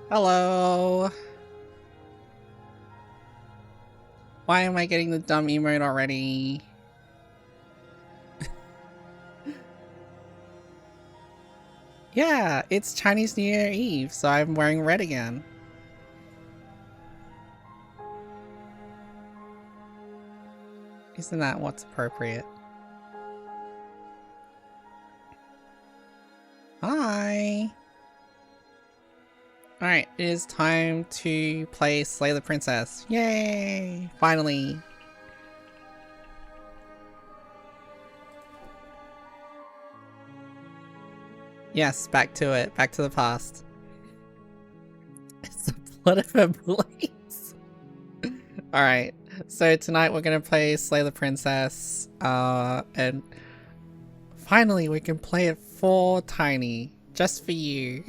Hello. Why am I getting the dumb emote already? Yeah, it's Chinese New Year Eve, so I'm wearing red again. Isn't that what's appropriate? Hi. Alright, it is time to play Slay the Princess. Yay! Finally. Yes, back to it. Back to the past. It's the blood of her blades. Alright, so tonight we're gonna play Slay the Princess. And finally we can play it for Tiny. Just for you.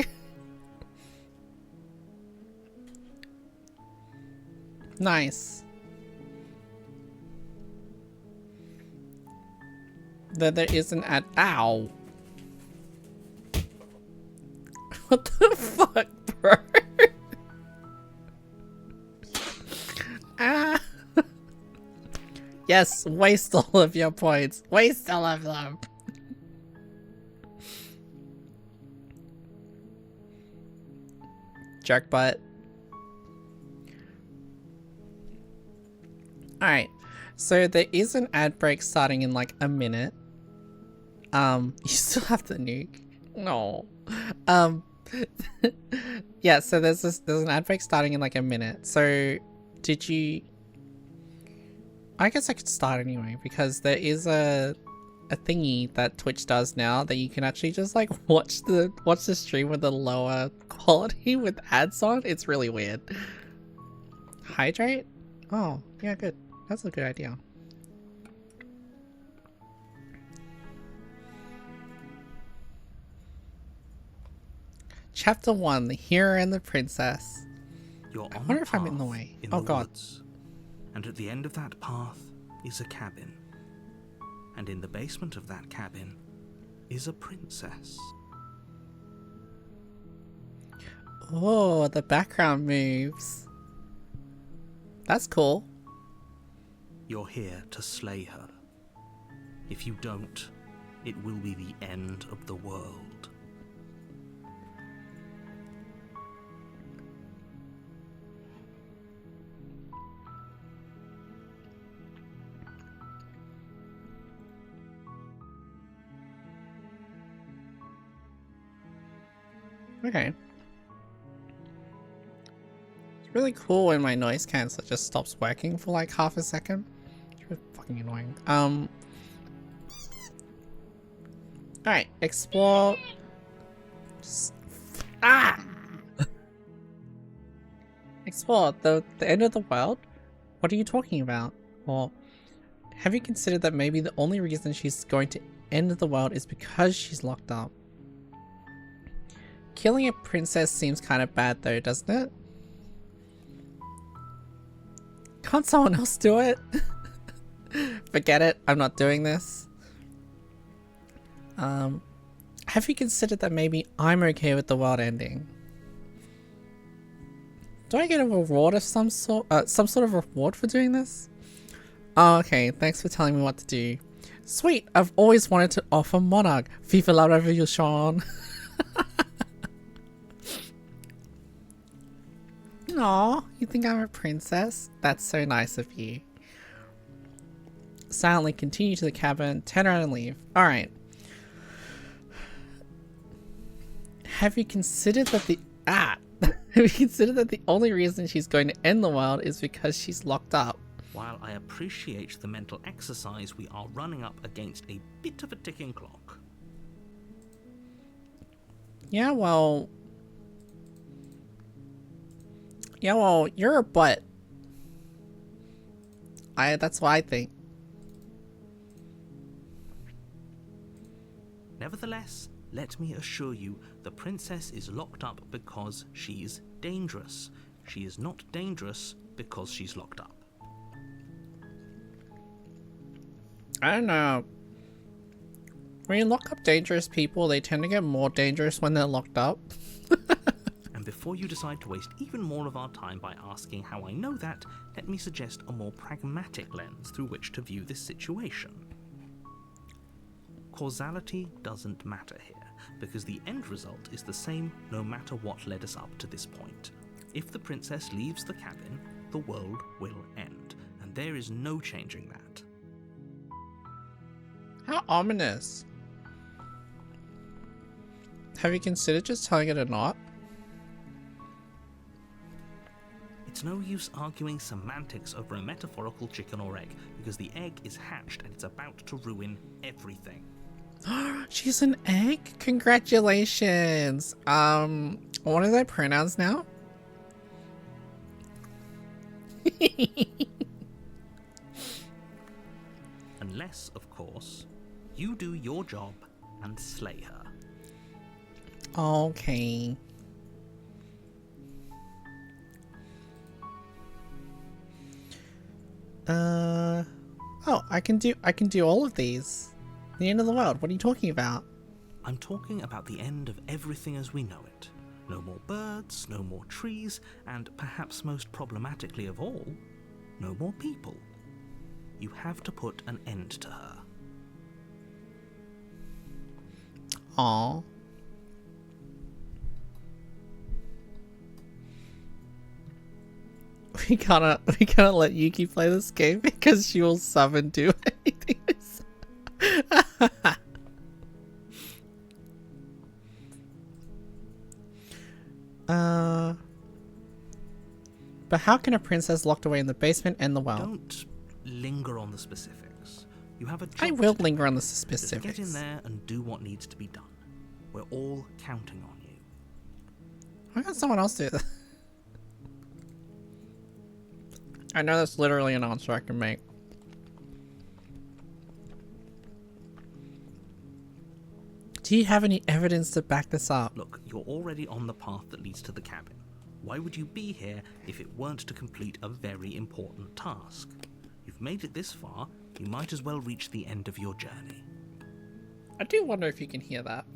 Nice. There isn't an ow. What the fuck, bro? Ah. Yes, waste all of your points. Waste all of them. Jerk butt. Alright, so there is an ad break starting in like a minute. You still have to nuke. No. Yeah, so there's an ad break starting in like a minute. So did you... I guess I could start anyway, because there is a thingy that Twitch does now that you can actually just like watch the stream with a lower quality with ads on. It's really weird. Hydrate? Oh, yeah, good. That's a good idea. Chapter 1, The Hero and the Princess. I wonder if I'm in the way. Oh god. Woods, and at the end of that path is a cabin. And in the basement of that cabin is a princess. Oh, the background moves. That's cool. You're here to slay her. If you don't, it will be the end of the world. Okay. It's really cool when my noise canceller just stops working for like half a second. It's really fucking annoying. Alright, explore. Explore the end of the world? What are you talking about? Or have you considered that maybe the only reason she's going to end the world is because she's locked up? Killing a princess seems kind of bad though, doesn't it? Can't someone else do it? Forget it, I'm not doing this. Have you considered that maybe I'm okay with the world ending? Do I get a reward of some sort of reward for doing this? Oh, okay, thanks for telling me what to do. Sweet, I've always wanted to offer Monarch. Viva la revolution. Aw, you think I'm a princess? That's so nice of you. Silently continue to the cabin, turn around and leave. Alright. Have you considered that the only reason she's going to end the world is because she's locked up? While I appreciate the mental exercise, we are running up against a bit of a ticking clock. Yeah, well, you're a butt. That's what I think. Nevertheless, let me assure you, the princess is locked up because she's dangerous. She is not dangerous because she's locked up. I don't know. When you lock up dangerous people, they tend to get more dangerous when they're locked up. And before Before you decide to waste even more of our time by asking how I know that, let me suggest a more pragmatic lens through which to view this situation. Causality doesn't matter here, because the end result is the same no matter what led us up to this point. If the princess leaves the cabin, the world will end, and there is no changing that. How ominous. Have you considered just telling it or not? It's no use arguing semantics over a metaphorical chicken or egg, because the egg is hatched and it's about to ruin everything. She's an egg? Congratulations. What are their pronouns now? Unless, of course, you do your job and slay her. Okay. Oh, I can do all of these. The end of the world. What are you talking about? I'm talking about the end of everything as we know it. No more birds, no more trees, and perhaps most problematically of all, no more people. You have to put an end to her. Aww. We can't let Yuki play this game because she will summon do anything. But how can a princess locked away in the basement end the well? Don't linger on the specifics. You have a job I will to do. linger on the Just specifics. get in there and do what needs to be done. We're all counting on you. Why can't someone else do this? I know that's literally an answer I can make. Do you have any evidence to back this up? Look, you're already on the path that leads to the cabin. Why would you be here if it weren't to complete a very important task? You've made it this far, you might as well reach the end of your journey. I do wonder if you can hear that.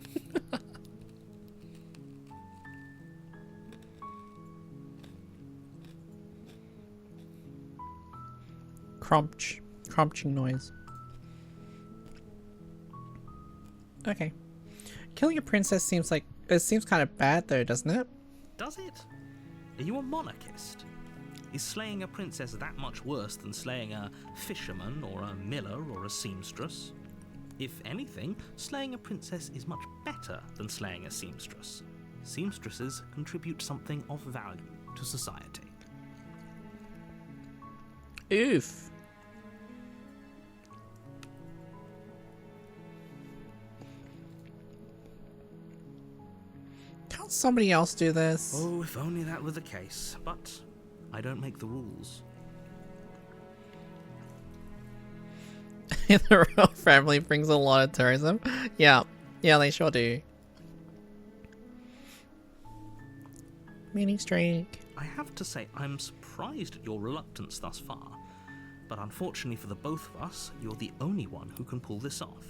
Crunching noise. Okay. Killing a princess seems kind of bad though, doesn't it? Does it? Are you a monarchist? Is slaying a princess that much worse than slaying a fisherman or a miller or a seamstress? If anything, slaying a princess is much better than slaying a seamstress. Seamstresses contribute something of value to society. Oof. Can't somebody else do this? Oh, if only that were the case. But I don't make the rules. The royal family brings a lot of tourism. Yeah, they sure do. Meaning streak. I have to say, I'm surprised at your reluctance thus far. But unfortunately for the both of us, you're the only one who can pull this off.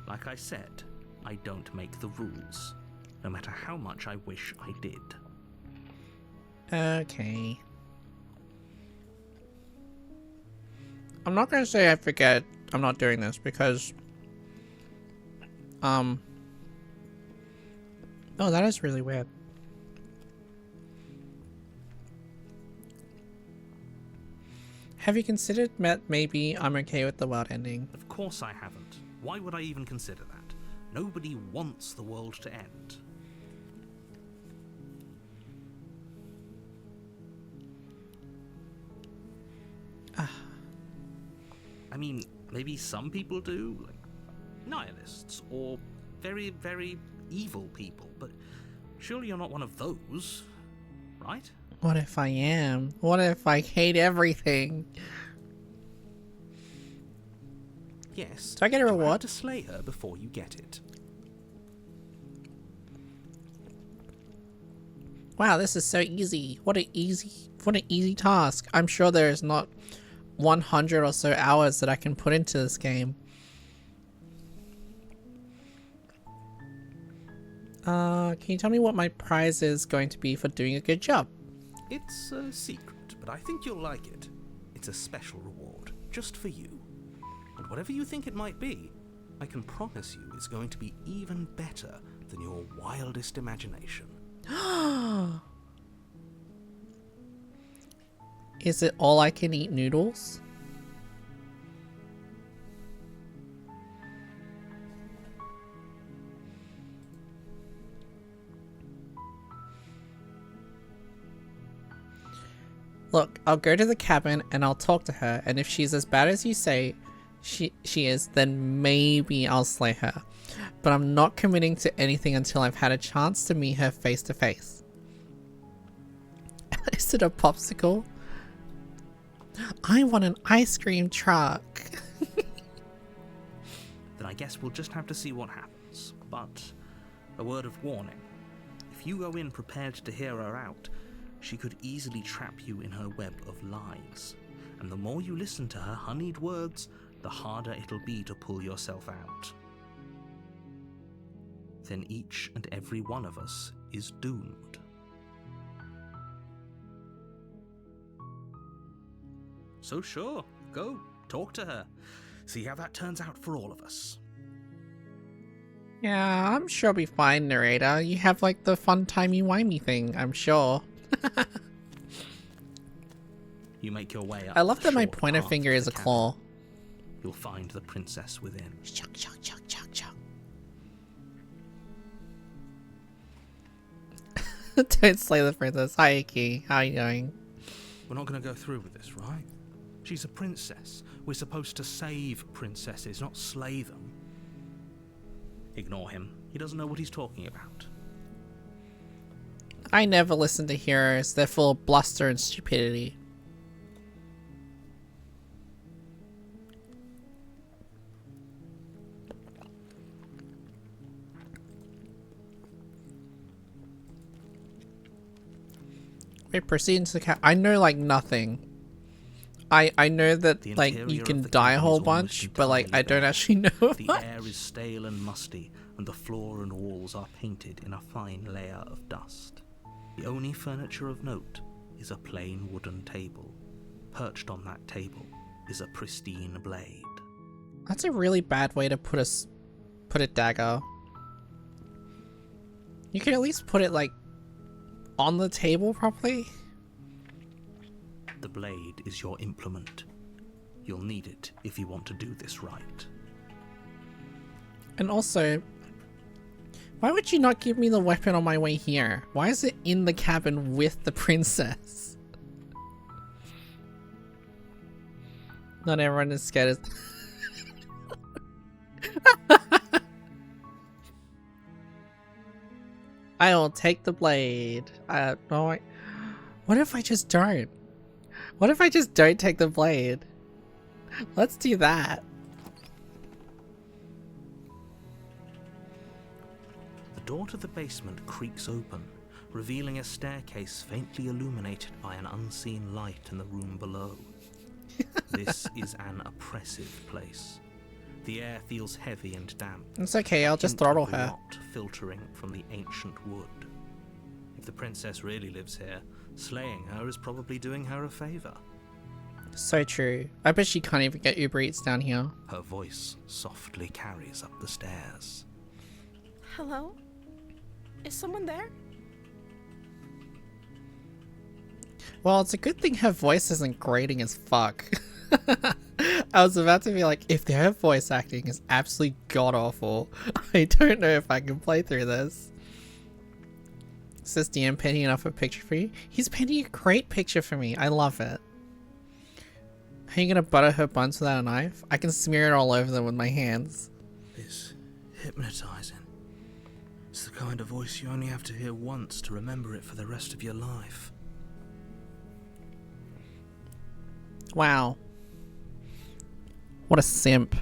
Like I said, I don't make the rules, no matter how much I wish I did. Okay. I'm not gonna say I forget I'm not doing this because oh, that is really weird. Have you considered maybe I'm okay with the world ending? Of course I haven't. Why would I even consider that? Nobody wants the world to end. I mean, maybe some people do, like nihilists, or very, very evil people, but surely you're not one of those, right? What if I am? What if I hate everything? Yes. Do I get a you have reward? to slay her before you get it. Wow, this is so easy. What an easy task. I'm sure there is not 100 or so hours that I can put into this game. Can you tell me what my prize is going to be for doing a good job? It's a secret, but I think you'll like it. It's a special reward, just for you. And whatever you think it might be, I can promise you it's going to be even better than your wildest imagination. Is it all I can eat noodles? Look, I'll go to the cabin and I'll talk to her, and if she's as bad as you say she is, then maybe I'll slay her. But I'm not committing to anything until I've had a chance to meet her face to face. Is it a popsicle? I want an ice cream truck. Then I guess we'll just have to see what happens. But a word of warning. If you go in prepared to hear her out, she could easily trap you in her web of lies. And the more you listen to her honeyed words, the harder it'll be to pull yourself out. Then each and every one of us is doomed. So sure, go, talk to her. See how that turns out for all of us. Yeah, I'm sure I'll be fine, narrator. You have like the fun timey-wimey thing, I'm sure. You make your way up. I love the that my short pointer path finger to is the a cabin. claw. You'll find the princess within. Chuck, chuck, chuck, chuck, chuck. Don't slay the princess. Hi, Rekky. How are you doing? We're not going to go through with this, right? She's a princess. We're supposed to save princesses, not slay them. Ignore him. He doesn't know what he's talking about. I never listen to heroes. They're full of bluster and stupidity. Wait, proceed into the cat. I know like nothing. I know that The like interior you of can the die a cabin whole is almost bunch, but like I entirely don't bare. actually know The much. air is stale and musty, and the floor and walls are painted in a fine layer of dust. The only furniture of note is a plain wooden table. Perched on that table is a pristine blade. That's a really bad way to put a dagger. You can at least put it like on the table properly. The blade is your implement. You'll need it if you want to do this right. And also, why would you not give me the weapon on my way here? Why is it in the cabin with the princess? Not everyone is scared of... I will take the blade. No, what if I just don't? What if I just don't take the blade? Let's do that. The door to the basement creaks open, revealing a staircase faintly illuminated by an unseen light in the room below. This is an oppressive place. The air feels heavy and damp. It's okay, I'll just hint of throttle her. rot filtering from the ancient wood. If the princess really lives here, slaying her is probably doing her a favor. So true. I bet she can't even get Uber Eats down here. Her voice softly carries up the stairs. Hello? Is someone there? Well, it's a good thing her voice isn't grating as fuck. I was about to be like, if their voice acting is absolutely god-awful, I don't know if I can play through this. Says DM painting enough a picture for you? He's painting a great picture for me. I love it. Are you gonna butter her buns without a knife? I can smear it all over them with my hands. It's hypnotizing. It's the kind of voice you only have to hear once to remember it for the rest of your life. Wow. What a simp.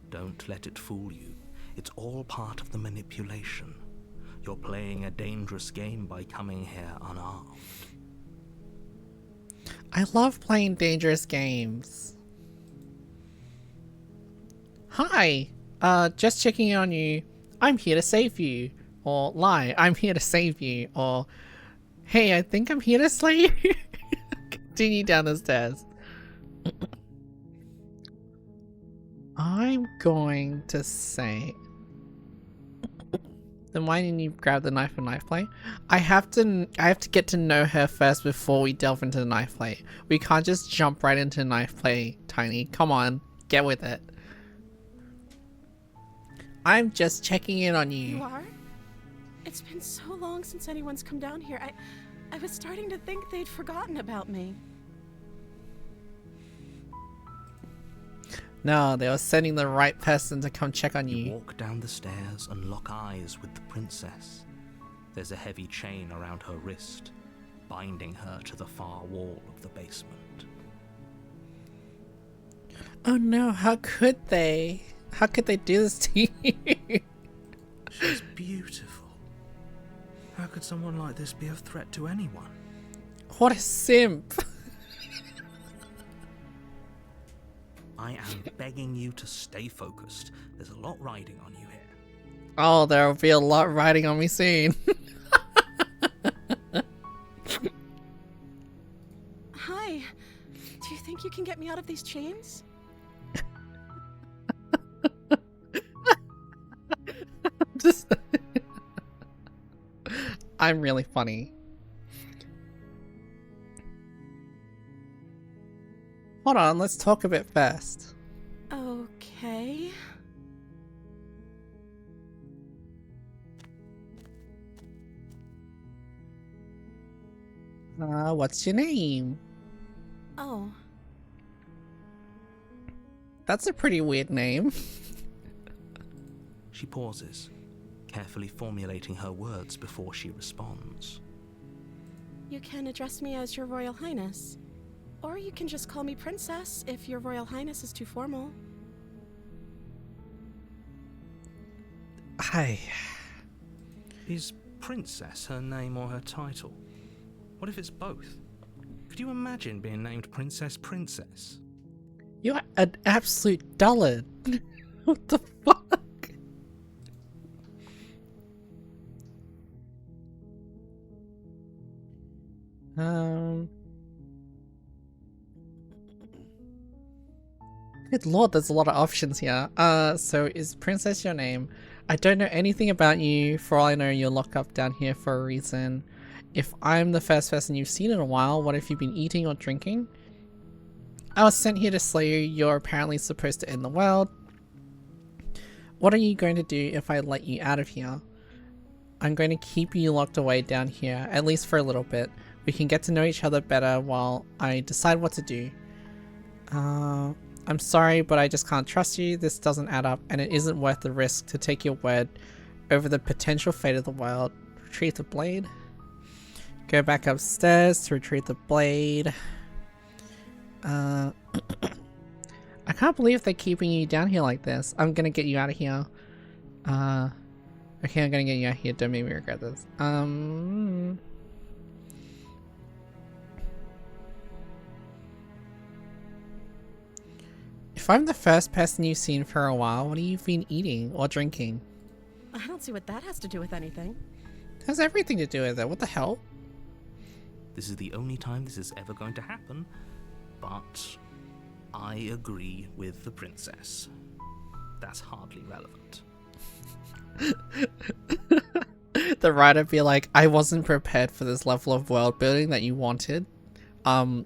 Don't let it fool you. It's all part of the manipulation. You're playing a dangerous game by coming here unarmed. I love playing dangerous games. Hi! Just checking in on you. I'm here to save you. Or lie, I'm here to save you. Or, hey, I think I'm here to slay you. Continue down the stairs. I'm going to say... Then why didn't you grab the knife and knife play? I have to get to know her first before we delve into the knife play. We can't just jump right into knife play, Tiny. Come on, get with it. I'm just checking in on you. You are? It's been so long since anyone's come down here. I was starting to think they'd forgotten about me. No, they were sending the right person to come check on You you. walk down the stairs and lock eyes with the princess. There's a heavy chain around her wrist, binding her to the far wall of the basement. Oh no, how could they? How could they do this to you? She's beautiful. How could someone like this be of threat to anyone? What a simp. I am begging you to stay focused. There's a lot riding on you here. Oh, there'll be a lot riding on me soon. Hi. Do you think you can get me out of these chains? Just I'm really funny. Hold on, let's talk a bit first. Okay. What's your name? Oh, That's a pretty weird name. She pauses, carefully formulating her words before she responds. you can address me as Your Royal Highness. Or you can just call me Princess if Your Royal Highness is too formal. Hi. Is Princess her name or her title? What if it's both? Could you imagine being named Princess Princess? You're an absolute dullard. What the fuck? Good lord, there's a lot of options here. So is Princess your name? I don't know anything about you. For all I know, you're locked up down here for a reason. If I'm the first person you've seen in a while, what have you been eating or drinking? I was sent here to slay you. You're apparently supposed to end the world. What are you going to do if I let you out of here? I'm going to keep you locked away down here, at least for a little bit. We can get to know each other better while I decide what to do. I'm sorry, but I just can't trust you. This doesn't add up, and it isn't worth the risk to take your word over the potential fate of the world. Retrieve the blade. Go back upstairs to retrieve the blade. I can't believe they're keeping you down here like this. I'm gonna get you out of here. Okay, I'm gonna get you out of here. Don't make me regret this. If I'm the first person you've seen for a while, what have you been eating or drinking? I don't see what that has to do with anything. It has everything to do with it. What the hell? This is the only time this is ever going to happen, but I agree with the princess. That's hardly relevant. The writer be like, I wasn't prepared for this level of world building that you wanted. I'm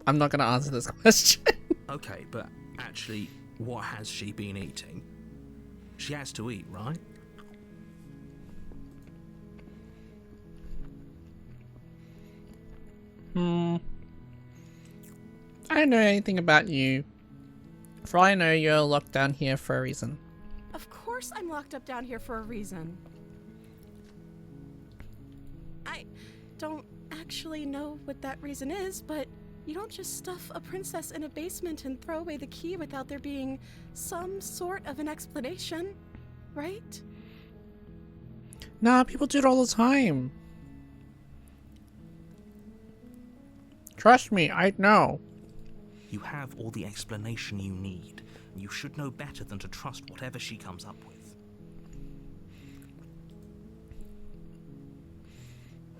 not gonna answer this question. Okay, but actually, what has she been eating? She has to eat, right? I don't know anything about you. For all I know, you're locked down here for a reason. Of course I'm locked up down here for a reason. I don't actually know what that reason is, but you don't just stuff a princess in a basement and throw away the key without there being some sort of an explanation, right? Nah, people do it all the time. Trust me, I know. You have all the explanation you need. You should know better than to trust whatever she comes up with.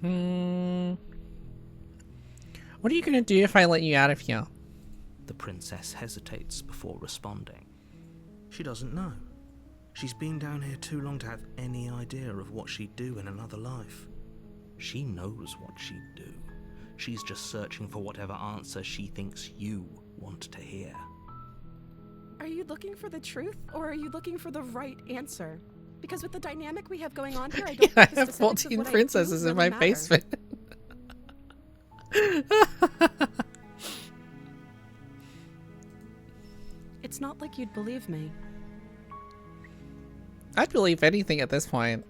Hmm. What are you gonna do if I let you out of here? The princess hesitates before responding. She doesn't know. She's been down here too long to have any idea of what she'd do in another life. She knows what she'd do. She's just searching for whatever answer she thinks you want to hear. Are you looking for the truth, or are you looking for the right answer? Because with the dynamic we have going on here, I don't I think the have specifics of 14 what I do princesses in really my matter. basement. It's not like you'd believe me. I'd believe anything at this point.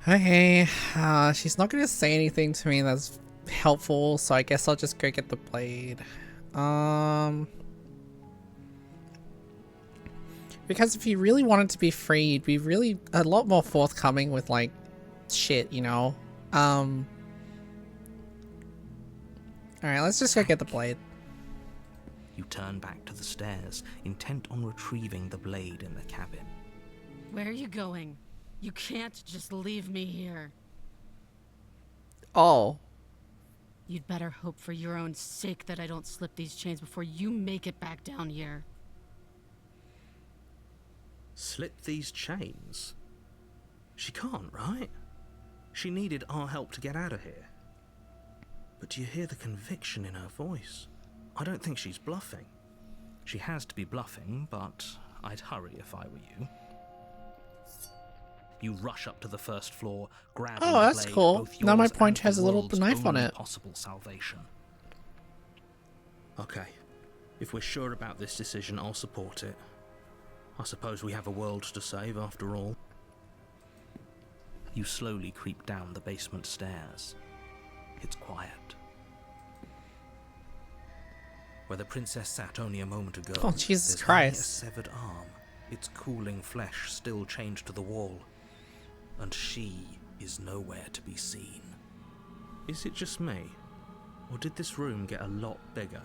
Okay, she's not gonna say anything to me that's helpful, so I guess I'll just go get the blade. Because if you really wanted to be free, you'd be really a lot more forthcoming with like shit, you know? Alright, let's just go get the blade. You turn back to the stairs, intent on retrieving the blade in the cabin. Where are you going? You can't just leave me here. Oh. You'd better hope for your own sake that I don't slip these chains before you make it back down here. Slip these chains? She can't, right? She needed our help to get out of here. But do you hear the conviction in her voice? I don't think she's bluffing. She has to be bluffing, but I'd hurry if I were you. You rush up to the first floor, grabbing Oh, the that's blade, cool. both Now my yours point and has the a little world's knife on only it. possible salvation. Okay, if we're sure about this decision, I'll support it. I suppose we have a world to save after all. You slowly creep down the basement stairs. It's quiet. Where the princess sat only a moment ago, Oh, Jesus there's only Christ. a severed arm, its cooling flesh still chained to the wall. And she is nowhere to be seen. Is it just me? Or did this room get a lot bigger?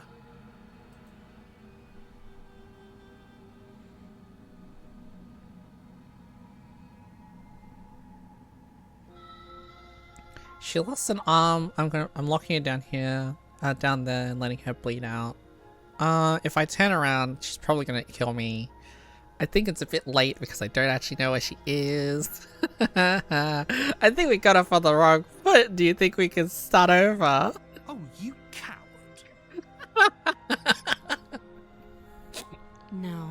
She lost an arm. I'm locking it down here, down there, and letting her bleed out. If I turn around, she's probably gonna kill me. I think it's a bit late because I don't actually know where she is. I think we got off on the wrong foot. Do you think we can start over? Oh, you coward! No,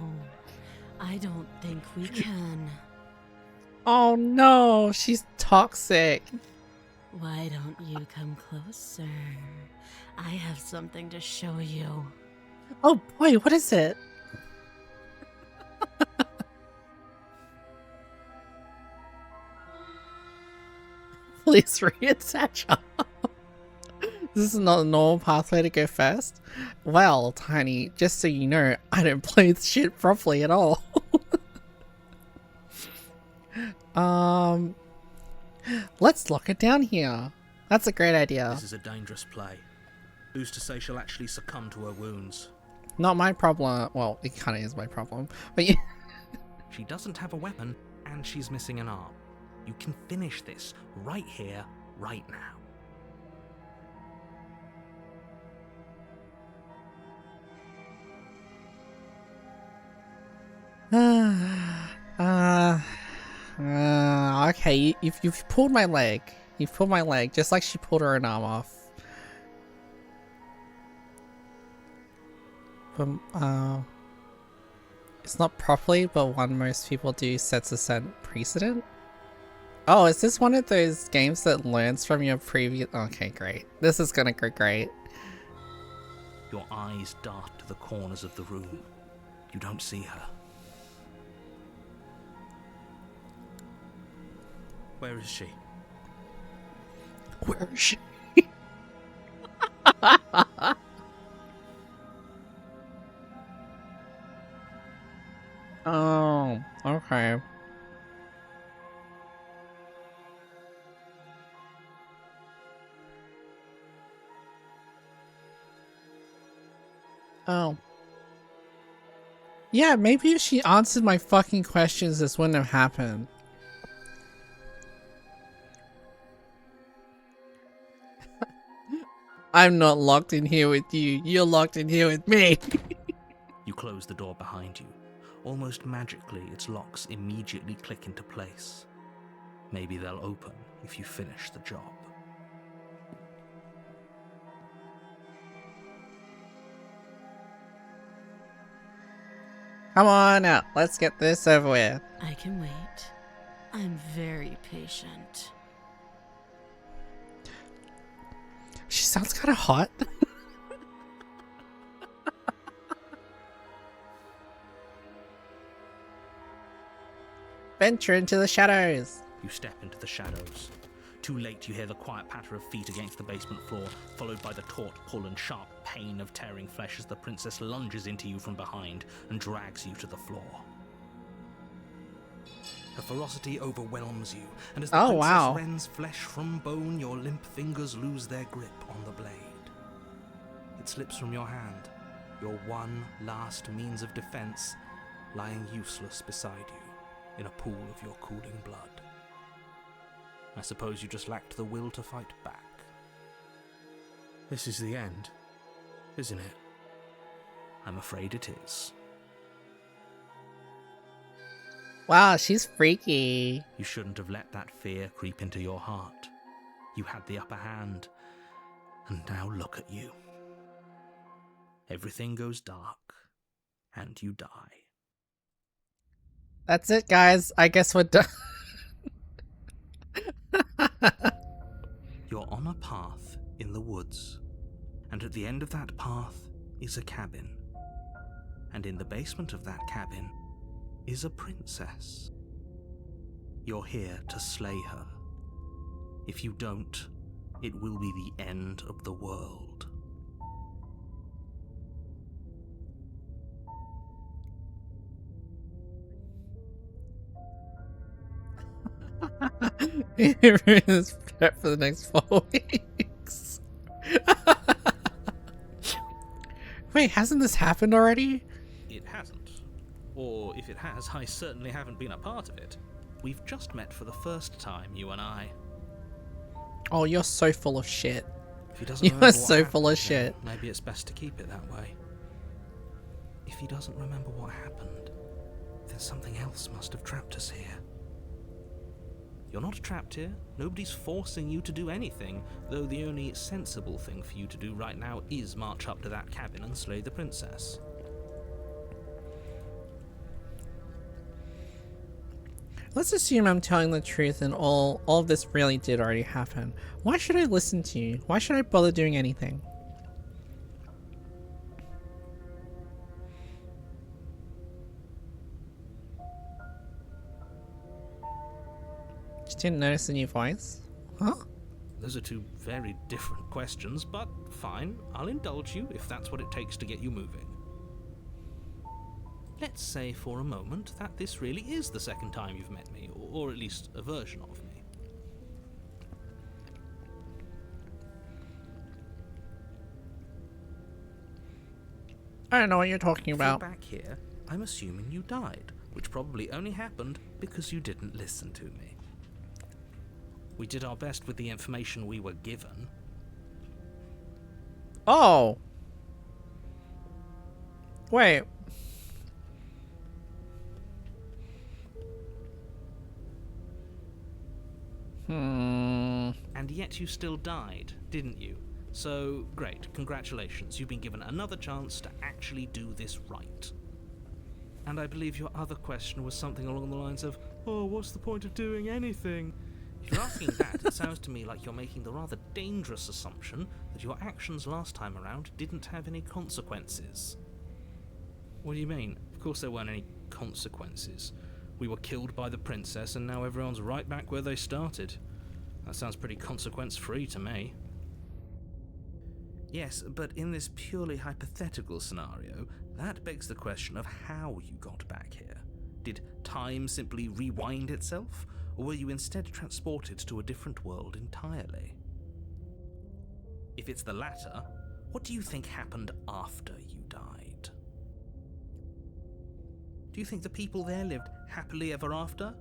I don't think we can. Oh no, she's toxic. Why don't you come closer? I have something to show you. Oh boy, what is it? Please reattach her. This is not a normal pathway to go first. Well, Tiny, just so you know, I don't play this shit properly at all. Let's lock it down here. That's a great idea. This is a dangerous play. Who's to say she'll actually succumb to her wounds? Not my problem. Well, it kind of is my problem. But yeah. She doesn't have a weapon, and she's missing an arm. You can finish this right here, right now. Okay, you've pulled my leg. You've pulled my leg, just like she pulled her own arm off. It's not properly, but one most people do sets a set precedent. Oh, is this one of those games that learns from your previous... Okay, great. This is gonna go great. Your eyes dart to the corners of the room. You don't see her. Where is she? Where is she? Oh, okay. Oh. Yeah, maybe if she answered my fucking questions, this wouldn't have happened. I'm not locked in here with you. You're locked in here with me. You close the door behind you. Almost magically, its locks immediately click into place. Maybe they'll open if you finish the job. Come on out. Let's get this over with. I can wait. I'm very patient. She sounds kind of hot. Venture into the shadows. You step into the shadows. Too late, you hear the quiet patter of feet against the basement floor, followed by the taut pull and sharp pain of tearing flesh as the princess lunges into you from behind and drags you to the floor. Her ferocity overwhelms you, and as the princess rends flesh from bone, your limp fingers lose their grip on the blade. It slips from your hand, your one last means of defense, lying useless beside you in a pool of your cooling blood. I suppose you just lacked the will to fight back. This is the end, isn't it? I'm afraid it is. Wow, she's freaky. You shouldn't have let that fear creep into your heart. You had the upper hand, and now look at you. Everything goes dark, and you die. That's it, guys. I guess we're done. You're on a path in the woods, and at the end of that path is a cabin. And in the basement of that cabin is a princess. You're here to slay her. If you don't, it will be the end of the world. Everyone's prepped for the next 4 weeks. Wait, hasn't this happened already? It hasn't. Or if it has, I certainly haven't been a part of it. We've just met for the first time, you and I. Oh, you're so full of shit. If he doesn't You remember are what so happened, full of then shit. maybe it's best to keep it that way. If he doesn't remember what happened, then something else must have trapped us here. You're not trapped here. Nobody's forcing you to do anything, though the only sensible thing for you to do right now is march up to that cabin and slay the princess. Let's assume I'm telling the truth and all of this really did already happen. Why should I listen to you? Why should I bother doing anything? Just didn't notice the new voice? Huh? Those are two very different questions, but fine, I'll indulge you if that's what it takes to get you moving. Let's say for a moment that this really is the second time you've met me, or at least a version of me. I don't know what you're talking about. Back here, I'm assuming you died, which probably only happened because you didn't listen to me. We did our best with the information we were given. Oh! Wait. And yet you still died, didn't you? So, great, congratulations, you've been given another chance to actually do this right. And I believe your other question was something along the lines of, oh, what's the point of doing anything? If you're asking that, it sounds to me like you're making the rather dangerous assumption that your actions last time around didn't have any consequences. What do you mean? Of course there weren't any consequences. We were killed by the princess and now everyone's right back where they started. That sounds pretty consequence-free to me. Yes, but in this purely hypothetical scenario, that begs the question of how you got back here. Did time simply rewind itself, or were you instead transported to a different world entirely? If it's the latter, what do you think happened after you died? Do you think the people there lived happily ever after?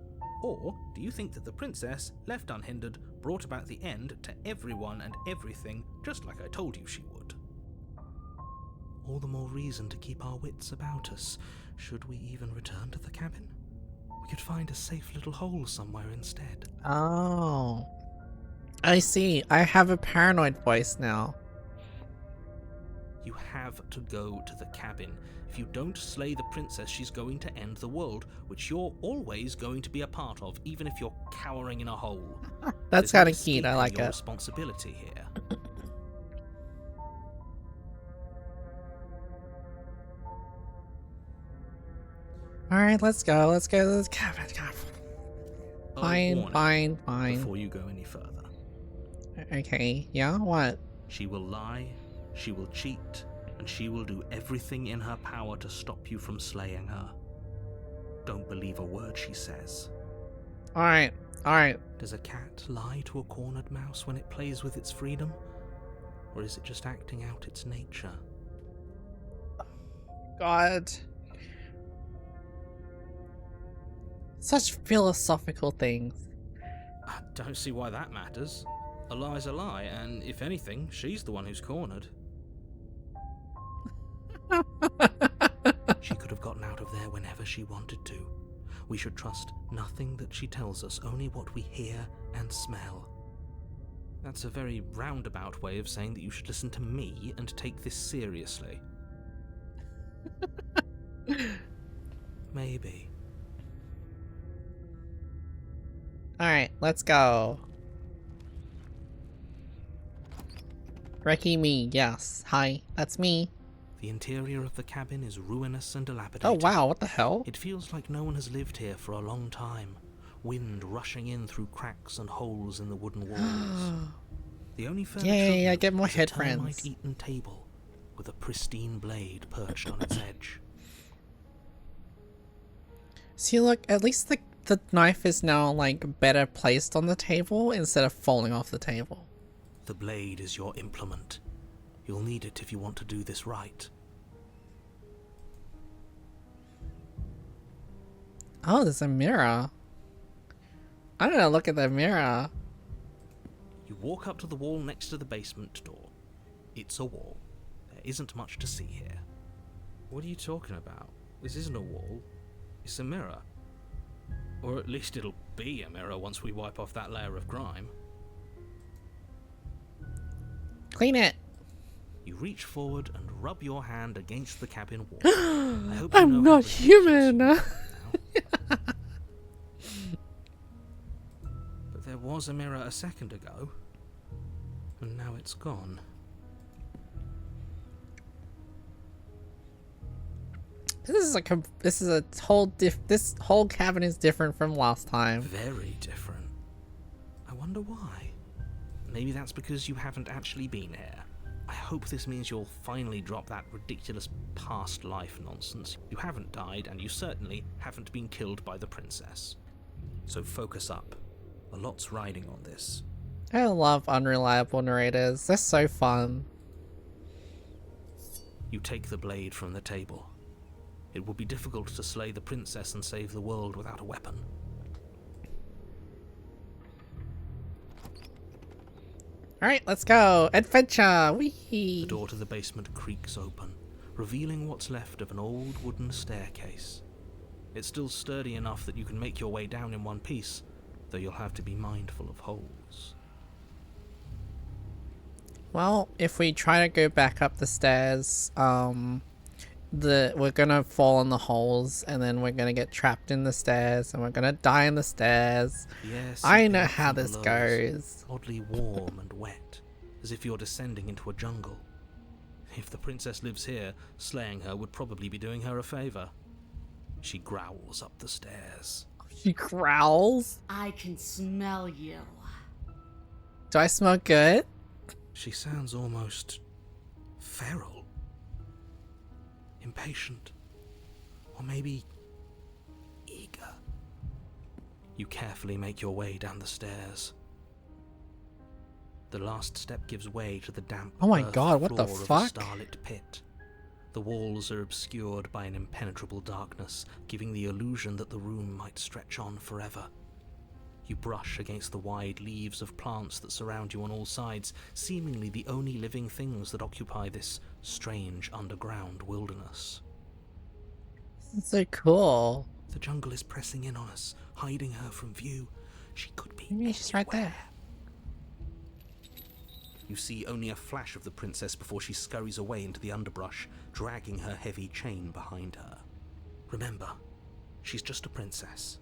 Or do you think that the princess, left unhindered, brought about the end to everyone and everything, just like I told you she would? All the more reason to keep our wits about us, should we even return to the cabin. We could find a safe little hole somewhere instead. Oh. I see. I have a paranoid voice now. You have to go to the cabin. If you don't slay the princess, she's going to end the world, which you're always going to be a part of, even if you're cowering in a hole. That's kind of cute. I like your it. Responsibility here. Alright, let's go. Let's go to this cabin. Warning Fine. Before you go any further. Okay, yeah, what? She will lie, she will cheat, and she will do everything in her power to stop you from slaying her. Don't believe a word she says. Alright. Does a cat lie to a cornered mouse when it plays with its freedom? Or is it just acting out its nature? God. Such philosophical things. I don't see why that matters. A lie's a lie, and if anything, she's the one who's cornered. She could have gotten out of there whenever she wanted to. We should trust nothing that she tells us, only what we hear and smell. That's a very roundabout way of saying that you should listen to me and take this seriously. Maybe. Alright, let's go. Rekky me, yes. Hi, that's me. The interior of the cabin is ruinous and dilapidated. Oh wow, what the hell? It feels like no one has lived here for a long time. Wind rushing in through cracks and holes in the wooden walls. The only furniture Yay, I get more is a head friends. termite-eaten table with a pristine blade perched on its edge. See, look, at least the knife is now, like, better placed on the table instead of falling off the table. The blade is your implement. You'll need it if you want to do this right. Oh, there's a mirror. I'm gonna look at the mirror. You walk up to the wall next to the basement door. It's a wall. There isn't much to see here. What are you talking about? This isn't a wall. It's a mirror. Or at least it'll be a mirror once we wipe off that layer of grime. Clean it. You reach forward and rub your hand against the cabin wall. I hope you I'm know how not to use human. this now. But there was a mirror a second ago, and now it's gone. This whole cabin is different from last time. Very different. I wonder why. Maybe that's because you haven't actually been here. I hope this means you'll finally drop that ridiculous past life nonsense. You haven't died, and you certainly haven't been killed by the princess. So focus up. A lot's riding on this. I love unreliable narrators. They're so fun. You take the blade from the table. It will be difficult to slay the princess and save the world without a weapon. Alright, let's go. Adventure! The Whee! door to the basement creaks open, revealing what's left of an old wooden staircase. It's still sturdy enough that you can make your way down in one piece, though you'll have to be mindful of holes. Well, if we try to go back up the stairs, we're gonna fall in the holes, and then we're gonna get trapped in the stairs, and we're gonna die in the stairs. Yes, I know how this goes. Oddly warm and wet, as if you're descending into a jungle. If the princess lives here, slaying her would probably be doing her a favor. She growls up the stairs. She growls? I can smell you. Do I smell good? She sounds almost feral. Impatient. Or maybe eager. You carefully make your way down the stairs. The last step gives way to the damp Oh my earth God, what the floor of fuck? a starlit pit. The walls are obscured by an impenetrable darkness, giving the illusion that the room might stretch on forever. You brush against the wide leaves of plants that surround you on all sides, seemingly the only living things that occupy this strange underground wilderness. It's so cool. The jungle is pressing in on us, hiding her from view. She could be Maybe she's right there. You see only a flash of the princess before she scurries away into the underbrush, dragging her heavy chain behind her. Remember, she's just a princess.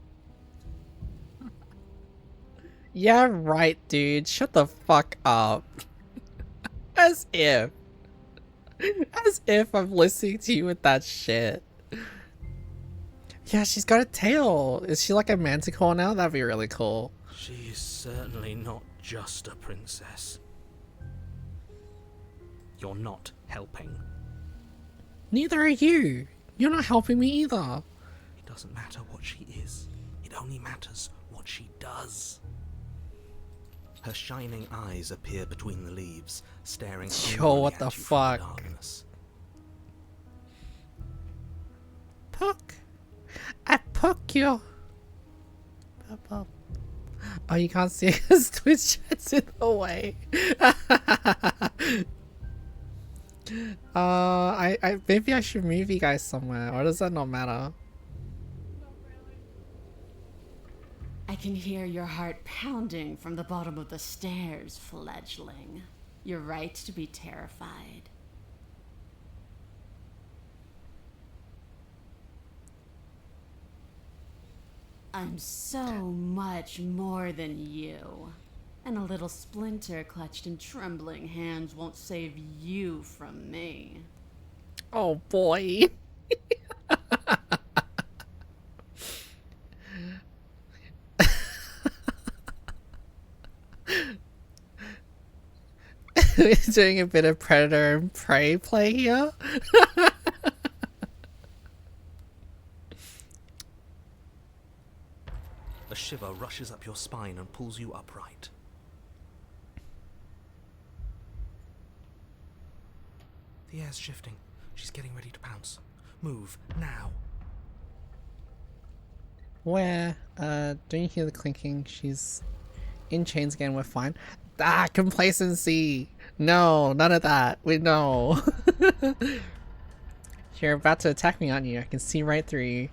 Yeah, right, dude. Shut the fuck up. As if. As if I'm listening to you with that shit. Yeah, she's got a tail. Is she like a manticore now? That'd be really cool. She's certainly not just a princess. You're not helping. Neither are you. You're not helping me either. It doesn't matter what she is. It only matters what she does. Her shining eyes appear between the leaves, staring Yo, what at the you from fuck? darkness. Puck. I puck you. Oh, you can't see his Twitch chat's in the way. I maybe I should move you guys somewhere, or does that not matter? I can hear your heart pounding from the bottom of the stairs, fledgling. You're right to be terrified. I'm so much more than you. And a little splinter clutched in trembling hands won't save you from me. Oh boy. We're doing a bit of predator and prey play here. A shiver rushes up your spine and pulls you upright. The air's shifting. She's getting ready to pounce. Move, now. Where? Don't you hear the clinking? She's in chains again, we're fine. Ah, complacency! No, none of that. We know. You're about to attack me, aren't you? I can see right through you.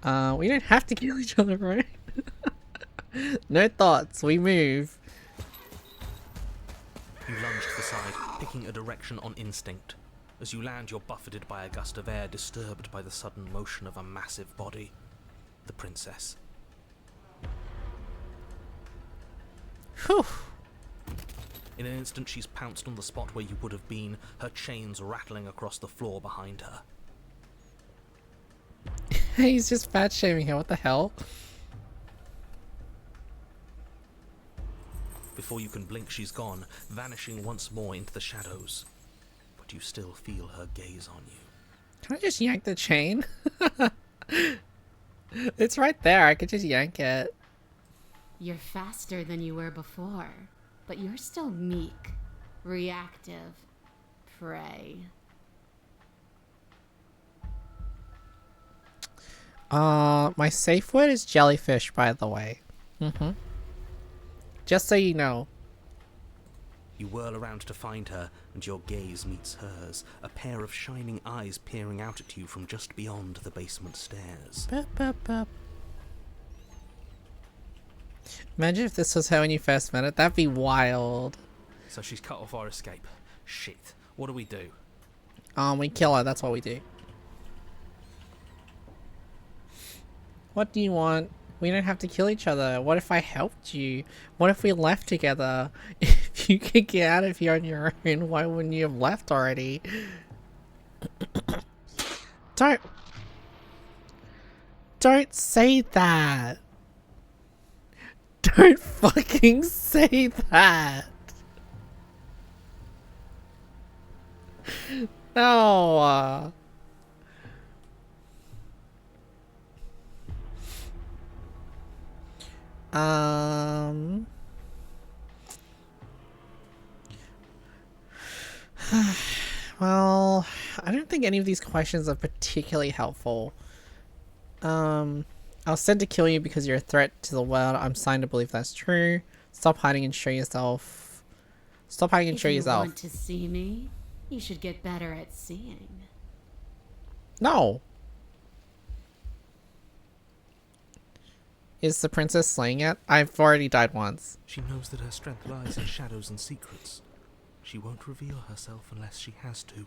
We don't have to kill each other, right? No thoughts, we move. You lunge to the side, picking a direction on instinct. As you land, you're buffeted by a gust of air, disturbed by the sudden motion of a massive body. The princess. Whew. In an instant, she's pounced on the spot where you would have been, her chains rattling across the floor behind her. He's just fat shaming her, what the hell? Before you can blink, she's gone, vanishing once more into the shadows. But you still feel her gaze on you. Can I just yank the chain? It's right there, I could just yank it. You're faster than you were before, but you're still meek, reactive, prey. My safe word is jellyfish, by the way. Just so you know. You whirl around to find her, and your gaze meets hers, a pair of shining eyes peering out at you from just beyond the basement stairs. Bup, bup, bup. Imagine if this was her when you first met it. That'd be wild. So she's cut off our escape. Shit. What do we do? We kill her. That's what we do. What do you want? We don't have to kill each other. What if I helped you? What if we left together? If you could get out of here on your own, why wouldn't you have left already? Don't say that. Don't fucking say that. No. Well, I don't think any of these questions are particularly helpful. I was sent to kill you because you're a threat to the world. I'm starting to believe that's true. Stop hiding and show yourself. Stop hiding and show If you yourself. want to see me, you should get better at seeing. No. Is the princess slaying it? I've already died once. She knows that her strength lies in shadows and secrets. She won't reveal herself unless she has to.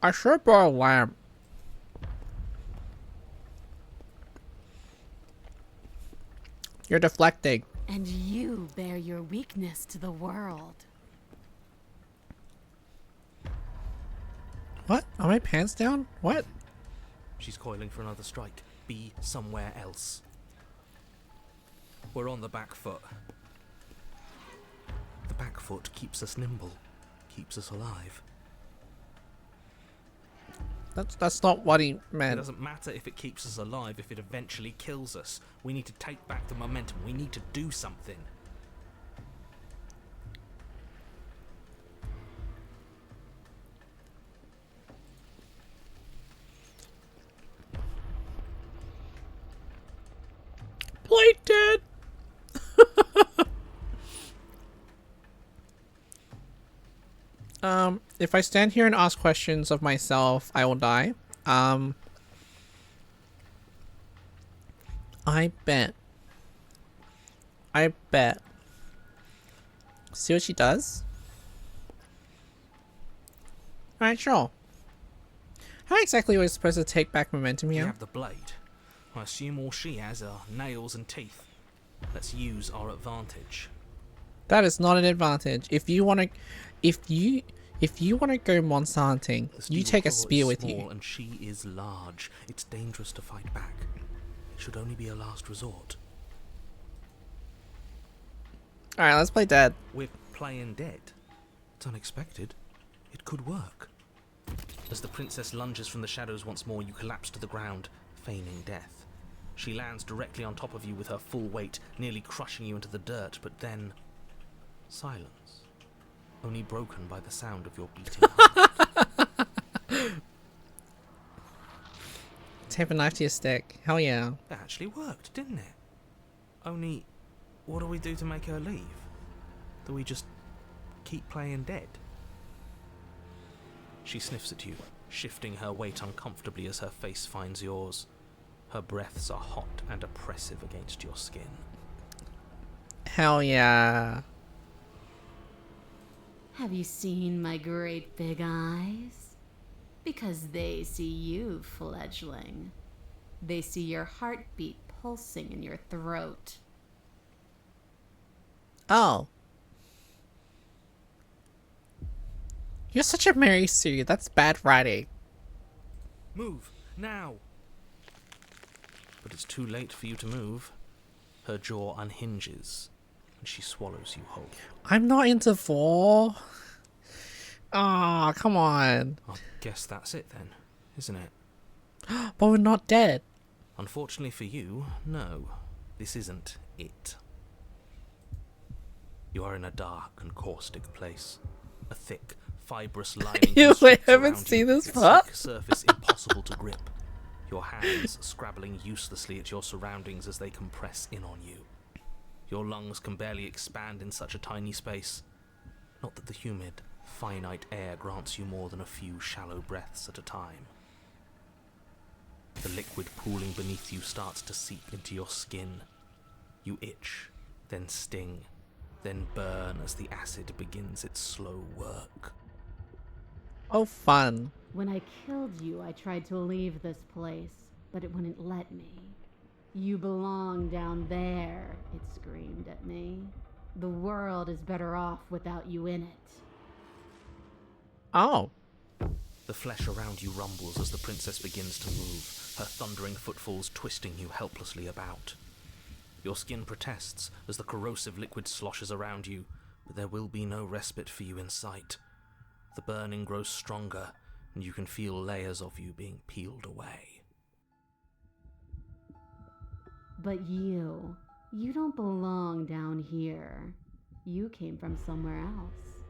I should have brought a lamp. You're deflecting. And you bear your weakness to the world. What? Are my pants down? What? She's coiling for another strike. Be somewhere else. We're on the back foot. The back foot keeps us nimble, keeps us alive. That's not what he It meant. doesn't matter if it keeps us alive, if it eventually kills us. We need to take back the momentum. We need to do something. Play dead. If I stand here and ask questions of myself, I will die. I bet. See what she does? Alright, sure. How exactly are we supposed to take back momentum We here? have the blade. I assume all she has are nails and teeth. Let's use our advantage. That is not an advantage. If you wanna go monster hunting, The you steel take a claw spear is with small you. and she is large. It's dangerous to fight back. It should only be a last resort. Alright, let's play dead. We're playing dead. It's unexpected. It could work. As the princess lunges from the shadows once more, you collapse to the ground, feigning death. She lands directly on top of you with her full weight, nearly crushing you into the dirt, but then silence, only broken by the sound of your beating heart. Tape a knife to your stick. Hell yeah. That actually worked, didn't it? Only, what do we do to make her leave? Do we just keep playing dead? She sniffs at you, shifting her weight uncomfortably as her face finds yours. Her breaths are hot and oppressive against your skin. Hell yeah. Have you seen my great big eyes? Because they see you, fledgling. They see your heartbeat pulsing in your throat. Oh. You're such a Mary Sue. That's bad writing. Move, now! But it's too late for you to move. Her jaw unhinges, and she swallows you whole. I'm not into vor. Ah, come on. I guess that's it then, isn't it? But we're not dead. Unfortunately for you, no. This isn't it. You are in a dark and caustic place. A thick, fibrous lining You constricts haven't around seen you, this its part? thick surface impossible to grip. Your hands scrabbling uselessly at your surroundings as they compress in on you. Your lungs can barely expand in such a tiny space. Not that the humid, finite air grants you more than a few shallow breaths at a time. The liquid pooling beneath you starts to seep into your skin. You itch, then sting, then burn as the acid begins its slow work. Oh, fun. When I killed you, I tried to leave this place, but it wouldn't let me. You belong down there, it screamed at me. The world is better off without you in it. Oh. The flesh around you rumbles as the princess begins to move, her thundering footfalls twisting you helplessly about. Your skin protests as the corrosive liquid sloshes around you, but there will be no respite for you in sight. The burning grows stronger, and you can feel layers of you being peeled away. But you don't belong down here. You came from somewhere else.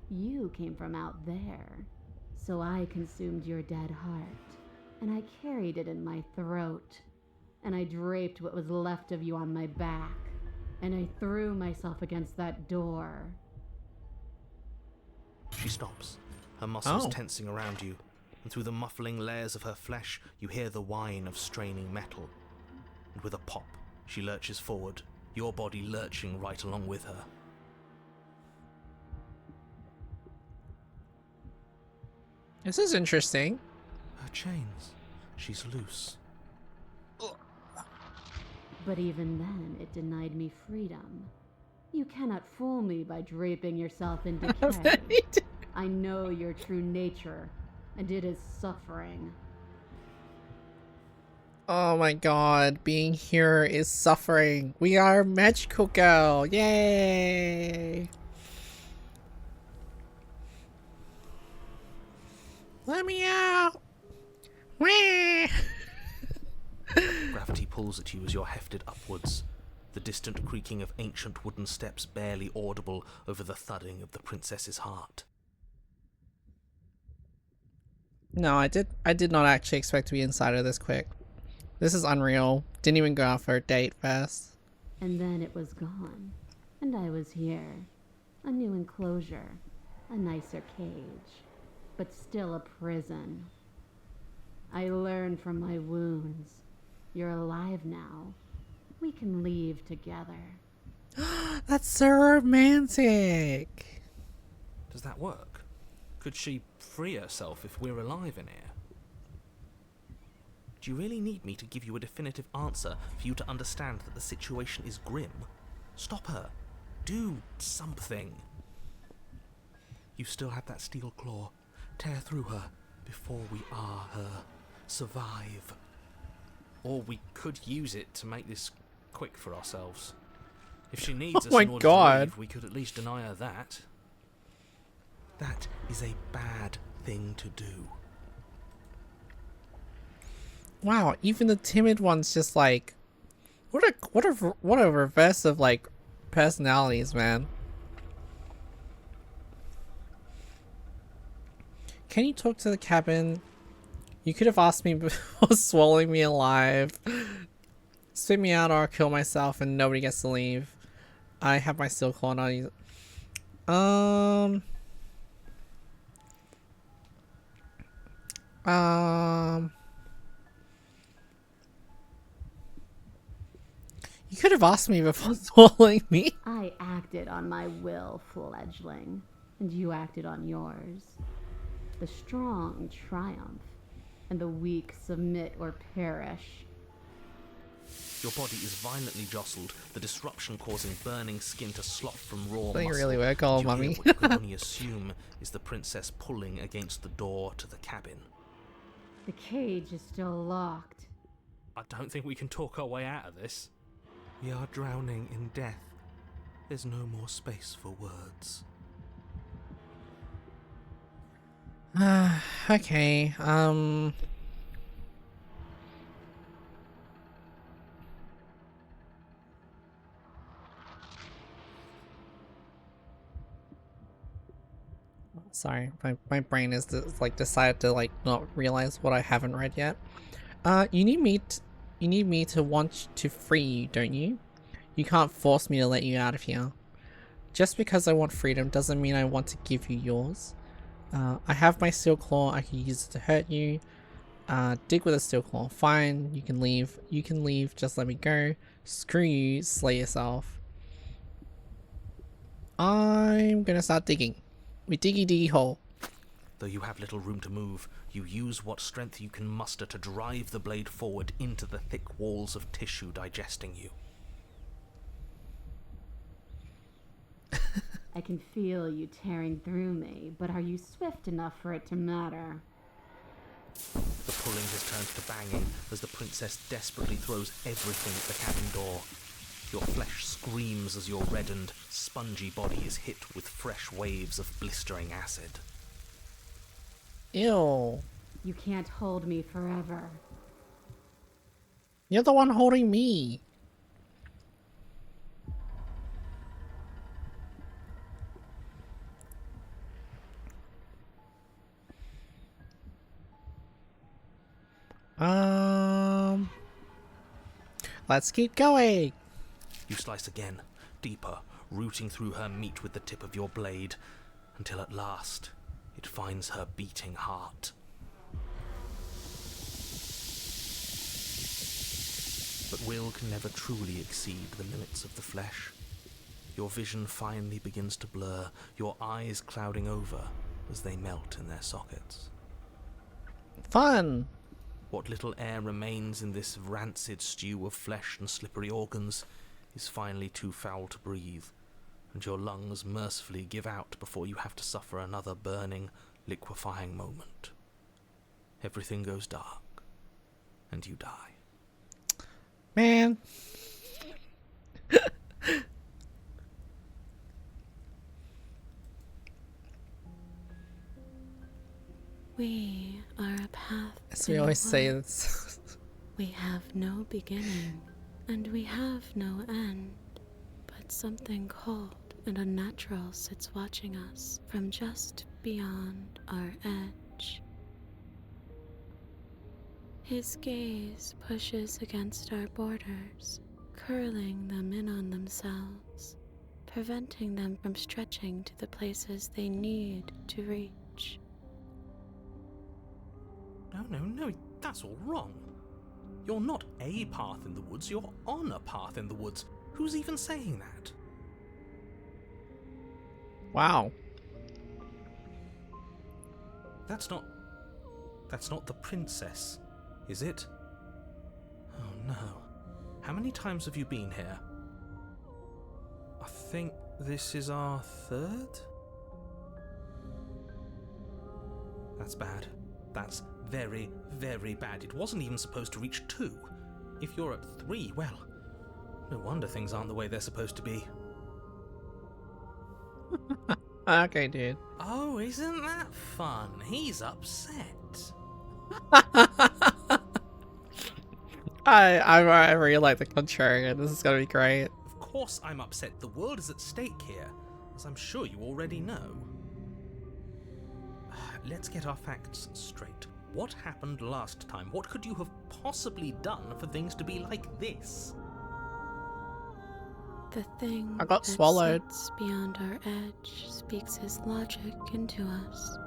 You came from out there. So I consumed your dead heart, and I carried it in my throat, and I draped what was left of you on my back, and I threw myself against that door. She stops, her muscles Oh. tensing around you, and through the muffling layers of her flesh, you hear the whine of straining metal. And with a pop, she lurches forward, your body lurching right along with her. This is interesting. Her chains. She's loose. But even then, it denied me freedom. You cannot fool me by draping yourself in decay. I know your true nature, and it is suffering. Oh my god, being here is suffering. We are a magical girl. Yay! Let me out! Wah! Gravity pulls at you as you're hefted upwards, the distant creaking of ancient wooden steps barely audible over the thudding of the princess's heart. No, I did not actually expect to be inside of this quick. This is unreal. Didn't even go out for a date first. And then it was gone, and I was here. A new enclosure, a nicer cage, but still a prison. I learned from my wounds. You're alive now. We can leave together. That's so romantic. Does that work? Could she free herself if we're alive in here? Do you really need me to give you a definitive answer for you to understand that the situation is grim? Stop her. Do something. You still have that steel claw. Tear through her before we are her. Survive. Or we could use it to make this quick for ourselves. If she needs us my in order God. to leave, we could at least deny her that. That is a bad thing to do. Wow, even the timid one's just like, what a reverse of like personalities, man. Can you talk to the cabin? You could have asked me before swallowing me alive. Spit me out or I'll kill myself and nobody gets to leave. I have my steel claw on. You could have asked me before swallowing me. I acted on my will, fledgling, and you acted on yours. The strong triumph, and the weak submit or perish. Your body is violently jostled, the disruption causing burning skin to slough from raw They muscle. really work, and oh you hear mummy. what you can only assume is the princess pulling against the door to the cabin. The cage is still locked. I don't think we can talk our way out of this. We are drowning in death. There's no more space for words. Okay, sorry, my brain is like decided to like not realize what I haven't read yet. You need me to want to free you, don't you? You can't force me to let you out of here. Just because I want freedom doesn't mean I want to give you yours. I have my steel claw, I can use it to hurt you. Dig with a steel claw. Fine, you can leave. You can leave, just let me go. Screw you, slay yourself. I'm gonna start digging. We diggy hole. Though you have little room to move, you use what strength you can muster to drive the blade forward into the thick walls of tissue digesting you. I can feel you tearing through me, but are you swift enough for it to matter? The pulling has turned to banging as the princess desperately throws everything at the cabin door. Your flesh screams as your reddened, spongy body is hit with fresh waves of blistering acid. Ew. You can't hold me forever. You're the one holding me. Let's keep going. You slice again, deeper, rooting through her meat with the tip of your blade, until at last it finds her beating heart. But will can never truly exceed the limits of the flesh. Your vision finally begins to blur, your eyes clouding over as they melt in their sockets. Fun. What little air remains in this rancid stew of flesh and slippery organs is finally too foul to breathe, and your lungs mercifully give out before you have to suffer another burning, liquefying moment. Everything goes dark, and you die. Man. We are a path. As we in the always say, world. it's We have no beginning, and we have no end. But something cold and unnatural sits watching us from just beyond our edge. His gaze pushes against our borders, curling them in on themselves, preventing them from stretching to the places they need to reach. No, that's all wrong. You're not a path in the woods, you're on a path in the woods. Who's even saying that? wow. That's not the princess, is it? Oh no. How many times have you been here? I think this is our third? That's bad. That's very, very bad. It wasn't even supposed to reach 2. If you're at 3, well, no wonder things aren't the way they're supposed to be. Okay, dude. Oh, isn't that fun? He's upset. I really like the contrarian. This is gonna be great. Of course I'm upset. The world is at stake here, as I'm sure you already know. Let's get our facts straight. What happened last time? What could you have possibly done for things to be like this? The thing I got that swallowed. sits beyond our edge speaks his logic into us.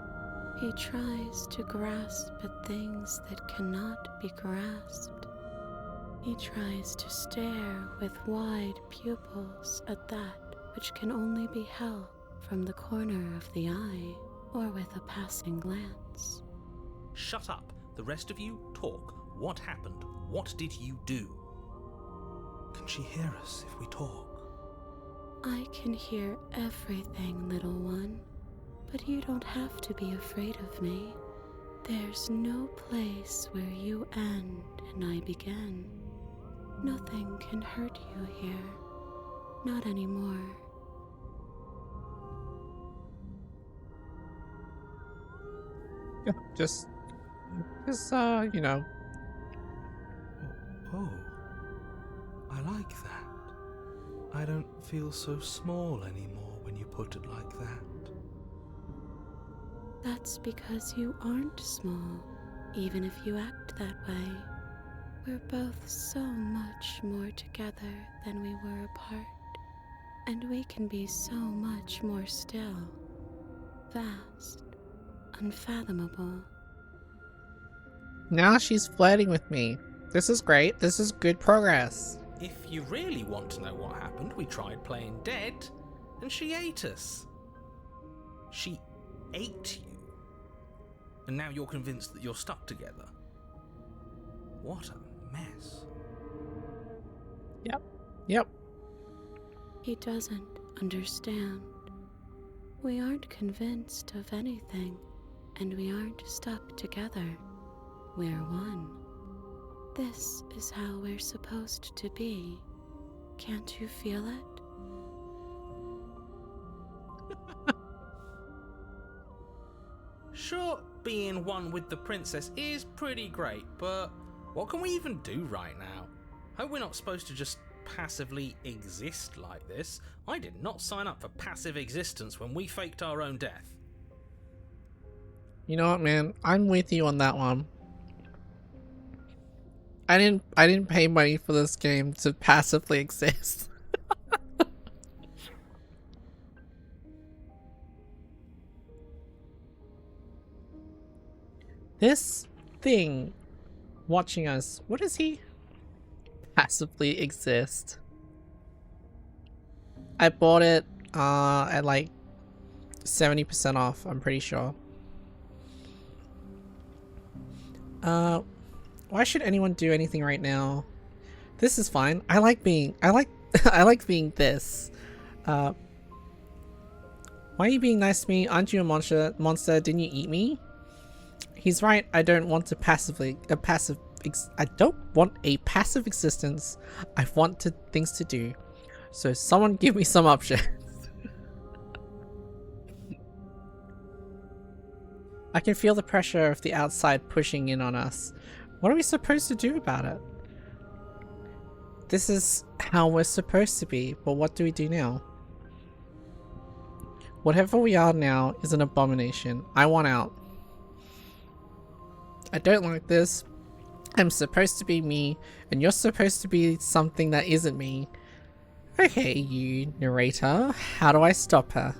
He tries to grasp at things that cannot be grasped. He tries to stare with wide pupils at that which can only be held from the corner of the eye or with a passing glance. Shut up. The rest of you, talk. What happened? What did you do? Can she hear us if we talk? I can hear everything, little one, but you don't have to be afraid of me. There's no place where you end and I begin. Nothing can hurt you here. Not anymore. Just, you know. Oh, I like that. I don't feel so small anymore when you put it like that. That's because you aren't small, even if you act that way. We're both so much more together than we were apart, and we can be so much more still, vast, unfathomable. Now she's flirting with me. This is great. This is good progress. If you really want to know what happened, we tried playing dead, and she ate us. She ate you. And now you're convinced that you're stuck together. What a mess. Yep. He doesn't understand. We aren't convinced of anything, and we aren't stuck together. We're one. This is how we're supposed to be. Can't you feel it? Sure, being one with the princess is pretty great, but what can we even do right now? Hope we're not supposed to just passively exist like this. I did not sign up for passive existence when we faked our own death. You know what, man? I'm with you on that one. I didn't pay money for this game to passively exist. This thing watching us, what is he? Passively exist. I bought it at like 70% off, I'm pretty sure. Why should anyone do anything right now? This is fine. I like being this. Why are you being nice to me? Aren't you a monster? Didn't you eat me? He's right. I don't want I don't want a passive existence. I want things to do. So someone give me some options. I can feel the pressure of the outside pushing in on us. What are we supposed to do about it? This is how we're supposed to be, but what do we do now? Whatever we are now is an abomination. I want out. I don't like this. I'm supposed to be me, and you're supposed to be something that isn't me. Okay, you narrator, how do I stop her?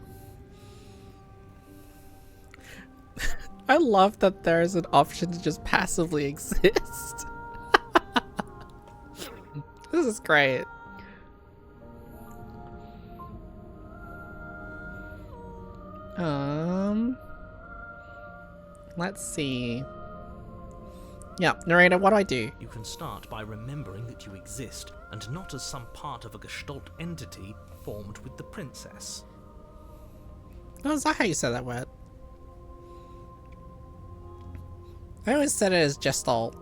I love that there is an option to just passively exist. This is great. Let's see. Yeah, narrator, what do I do? You can start by remembering that you exist, and not as some part of a Gestalt entity formed with the princess. Oh, is that how you say that word? I always said it as Gestalt.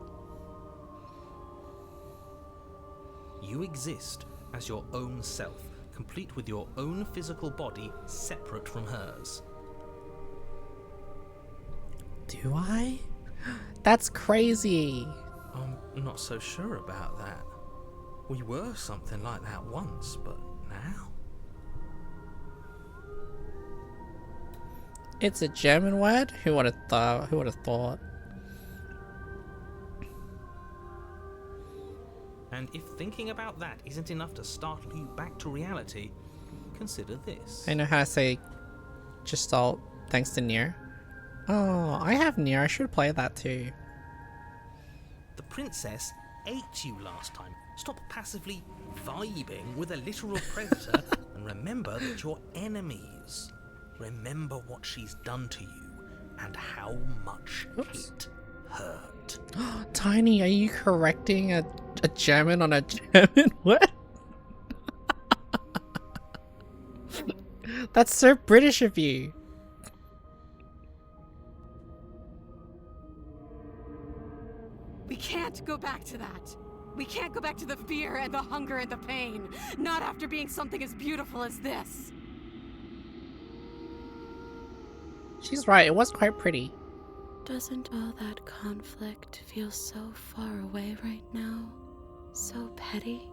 You exist as your own self, complete with your own physical body separate from hers. Do I? That's crazy. I'm not so sure about that. We were something like that once, but now? It's a German word? Who would have thought? Who would have thought? And if thinking about that isn't enough to startle you back to reality, consider this. I know how to say Gestalt thanks to Nier. Oh, I have Nier. I should play that too. The princess ate you last time. Stop passively vibing with a literal predator and remember that you're enemies. Remember what she's done to you and how much it hurt. Tiny, are you correcting a German on a German word? That's so British of you. We can't go back to that. We can't go back to the fear and the hunger and the pain. Not after being something as beautiful as this. She's right, it was quite pretty. Doesn't all that conflict feel so far away right now? So petty?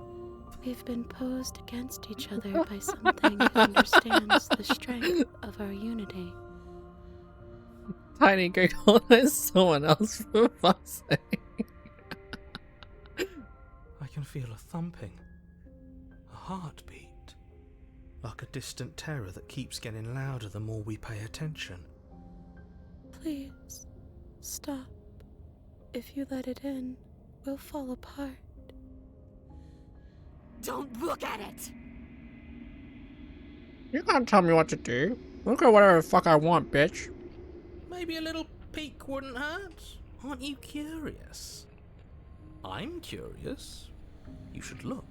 We've been posed against each other by something that understands the strength of our unity. Tiny, go colonize someone else for fuck's sake. I can feel a thumping, a heartbeat, like a distant terror that keeps getting louder the more we pay attention. Please, stop. If you let it in, we'll fall apart. Don't look at it! You can't tell me what to do. Look at whatever the fuck I want, bitch. Maybe a little peek wouldn't hurt. Aren't you curious? I'm curious. You should look.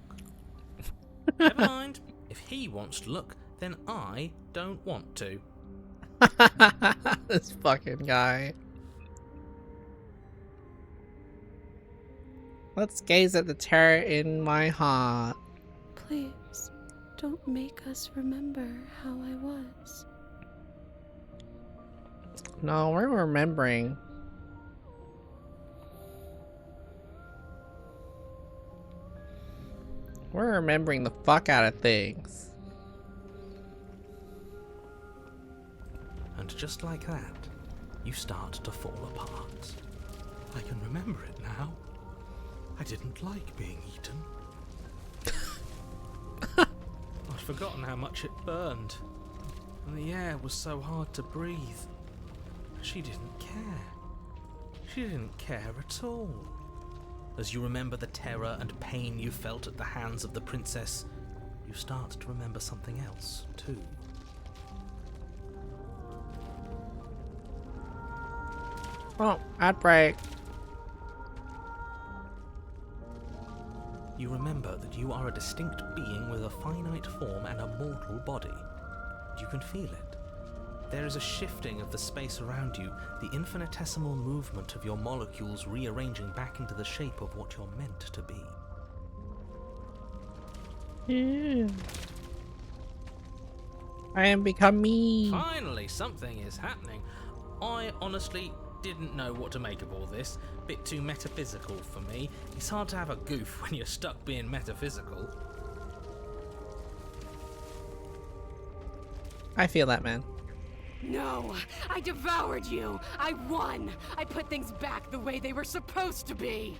Never mind. If he wants to look, then I don't want to. This fucking guy. Let's gaze at the terror in my heart. Please, don't make us remember how I was. No, we're remembering. We're remembering the fuck out of things. And just like that, you start to fall apart. I can remember it now. I didn't like being eaten. I'd forgotten how much it burned, and the air was so hard to breathe. She didn't care. She didn't care at all. As you remember the terror and pain you felt at the hands of the princess, you start to remember something else, too. Oh, ad break. You remember that you are a distinct being with a finite form and a mortal body. You can feel it. There is a shifting of the space around you, the infinitesimal movement of your molecules rearranging back into the shape of what you're meant to be. Yeah. I am becoming. Finally, something is happening. I honestly didn't know what to make of all this. Bit too metaphysical for me. It's hard to have a goof when you're stuck being metaphysical. I feel that, man. No, I devoured you. I won. I put things back the way they were supposed to be.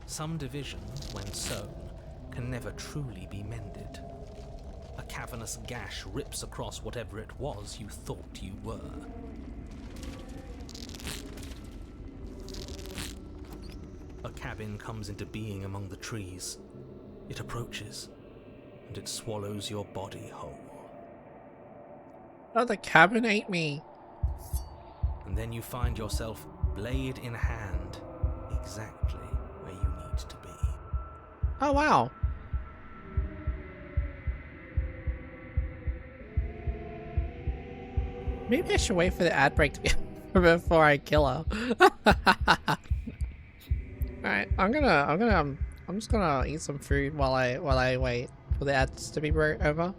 Some division, when sown, can never truly be mended. A cavernous gash rips across whatever it was you thought you were. A cabin comes into being among the trees. It approaches, and it swallows your body whole. Oh, the cabin ate me. And then you find yourself, blade in hand, exactly where you need to be. Oh, wow. Maybe I should wait for the ad break to be before I kill her. Alright, I'm just gonna eat some food while I wait for the ads to be over.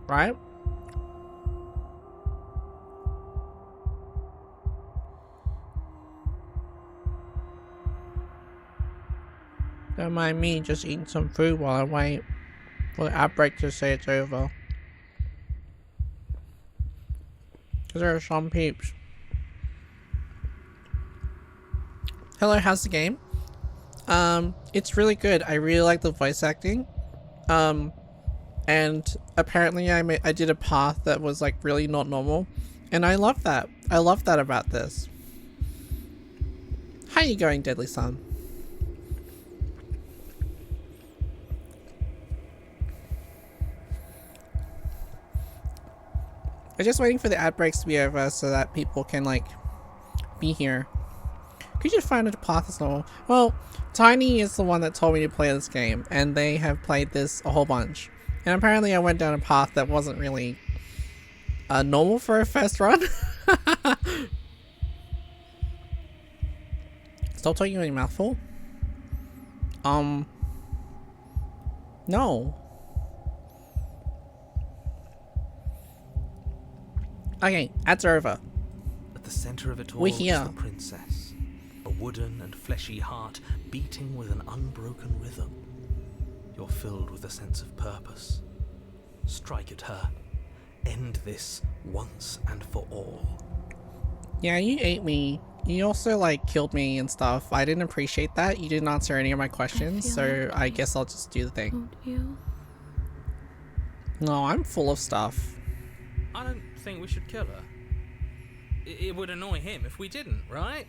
Right? Don't mind me just eating some food while I wait for the outbreak to say it's over. Because there are some peeps. Hello, how's the game? It's really good. I really like the voice acting. And apparently I did a path that was like really not normal. And I love that. I love that about this. How you going, Deadly Son? I'm just waiting for the ad breaks to be over so that people can like be here. Could you find a path as normal? Well, Tiny is the one that told me to play this game, and they have played this a whole bunch. And apparently I went down a path that wasn't really normal for a first run. Stop talking with your mouth full. No. Okay, ads are over. At the center of it all We're is here. the princess, a wooden and fleshy heart beating with an unbroken rhythm. You're filled with a sense of purpose. Strike at her. End this once and for all. Yeah, you ate me. You also like killed me and stuff. I didn't appreciate that. You didn't answer any of my questions, so I guess I'll just do the thing. Won't you? No, I'm full of stuff. I don't think we should kill her. It would annoy him if we didn't, right?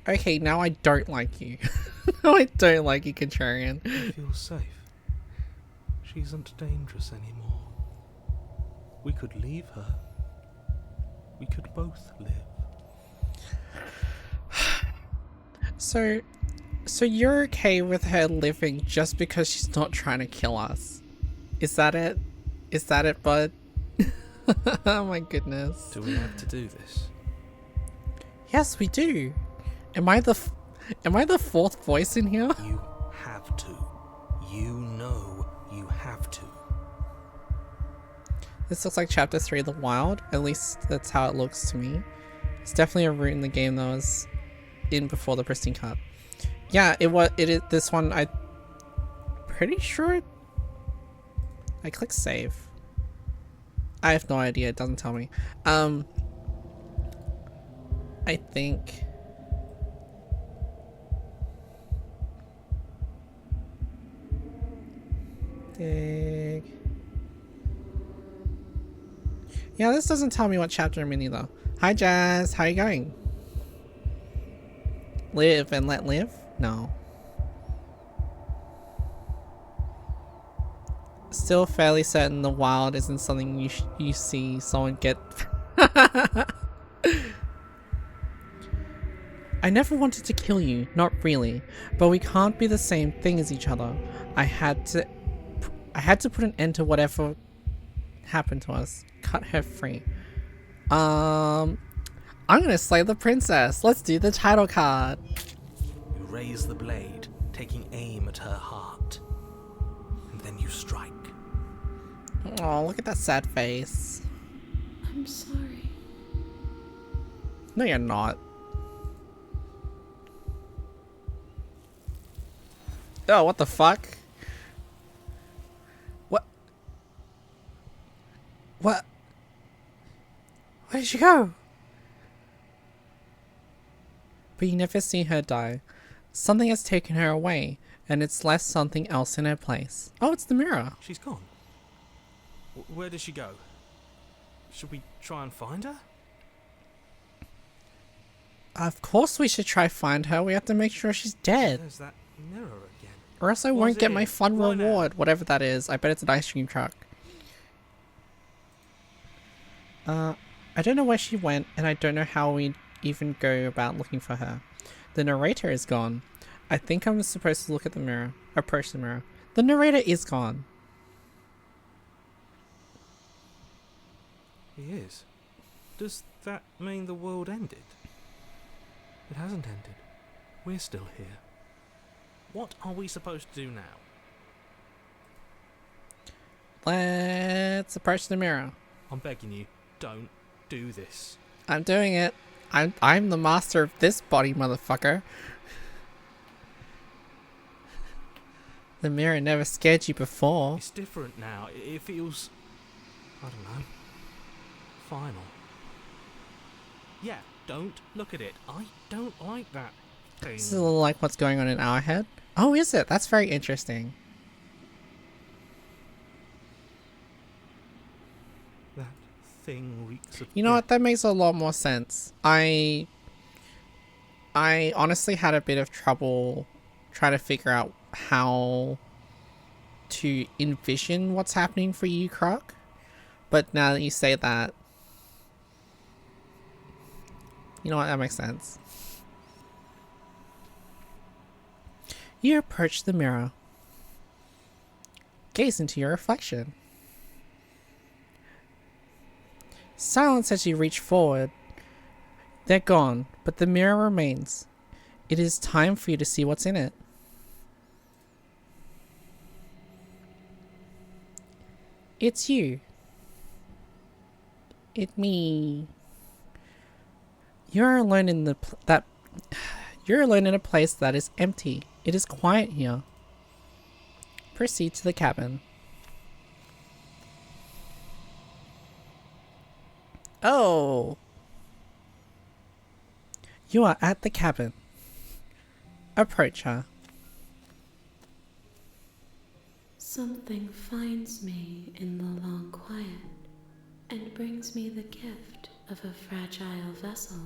Okay, now I don't like you. No, I don't like you, Contrarian. I feel safe. She isn't dangerous anymore. We could leave her. We could both live. So you're okay with her living just because she's not trying to kill us? Is that it? Is that it, bud? Oh my goodness. Do we have to do this? Yes, we do. Am I the fourth voice in here? You have to. You know you have to. This looks like chapter 3 of the Wild. At least that's how it looks to me. It's definitely a route in the game that was in before the Pristine Cut. Yeah, it is this one. I'm pretty sure I click save. I have no idea, it doesn't tell me. I think dig. Yeah, this doesn't tell me what chapter I'm in either. Hi Jazz, how you going? Live and let live? No. Still fairly certain the wild isn't something you see someone get. I never wanted to kill you, not really, but we can't be the same thing as each other. I had to put an end to whatever happened to us. Cut her free. I'm gonna slay the princess. Let's do the title card. You raise the blade, taking aim at her heart, and then you strike. Oh, look at that sad face. I'm sorry. No, you're not. Oh, what the fuck? What? What? Where did she go? But you never see her die. Something has taken her away, and it's left something else in her place. Oh, it's the mirror. She's gone. Where did she go? Should we try and find her? Of course we should try find her. We have to make sure she's dead. There's that mirror again. Or else I Was won't get it? my fun Why now? reward, whatever that is. I bet it's an ice cream truck. I don't know where she went, and I don't know how we even go about looking for her. The narrator is gone. I think I'm supposed to look at the mirror. Approach the mirror. The narrator is gone. He is. Does that mean the world ended? It hasn't ended. We're still here. What are we supposed to do now? Let's approach the mirror. I'm begging you, don't do this. I'm doing it. I'm the master of this body, motherfucker. The mirror never scared you before. It's different now. It feels... I don't know. Final. Yeah, don't look at it. I don't like that thing. This is a little like what's going on in our head. Oh, is it? That's very interesting. That thing reeks of You know death. what? That makes a lot more sense. I honestly had a bit of trouble trying to figure out how to envision what's happening for you, Croc. But now that you say that, you know what? That makes sense. You approach the mirror. Gaze into your reflection. Silence as you reach forward. They're gone, but the mirror remains. It is time for you to see what's in it. It's you. It's me. You're alone in You're alone in a place that is empty. It is quiet here. Proceed to the cabin. Oh. You are at the cabin. Approach her. Something finds me in the long quiet and brings me the gift of a fragile vessel.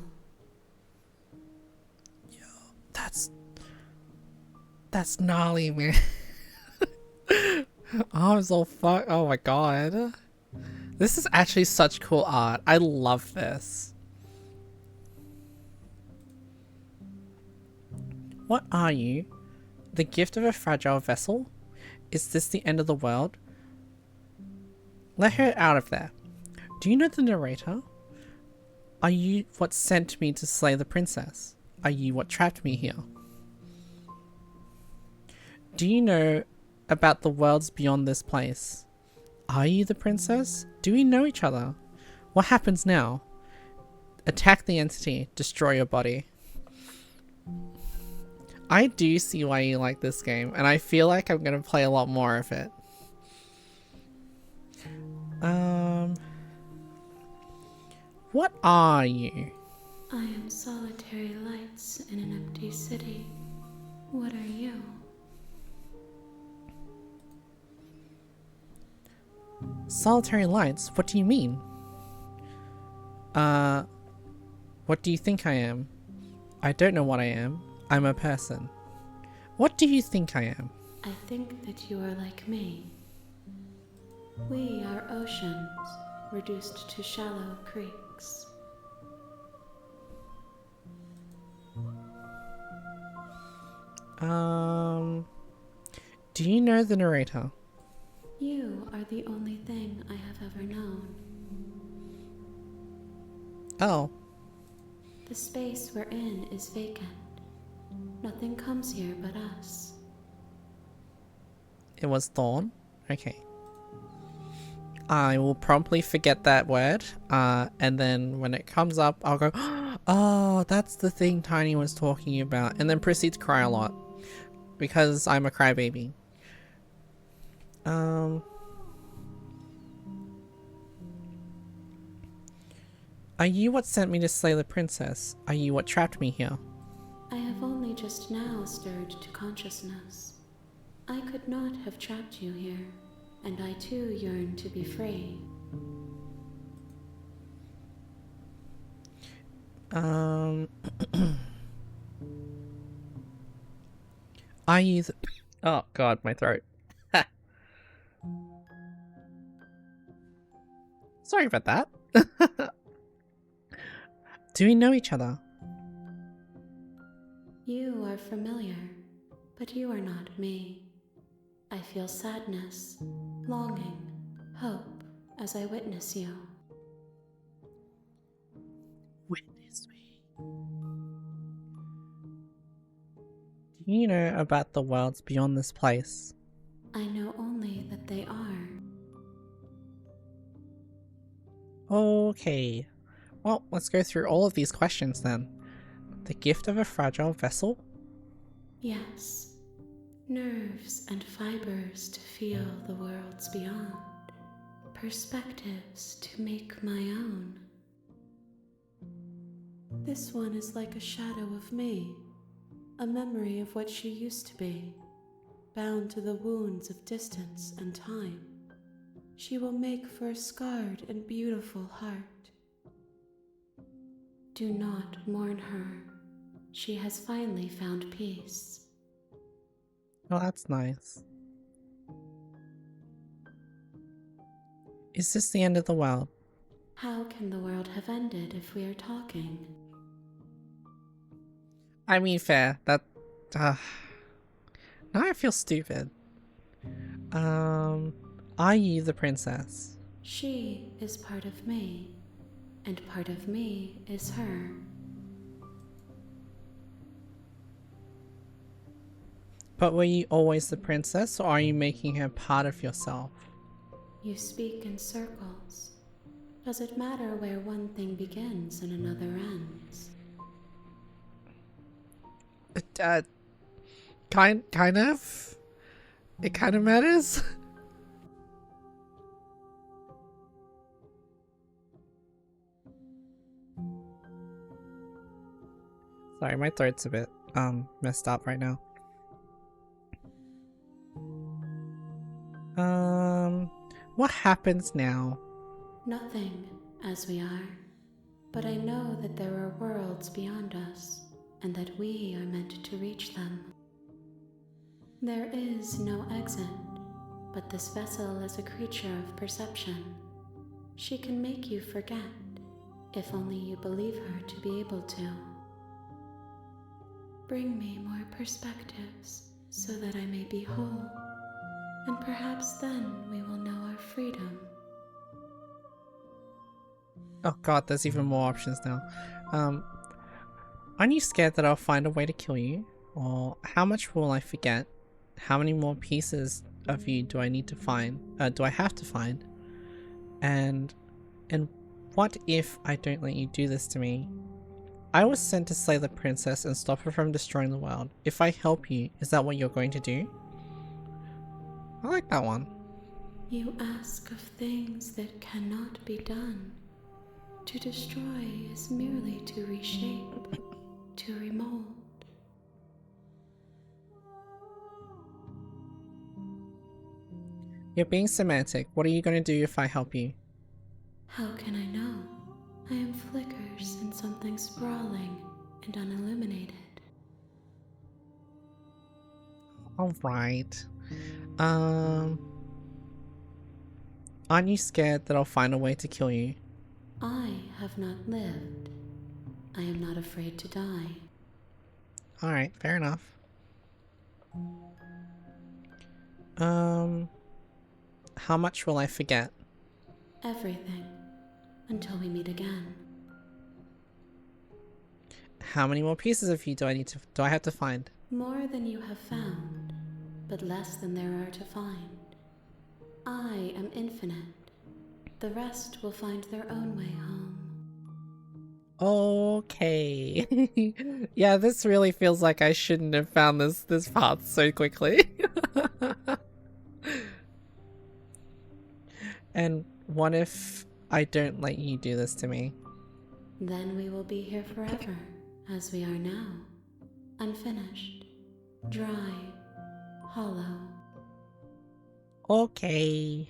That's gnarly, man. Arms all fuck. Oh my god. This is actually such cool art. I love this. What are you? The gift of a fragile vessel? Is this the end of the world? Let her out of there. Do you know the narrator? Are you what sent me to slay the princess? Are you what trapped me here? Do you know about the worlds beyond this place? Are you the princess? Do we know each other? What happens now? Attack the entity. Destroy your body. I do see why you like this game, and I feel like I'm gonna play a lot more of it. What are you? I am solitary lights in an empty city. What are you? Solitary lights? What do you mean? What do you think I am? I don't know what I am. I'm a person. What do you think I am? I think that you are like me. We are oceans, reduced to shallow creeks. Do you know the narrator? You are the only thing I have ever known. Oh. The space we're in is vacant. Nothing comes here but us. It was Thorn? Okay. I will promptly forget that word, and then when it comes up, I'll go, oh, that's the thing Tiny was talking about, and then proceed to cry a lot, because I'm a crybaby. Are you what sent me to slay the princess? Are you what trapped me here? I have only just now stirred to consciousness. I could not have trapped you here, and I too yearn to be free. Are you the... Oh god, my throat. Sorry about that. Do we know each other? You are familiar, but you are not me. I feel sadness, longing, hope as I witness you. Witness me. Do you know about the worlds beyond this place? I know only that they are. Okay. Well, let's go through all of these questions then. The gift of a fragile vessel? Yes. Nerves and fibers to feel the worlds beyond. Perspectives to make my own. This one is like a shadow of me. A memory of what she used to be. Bound to the wounds of distance and time. She will make for a scarred and beautiful heart. Do not mourn her. She has finally found peace. Oh, that's nice. Is this the end of the world? How can the world have ended if we are talking? I mean, fair. That... now I feel stupid. Are you the princess? She is part of me. And part of me is her. But were you always the princess, or are you making her part of yourself? You speak in circles. Does it matter where one thing begins and another ends? Kind of? It kind of matters? Sorry, my throat's a bit, messed up right now. What happens now? Nothing, as we are. But I know that there are worlds beyond us, and that we are meant to reach them. There is no exit, but this vessel is a creature of perception. She can make you forget, if only you believe her to be able to. Bring me more perspectives, so that I may be whole, and perhaps then we will know our freedom. Oh god, there's even more options now. Aren't you scared that I'll find a way to kill you? Or how much will I forget? How many more pieces of you do I need to find? Do I have to find? And what if I don't let you do this to me? I was sent to slay the princess and stop her from destroying the world. If I help you, is that what you're going to do? I like that one. You ask of things that cannot be done. To destroy is merely to reshape, to remold. You're being semantic. What are you going to do if I help you? How can I know? I am flickers in something sprawling and unilluminated. Alright. Aren't you scared that I'll find a way to kill you? I have not lived. I am not afraid to die. Alright, fair enough. How much will I forget? Everything. Until we meet again. How many more pieces of you do I have to find? More than you have found, but less than there are to find. I am infinite. The rest will find their own way home. Okay. Yeah, this really feels like I shouldn't have found this path so quickly. And what if I don't let you do this to me? Then we will be here forever, as we are now. Unfinished, dry, hollow. Okay.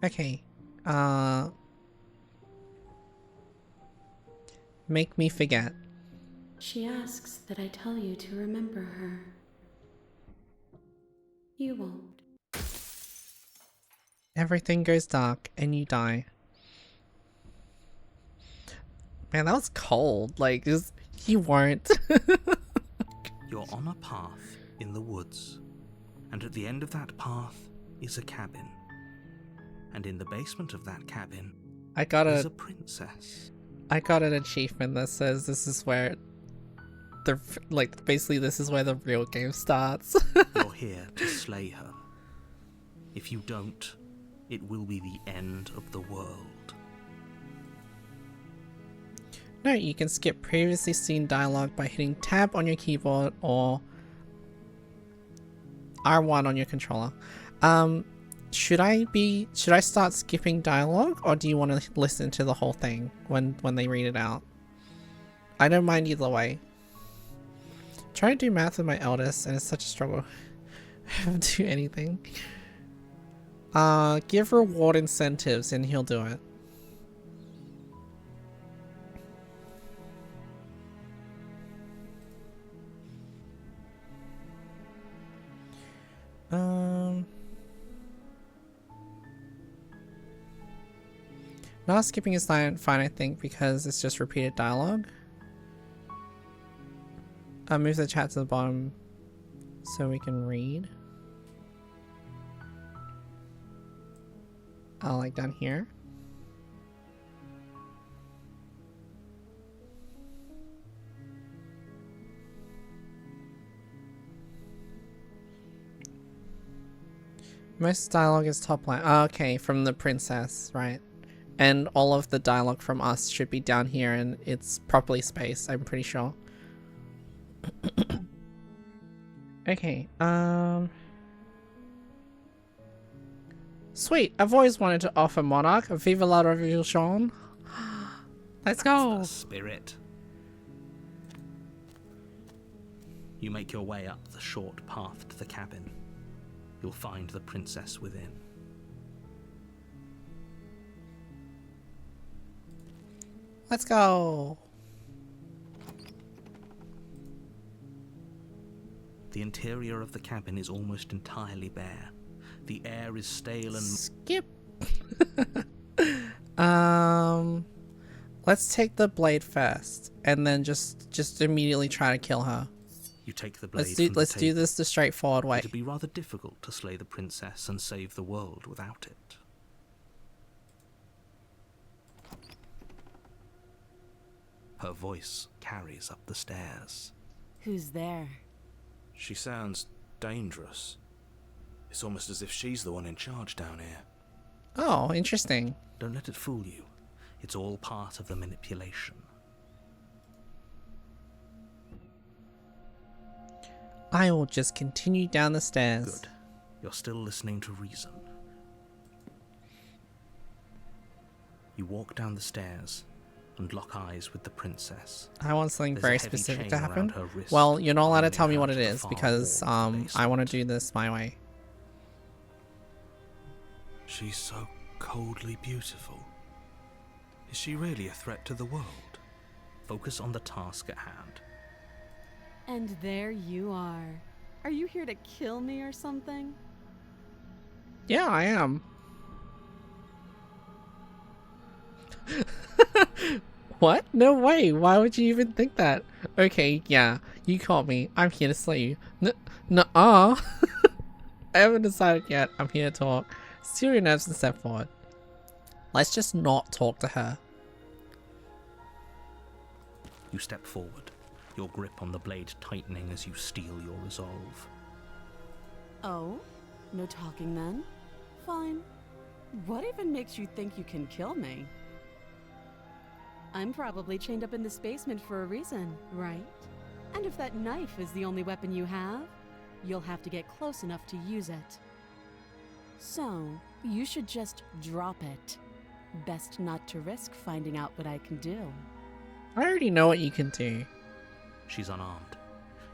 Okay. Make me forget. She asks that I tell you to remember her. You won't. Everything goes dark and you die. Man, that was cold. Like, just, you won't. You're on a path in the woods, and at the end of that path is a cabin. And in the basement of that cabin is a princess. I got an achievement that says this is where basically this is where the real game starts. You're here to slay her. If you don't, it will be the end of the world. No, you can skip previously seen dialogue by hitting tab on your keyboard or R1 on your controller. Should I start skipping dialogue, or do you want to listen to the whole thing when they read it out? I don't mind either way. Trying to do math with my eldest, and it's such a struggle. I haven't do anything. Give reward incentives and he'll do it. Not skipping is fine, I think, because it's just repeated dialogue. Move the chat to the bottom so we can read. Like down here. Most dialogue is top line. Oh, okay, from the princess, right? And all of the dialogue from us should be down here, and it's properly spaced, I'm pretty sure. Okay, sweet, I've always wanted to offer Monarch a Viva la Revolution. Let's go! That's the spirit. You make your way up the short path to the cabin. You'll find the princess within. Let's go! The interior of the cabin is almost entirely bare. The air is stale and... Skip! Let's take the blade first, and then just immediately try to kill her. You take the blade Let's do this the straightforward way. It'd be rather difficult to slay the princess and save the world without it. Her voice carries up the stairs. Who's there? She sounds dangerous. It's almost as if she's the one in charge down here. Oh, interesting. Don't let it fool you. It's all part of the manipulation. I will just continue down the stairs. Good. You're still listening to reason. You walk down the stairs and lock eyes with the princess. I want something There's a very heavy specific chain to around happen. her wrist, Well, you're not allowed to binding tell me her what it to the is far because wall of the I want to basement. do this my way. She's so coldly beautiful. Is she really a threat to the world? Focus on the task at hand. And there you are. Are you here to kill me or something? Yeah, I am. What? No way. Why would you even think that? Okay, yeah. You caught me. I'm here to slay you. Nuh-uh. I haven't decided yet. I'm here to talk. Steal your nerves and step forward. Let's just not talk to her. You step forward, your grip on the blade tightening as you steel your resolve. Oh? No talking then? Fine. What even makes you think you can kill me? I'm probably chained up in this basement for a reason, right? And if that knife is the only weapon you have, you'll have to get close enough to use it. So, you should just drop it. Best not to risk finding out what I can do. I already know what you can do. She's unarmed.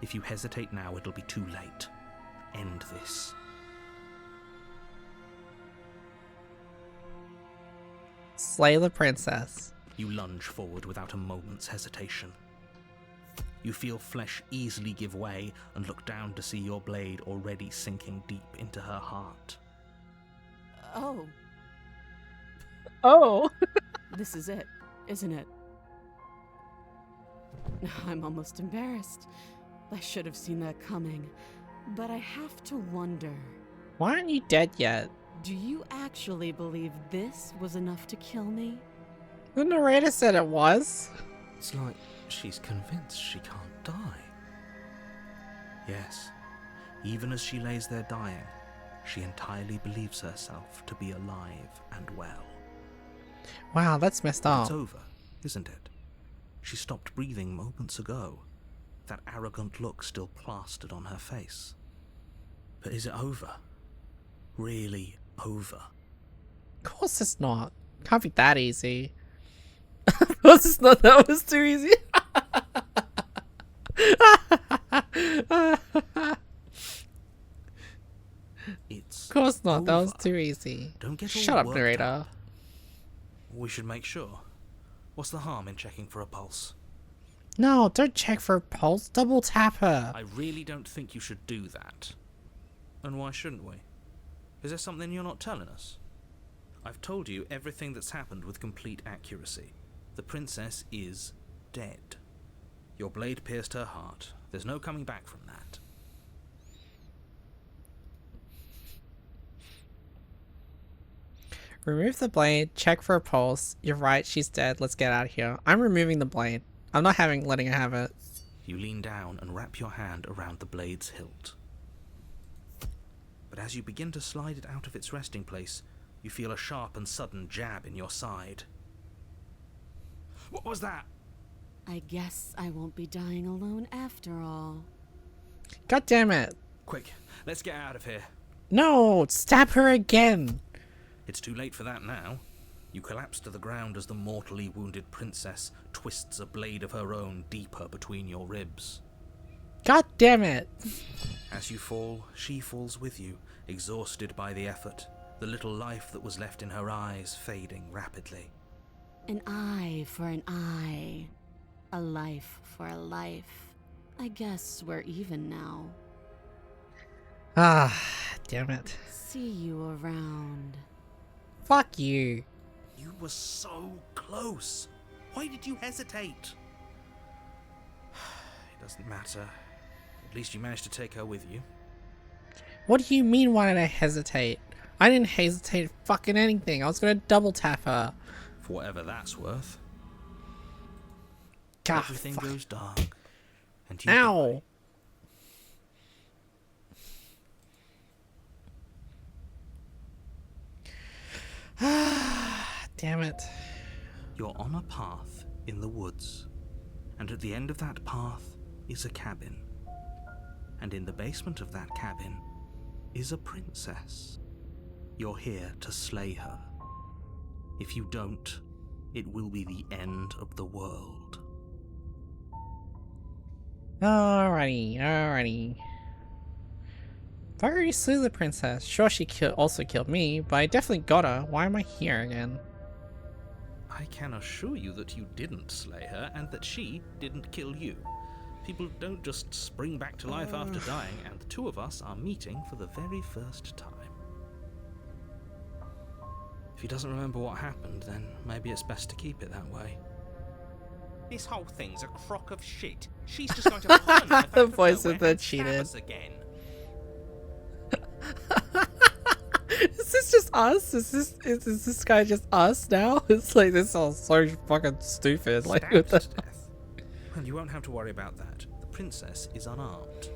If you hesitate now, it'll be too late. End this. Slay the princess. You lunge forward without a moment's hesitation. You feel flesh easily give way and look down to see your blade already sinking deep into her heart. Oh, Oh. this is it, isn't it? I'm almost embarrassed. I should have seen that coming. But I have to wonder, Why aren't you dead yet? do you actually believe this was enough to kill me? The narrator said it was. It's like she's convinced she can't die. Yes, even as she lays there dying, she entirely believes herself to be alive and well. Wow, that's messed up. It's over, isn't it? She stopped breathing moments ago, that arrogant look still plastered on her face. But is it over? Really over? Of course it's not. Can't be that easy. Of course it's not. That was too easy. It's Of course not. That was over. too easy. Don't get all Shut up, worked narrator. up. We should make sure. What's the harm in checking for a pulse? No, don't check for a pulse. Double tap her. I really don't think you should do that. And why shouldn't we? Is there something you're not telling us? I've told you everything that's happened with complete accuracy. The princess is dead. Your blade pierced her heart. There's no coming back from that. Remove the blade. Check for a pulse. You're right. She's dead. Let's get out of here. I'm removing the blade. I'm not letting her have it. You lean down and wrap your hand around the blade's hilt. But as you begin to slide it out of its resting place, you feel a sharp and sudden jab in your side. What was that? I guess I won't be dying alone after all. God damn it. Quick, let's get out of here. No, stab her again. It's too late for that now. You collapse to the ground as the mortally wounded princess twists a blade of her own deeper between your ribs. God damn it. As you fall, she falls with you, exhausted by the effort, the little life that was left in her eyes fading rapidly. An eye for an eye. A life for a life. I guess we're even now. Ah, damn it. See you around. Fuck you. You were so close. Why did you hesitate? It doesn't matter. At least you managed to take her with you. What do you mean, why did I hesitate? I didn't hesitate fucking anything. I was gonna double tap her. For whatever that's worth. God, Everything fuck. goes dark. and you Ow! Damn it. You're on a path in the woods, and at the end of that path is a cabin. And in the basement of that cabin is a princess. You're here to slay her. If you don't, it will be the end of the world. Alrighty. If I already slew the princess, sure she also killed me, but I definitely got her. Why am I here again? I can assure you that you didn't slay her and that she didn't kill you. People don't just spring back to life after dying, and the two of us are meeting for the very first time. If he doesn't remember what happened, then maybe it's best to keep it that way. This whole thing's a crock of shit. She's just going to put a knife The out of voice nowhere of the and stab cheated. us again. Is this just us? Is this guy just us now? It's like, this is so fucking stupid. Like, what Stabbed the... to death. Well, you won't have to worry about that. The princess is unarmed.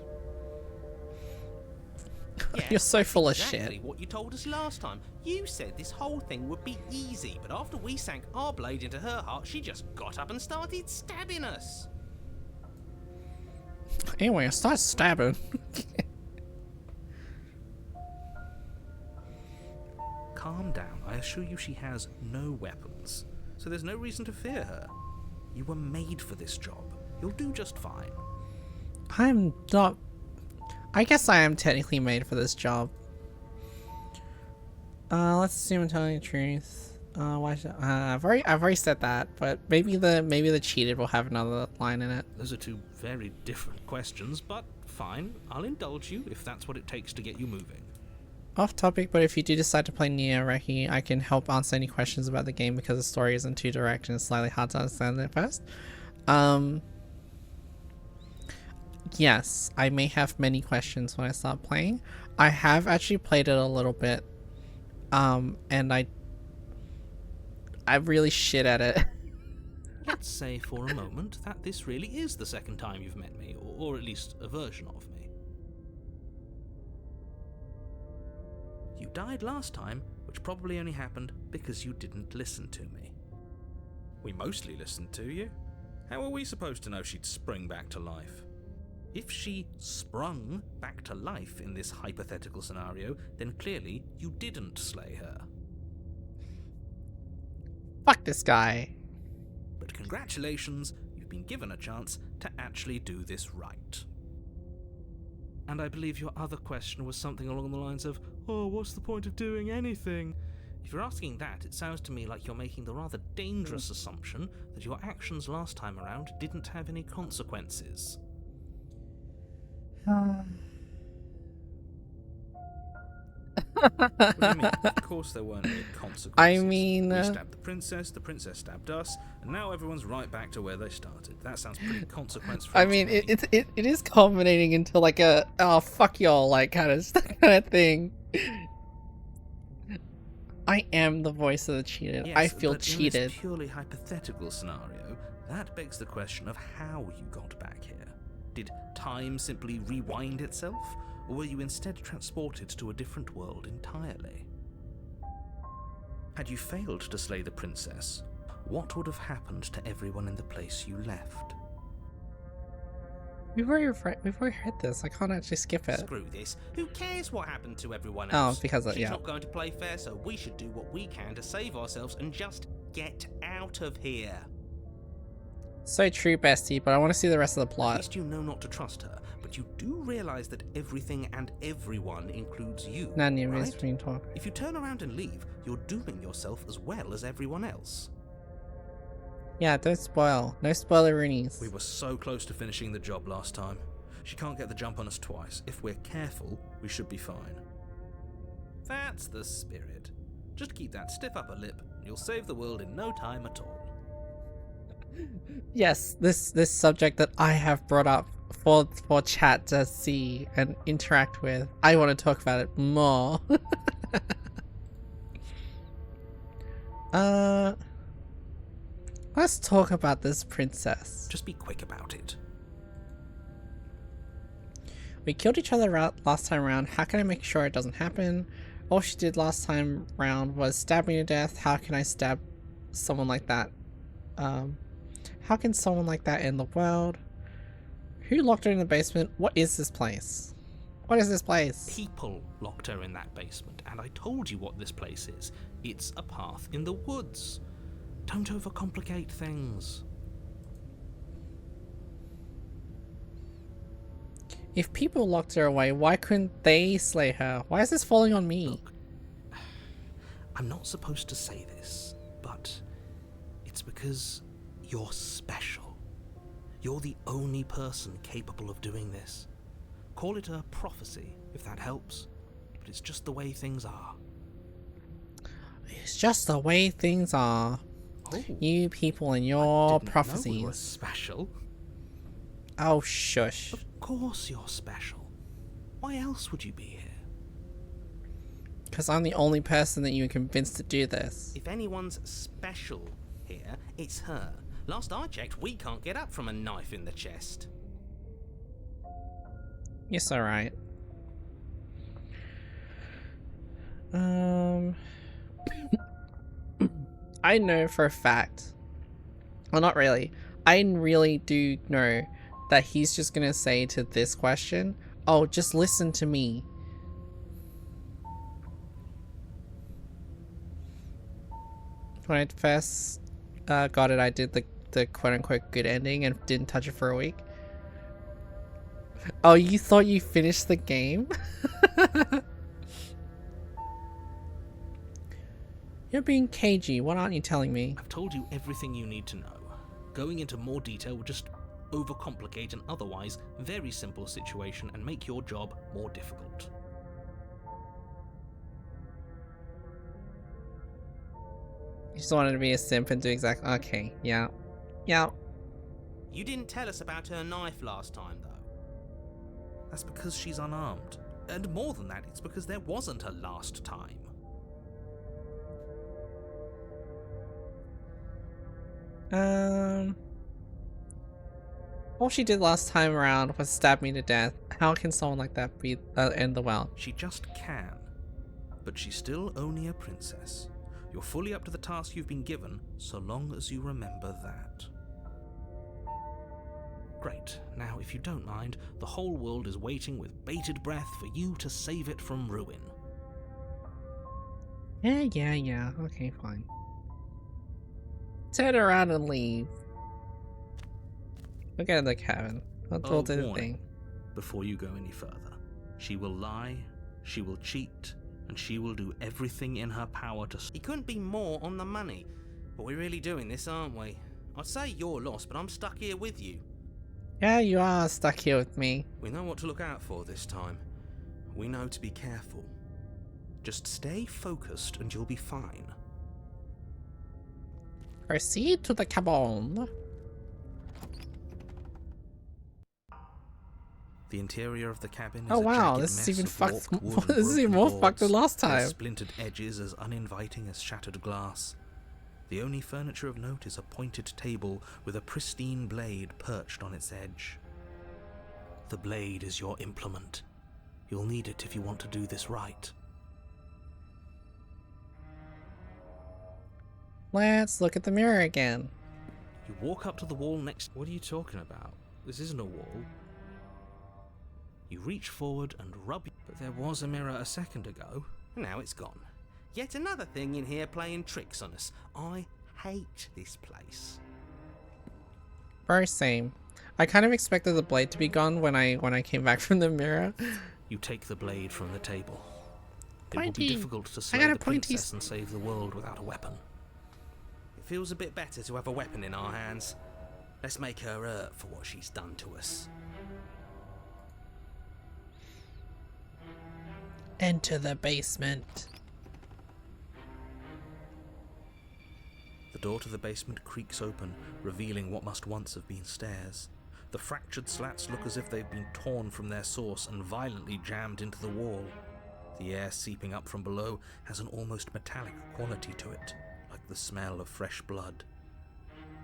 Yeah, You're so full of exactly shit. what you told us last time. You said this whole thing would be easy, but after we sank our blade into her heart, she just got up and started stabbing us. Anyway, I start stabbing. Calm down. I assure you she has no weapons, so there's no reason to fear her. You were made for this job. You'll do just fine. I'm not... I guess I am technically made for this job. Let's assume I'm telling the truth. Why should I've already said that, but maybe the cheated will have another line in it. Those are two very different questions, but fine. I'll indulge you if that's what it takes to get you moving. Off topic, but if you do decide to play Nier Rekky, I can help answer any questions about the game because the story isn't too direct and it's slightly hard to understand at first. Yes, I may have many questions when I start playing. I have actually played it a little bit, and I really shit at it. Let's say for a moment that this really is the second time you've met me, or at least a version of me. You died last time, which probably only happened because you didn't listen to me. We mostly listened to you. How are we supposed to know she'd spring back to life? If she sprung back to life in this hypothetical scenario, then clearly you didn't slay her. Fuck this guy. But congratulations, you've been given a chance to actually do this right. And I believe your other question was something along the lines of, oh, what's the point of doing anything? If you're asking that, it sounds to me like you're making the rather dangerous assumption that your actions last time around didn't have any consequences. What do you mean? Of course there weren't any consequences. I mean, we stabbed the princess stabbed us, and now everyone's right back to where they started. That sounds pretty consequence-free. I mean, it is culminating into like a oh fuck y'all like kind of thing. I am the voice of the cheated. Yes, I feel but cheated. In this purely hypothetical scenario, that begs the question of how you got back here. Did time simply rewind itself, or were you instead transported to a different world entirely? Had you failed to slay the princess, what would have happened to everyone in the place you left? We've already read this. I can't actually skip it. Screw this. Who cares what happened to everyone Oh, else? because of, She's yeah. not going to play fair, so we should do what we can to save ourselves and just get out of here. So true, bestie, but I want to see the rest of the At plot. least you know not to trust her, but you do realize that everything and everyone includes you, None of right? this between talk. If you turn around and leave, you're dooming yourself as well as everyone else. Yeah, don't spoil. No spoiler-roonies. We were so close to finishing the job last time. She can't get the jump on us twice. If we're careful, we should be fine. That's the spirit. Just keep that stiff upper lip, and you'll save the world in no time at all. Yes, this subject that I have brought up for chat to see and interact with. I want to talk about it more. Let's talk about this princess. Just be quick about it. We killed each other last time around. How can I make sure it doesn't happen? All she did last time round was stab me to death. How can I stab someone like that? How can someone like that end the world? Who locked her in the basement? What is this place? What is this place? People locked her in that basement, and I told you what this place is. It's a path in the woods. Don't overcomplicate things. If people locked her away, why couldn't they slay her? Why is this falling on me? Look, I'm not supposed to say this, but it's because you're special. You're the only person capable of doing this. Call it a prophecy, if that helps, but it's just the way things are. It's just the way things are. Oh, You people and I your didn't know we were prophecies. special. Oh, shush. Of course you're special. Why else would you be here? Because I'm the only person that you can convince to do this. If anyone's special here, it's her. Last I checked, we can't get up from a knife in the chest. Yes, alright. I know for a fact. Well, not really. I really do know that he's just gonna say to this question, oh, just listen to me. When I first got it, I did the quote-unquote good ending and didn't touch it for a week. Oh, you thought you finished the game? You're being cagey. What aren't you telling me? I've told you everything you need to know. Going into more detail would just overcomplicate an otherwise very simple situation and make your job more difficult. You just wanted to be a simp and do exactly. Okay, yeah. Yeah. You didn't tell us about her knife last time, though. That's because she's unarmed. And more than that, it's because there wasn't a last time. All she did last time around was stab me to death. How can someone like that be end the world? She just can. But she's still only a princess. You're fully up to the task you've been given, so long as you remember that. Great. Now, if you don't mind, the whole world is waiting with bated breath for you to save it from ruin. Yeah. Okay, fine. Turn around and leave. We'll go to the cabin. We'll do the Warning. thing. Before you go any further, she will lie, she will cheat, and she will do everything in her power to... He couldn't be more on the money. But we're really doing this, aren't we? I'd say you're lost, but I'm stuck here with you. Yeah, you are stuck here with me. We know what to look out for this time. We know to be careful. Just stay focused and you'll be fine. Proceed to the cabin. The interior of the cabin is Oh a wow, jagged this is mess even of fucked. warped wood and This is even more broken fucked than boards, last their time. splintered edges as uninviting as shattered glass. The only furniture of note is a pointed table with a pristine blade perched on its edge. The blade is your implement. You'll need it if you want to do this right. Let's look at the mirror again. You walk up to the wall next... What are you talking about? This isn't a wall. You reach forward and rub... But there was a mirror a second ago. Now it's gone. Yet another thing in here playing tricks on us. I hate this place. Very same. I kind of expected the blade to be gone when I came back from the mirror. You take the blade from the table. It will Pointy. be difficult to I slay got a the pointy princess and save the world without a weapon. It feels a bit better to have a weapon in our hands. Let's make her hurt for what she's done to us. Enter the basement. The door to the basement creaks open, revealing what must once have been stairs. The fractured slats look as if they've been torn from their source and violently jammed into the wall. The air seeping up from below has an almost metallic quality to it, like the smell of fresh blood.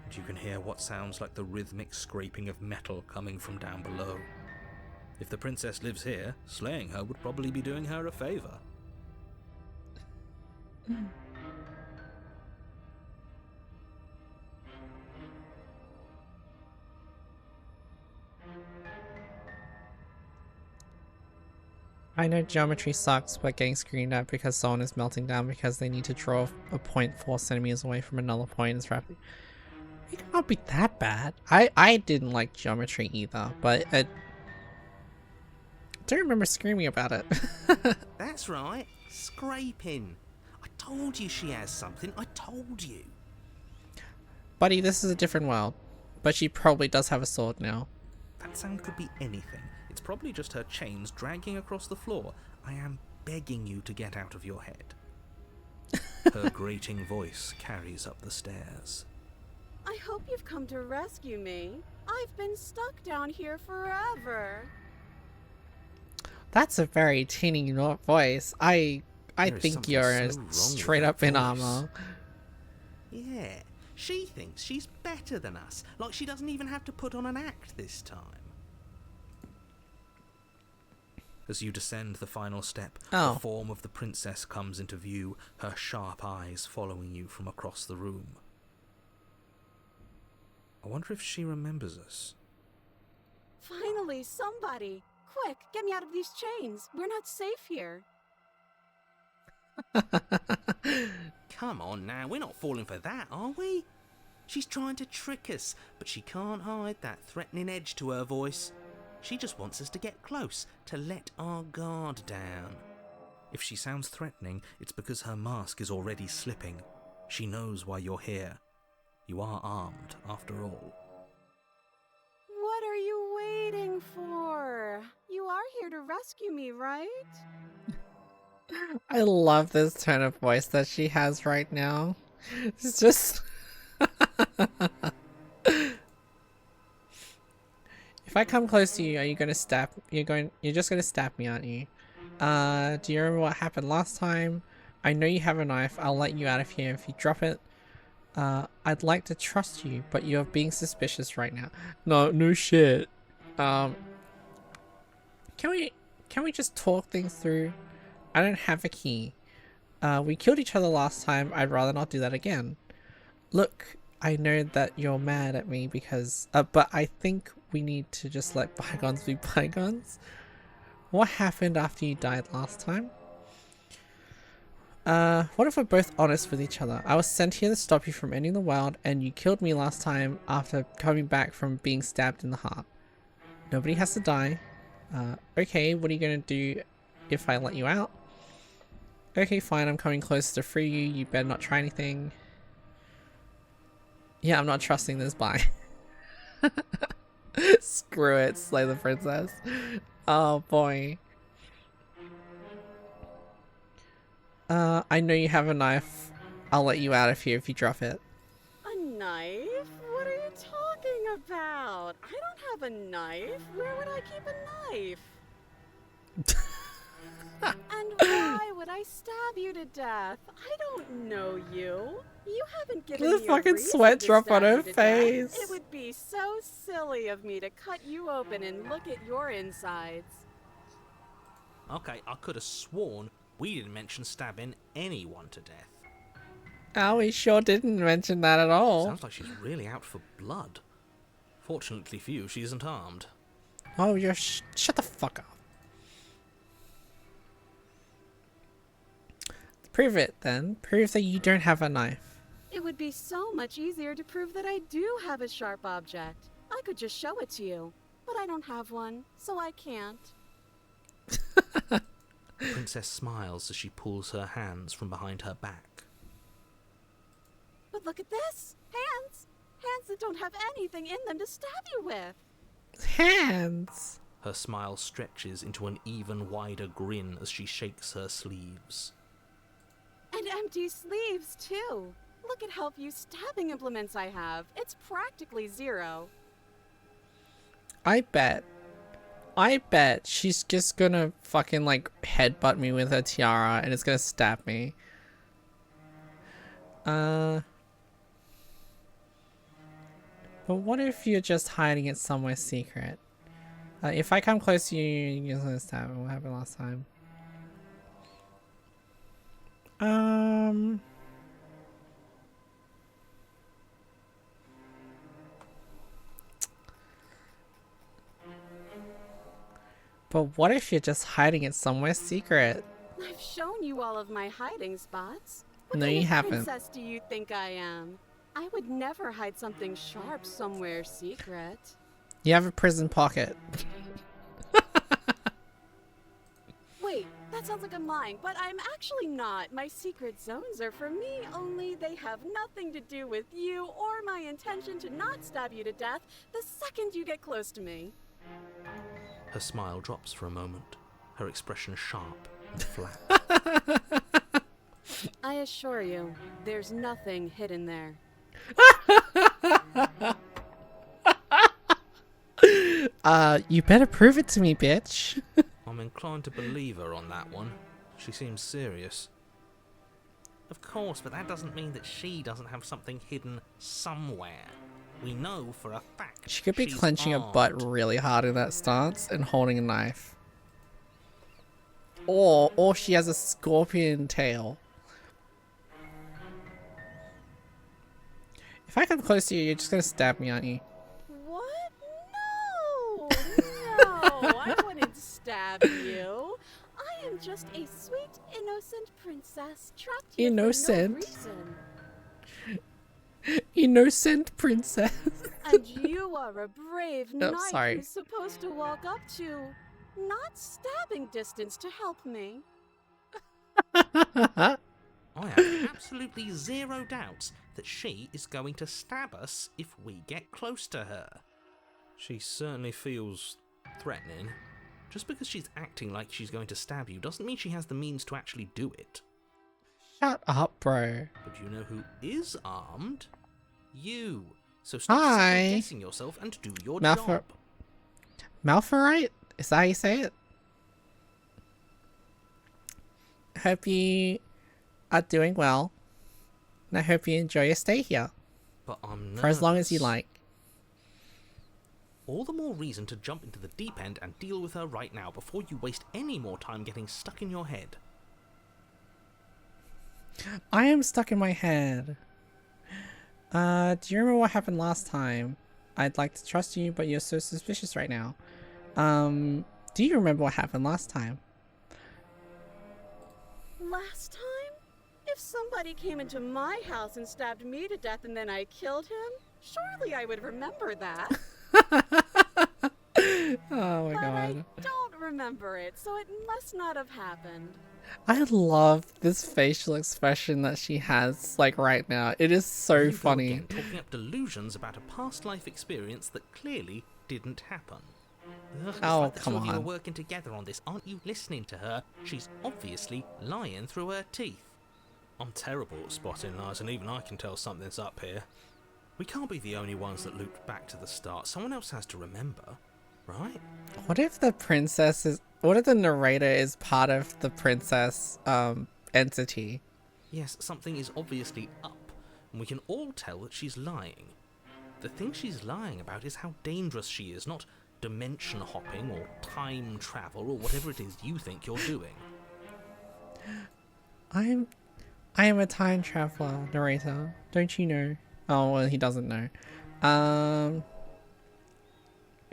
And you can hear what sounds like the rhythmic scraping of metal coming from down below. If the princess lives here, slaying her would probably be doing her a favor. I know geometry sucks, but getting screamed at because someone is melting down because they need to draw a point 4 centimeters away from another point is rapidly. It can't be that bad. I didn't like geometry either, but I don't remember screaming about it. That's right, scraping. I told you she has something, I told you. Buddy, this is a different world. But she probably does have a sword now. That sound could be anything. It's probably just her chains dragging across the floor. I am begging you to get out of your head. Her grating voice carries up the stairs. I hope you've come to rescue me. I've been stuck down here forever. That's a very teeny voice. I There is think something you're so wrong with straight that up in voice. armor. Yeah, she thinks she's better than us, like she doesn't even have to put on an act this time. As you descend the final step, Oh. the form of the princess comes into view, her sharp eyes following you from across the room. I wonder if she remembers us. Finally, somebody! Quick, get me out of these chains. We're not safe here. Come on now, we're not falling for that, are we? She's trying to trick us, but she can't hide that threatening edge to her voice. She just wants us to get close, to let our guard down. If she sounds threatening, it's because her mask is already slipping. She knows why you're here. You are armed, after all. What are you waiting for? You are here to rescue me, right? I love this tone of voice that she has right now. It's just... If I come close to you, are you gonna stab? You're just gonna stab me, aren't you? Do you remember what happened last time? I know you have a knife. I'll let you out of here if you drop it. I'd like to trust you, but you're being suspicious right now. No shit. Can we just talk things through? I don't have a key. We killed each other last time. I'd rather not do that again. Look, I know that you're mad at me because, but I think we need to just let bygones be bygones. What happened after you died last time? What if we're both honest with each other? I was sent here to stop you from ending the world, and you killed me last time after coming back from being stabbed in the heart. Nobody has to die. Okay, what are you gonna do if I let you out? Okay, fine, I'm coming close to free you. You better not try anything. Yeah, I'm not trusting this bye. Screw it, slay the princess. Oh boy. I know you have a knife. I'll let you out of here if you drop it. A knife? What are you talking about? I don't have a knife. Where would I keep a knife? And why would I stab you to death? I don't know you. You haven't given The me fucking a reason sweat to drop on stab her you to death. face. It would be so silly of me to cut you open and look at your insides. Okay, I could have sworn we didn't mention stabbing anyone to death. Oh, we sure didn't mention that at all. Sounds like she's really out for blood. Fortunately for you, she isn't armed. Oh, you're shut the fuck up. Prove it then. Prove that you don't have a knife. It would be so much easier to prove that I do have a sharp object. I could just show it to you, but I don't have one, so I can't. The princess smiles as she pulls her hands from behind her back. But look at this! Hands! Hands that don't have anything in them to stab you with! Hands! Her smile stretches into an even wider grin as she shakes her sleeves. And empty sleeves, too! Look at how few stabbing implements I have. It's practically zero. I bet she's just gonna fucking like headbutt me with her tiara and it's gonna stab me. But what if you're just hiding it somewhere secret? If I come close to you, you're gonna stab me. What happened last time? But what if you're just hiding it somewhere secret? I've shown you all of my hiding spots. What No, kind you of haven't. princess do you think I am? I would never hide something sharp somewhere secret. You have a prison pocket. Wait, that sounds like I'm lying, but I'm actually not. My secret zones are for me, only they have nothing to do with you or my intention to not stab you to death the second you get close to me. Her smile drops for a moment, her expression sharp and flat. I assure you, there's nothing hidden there. You better prove it to me, bitch. I'm inclined to believe her on that one. She seems serious. Of course, but that doesn't mean that she doesn't have something hidden somewhere. We know for a fact She could be she's clenching her armed. butt really hard in that stance and holding a knife. Or she has a scorpion tail. If I come close to you, you're just gonna stab me, aren't you? What? No! No! I wouldn't stab you. I am just a sweet, innocent princess trapped here Innocent? for no reason. Innocent princess. And you are a brave Oh, knight sorry. who's supposed to walk up to not stabbing distance to help me. I have absolutely zero doubts that she is going to stab us if we get close to her. She certainly feels threatening. Just because she's acting like she's going to stab you doesn't mean she has the means to actually do it. Shut up, bro. But you know who is armed? You. So stop Hi. second-guessing yourself and do your Malfor- job. Malphorite? Is that how you say it? Hope you are doing well. And I hope you enjoy your stay here. But I'm nervous. For as long as you like. All the more reason to jump into the deep end and deal with her right now before you waste any more time getting stuck in your head. I am stuck in my head. Do you remember what happened last time? I'd like to trust you, but you're so suspicious right now. Do you remember what happened last time? Last time? If somebody came into my house and stabbed me to death and then I killed him, surely I would remember that. Oh my But god. I don't remember it, so it must not have happened. I love this facial expression that she has, like, right now. It is so You go funny. again, talking up delusions about a past life experience that clearly didn't happen. Ugh, it's Oh, like the come two of you are on. working together on this. Aren't you listening to her? She's obviously lying through her teeth. I'm terrible at spotting lies, and even I can tell something's up here. We can't be the only ones that looped back to the start. Someone else has to remember, right? What if the princess is... What if the narrator is part of the princess, entity? Yes, something is obviously up, and we can all tell that she's lying. The thing she's lying about is how dangerous she is, not dimension hopping or time travel or whatever it is you think you're doing. I am a time traveler, narrator. Don't you know? Oh, well, he doesn't know.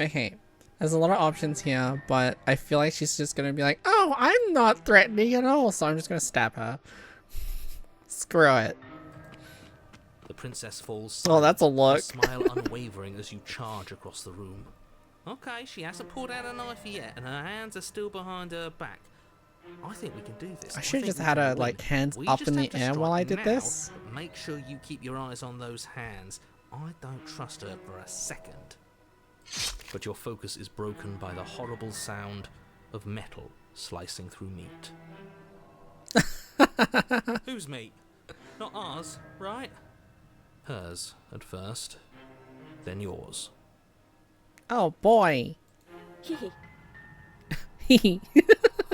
Okay. There's a lot of options here, but I feel like she's just gonna be like, oh, I'm not threatening at all, so I'm just gonna stab her. Screw it. The princess falls Oh, that's a silent, look. her smile unwavering as you charge across the room. Okay, she hasn't pulled out a knife yet, and her hands are still behind her back. I think we can do this. I should have think just we had can her, win. like, hands We up just in the have to air while strike I did now, this. but make sure you keep your eyes on those hands. I don't trust her for a second. But your focus is broken by the horrible sound of metal slicing through meat. Whose meat? Not ours, right? Hers at first, then yours. Oh, boy. Hehe.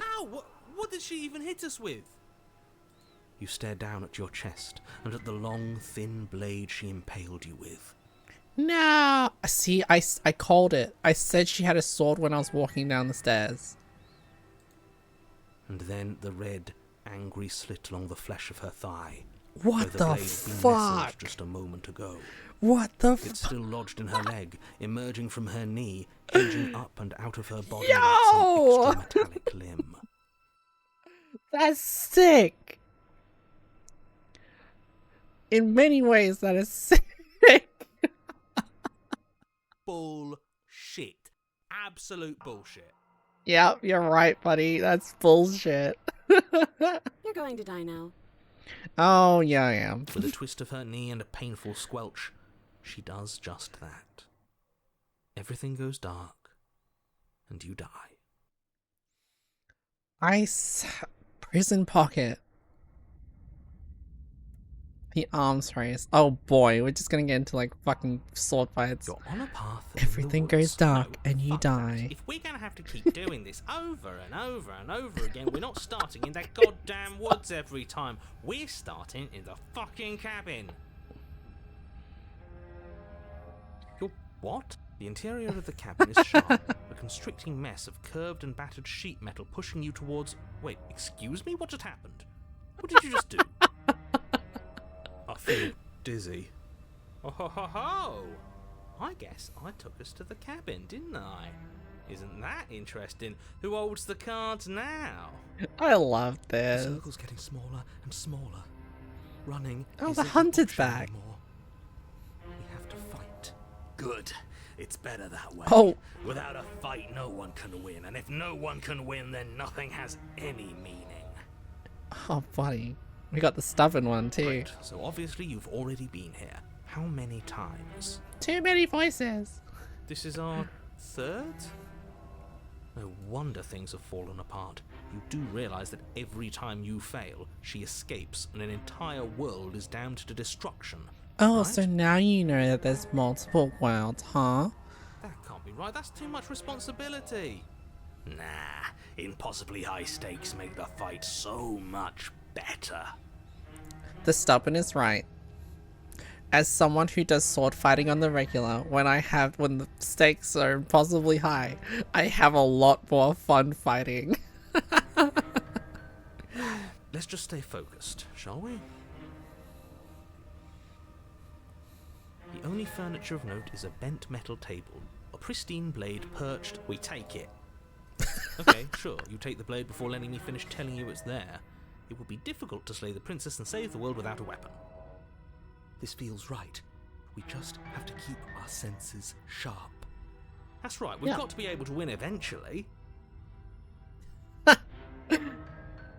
Ow! What did she even hit us with? You stare down at your chest and at the long, thin blade she impaled you with. No! See, I called it. I said she had a sword when I was walking down the stairs. And then the red, angry slit along the flesh of her thigh. What where the blade had been nestled fuck? just a moment ago. What the It's fuck? still lodged in her leg, emerging from her knee, hinging up and out of her body Yo! like some extra metallic limb. That's sick! In many ways, that is sick. Bullshit. Absolute bullshit. Yep, you're right, buddy. That's bullshit. You're going to die now. Oh, yeah, I am. With a twist of her knee and a painful squelch, she does just that. Everything goes dark, and you die. Prison pocket. The arms race. Oh boy, we're just gonna get into like fucking sword fights. You're on a path. in the Everything goes woods. dark No, and you fuck that. die. If we're gonna have to keep doing this over and over and over again, we're not starting in that goddamn woods every time. We're starting in the fucking cabin. You're what? The interior of the cabin is sharp, a constricting mess of curved and battered sheet metal pushing you towards... Wait, excuse me? What just happened? What did you just do? I feel dizzy. Oh ho ho ho! I guess I took us to the cabin, didn't I? Isn't that interesting? Who holds the cards now? I love The this. circle's getting smaller and smaller. Running Oh, the isn't an hunted's option back. anymore. We have to fight. Good. It's better that way. Oh, Without a fight, no one can win, and if no one can win, then nothing has any meaning. oh, buddy. We got the stubborn one too. Great. So obviously you've already been here. How many times? Too many voices. This is our third? No wonder things have fallen apart. You do realize that every time you fail, she escapes and an entire world is damned to destruction. Oh, right? so now you know that there's multiple worlds, huh? That can't be right. That's too much responsibility. Nah, impossibly high stakes make the fight so much better. The stubborn is right. As someone who does sword fighting on the regular, when the stakes are impossibly high, I have a lot more fun fighting. Let's just stay focused, shall we? The only furniture of note is a bent metal table, a pristine blade perched. We take it. Okay, sure, you take the blade before letting me finish telling you it's there. It would be difficult to slay the princess and save the world without a weapon. This feels right. We just have to keep our senses sharp. That's right, we've Yeah. got to be able to win eventually.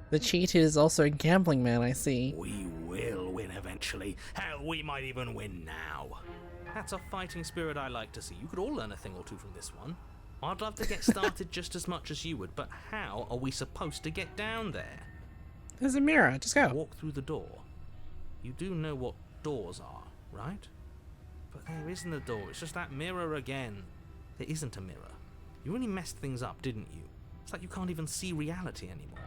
The cheat is also a gambling man, I see. We will win eventually. Hell, we might even win now. That's a fighting spirit I like to see. You could all learn a thing or two from this one. I'd love to get started just as much as you would, but how are we supposed to get down there? There's a mirror, just go. Walk through the door. You do know what doors are, right? But there isn't a door, it's just that mirror again. There isn't a mirror. You really messed things up, didn't you? It's like you can't even see reality anymore.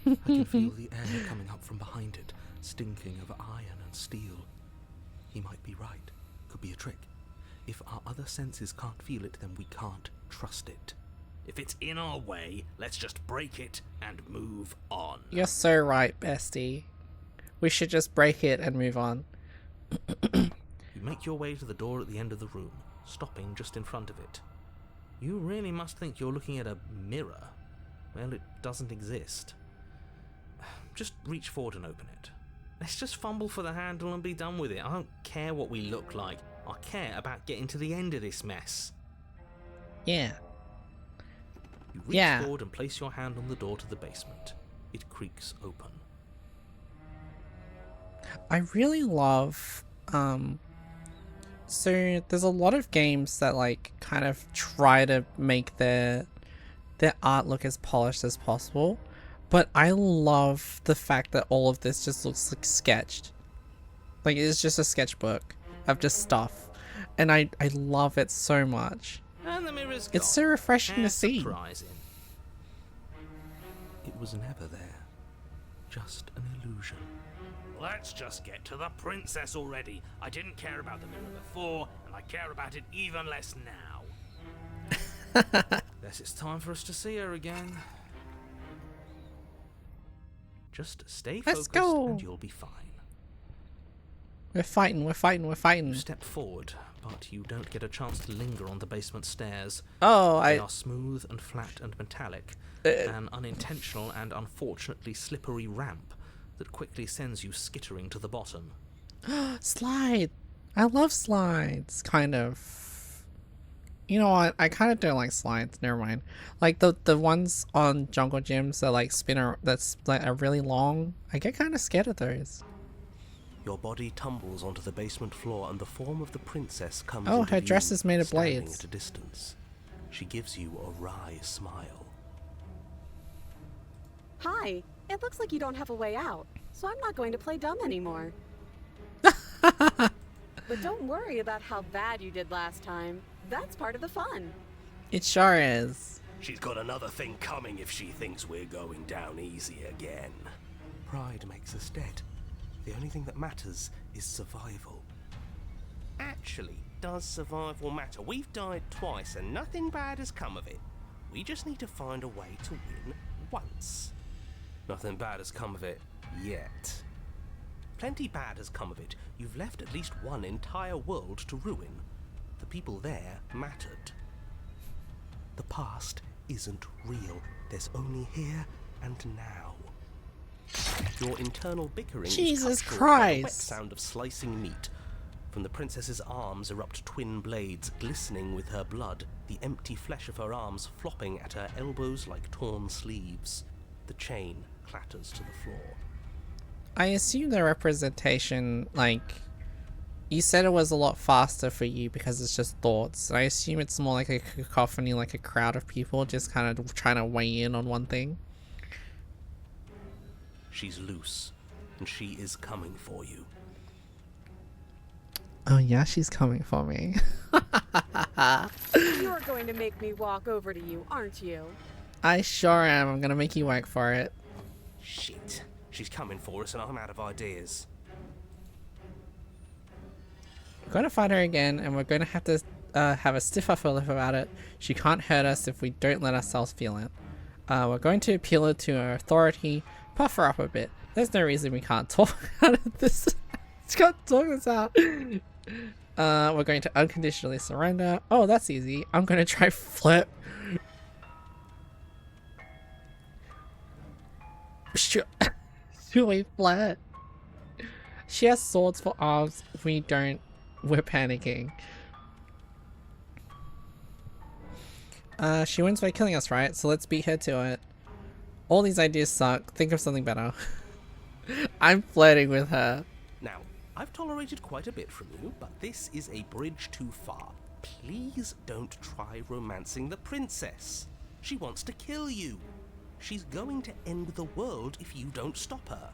I can feel the air coming up from behind it, stinking of iron and steel. He might be right. Could be a trick. If our other senses can't feel it, then we can't trust it. If it's in our way, let's just break it and move on. You're so right, bestie. We should just break it and move on. You make your way to the door at the end of the room, stopping just in front of it. You really must think you're looking at a mirror. Well, it doesn't exist. Just reach forward and open it. Let's just fumble for the handle and be done with it. I don't care what we look like. I care about getting to the end of this mess. Yeah. You reach Yeah. forward and place your hand on the door to the basement. It creaks open. I really love, so there's a lot of games that like kind of try to make their art look as polished as possible, but I love the fact that all of this just looks like sketched. Like it's just a sketchbook of just stuff, and I love it so much. And the mirror's gone. It's so refreshing How to see. surprising. It was never there. Just an illusion. Let's just get to the princess already. I didn't care about the mirror before, and I care about it even less now. Guess it's time for us to see her again. Just stay Let's focused go. and you'll be fine. We're fighting, we're fighting, we're fighting. You step forward, but you don't get a chance to linger on the basement stairs. Oh, They are smooth and flat and metallic, an unintentional and unfortunately slippery ramp that quickly sends you skittering to the bottom. Slide. I love slides, kind of. You know what? I kind of don't like slides. Never mind. Like the ones on jungle gyms that like that's like are really long. I get kind of scared of those. Your body tumbles onto the basement floor and the form of the princess comes Oh, into her view, dress is made of standing blades. at a distance. She gives you a wry smile. Hi. It looks like you don't have a way out, so I'm not going to play dumb anymore. But don't worry about how bad you did last time. That's part of the fun. It sure is. She's got another thing coming if she thinks we're going down easy again. Pride makes us dead. The only thing that matters is survival. Actually, does survival matter? We've died twice and nothing bad has come of it. We just need to find a way to win once. Nothing bad has come of it yet. Plenty bad has come of it. You've left at least one entire world to ruin. The people there mattered. The past isn't real. There's only here and now. Your internal bickering Jesus is cut short by the wet Christ. sound of slicing meat. From the princess's arms erupt twin blades, glistening with her blood, the empty flesh of her arms flopping at her elbows like torn sleeves. The chain clatters to the floor. I assume the representation, like, you said it was a lot faster for you because it's just thoughts. I assume it's more like a cacophony, like a crowd of people just kind of trying to weigh in on one thing. She's loose, and she is coming for you. Oh yeah, she's coming for me. You're going to make me walk over to you, aren't you? I sure am. I'm gonna make you work for it. Shit. She's coming for us and I'm out of ideas. We're gonna fight her again, and we're gonna have to have a stiff upper lip about it. She can't hurt us if we don't let ourselves feel it. We're going to appeal to her authority, puff her up a bit. There's no reason we can't talk out of this. Can't talk this out. We're going to unconditionally surrender. Oh, that's easy. I'm gonna try flip. Should we flirt? She has swords for arms. We don't. We're panicking. She wins by killing us, right? So let's beat her to it. All these ideas suck. Think of something better. I'm flirting with her. Now, I've tolerated quite a bit from you, but this is a bridge too far. Please don't try romancing the princess. She wants to kill you. She's going to end the world if you don't stop her.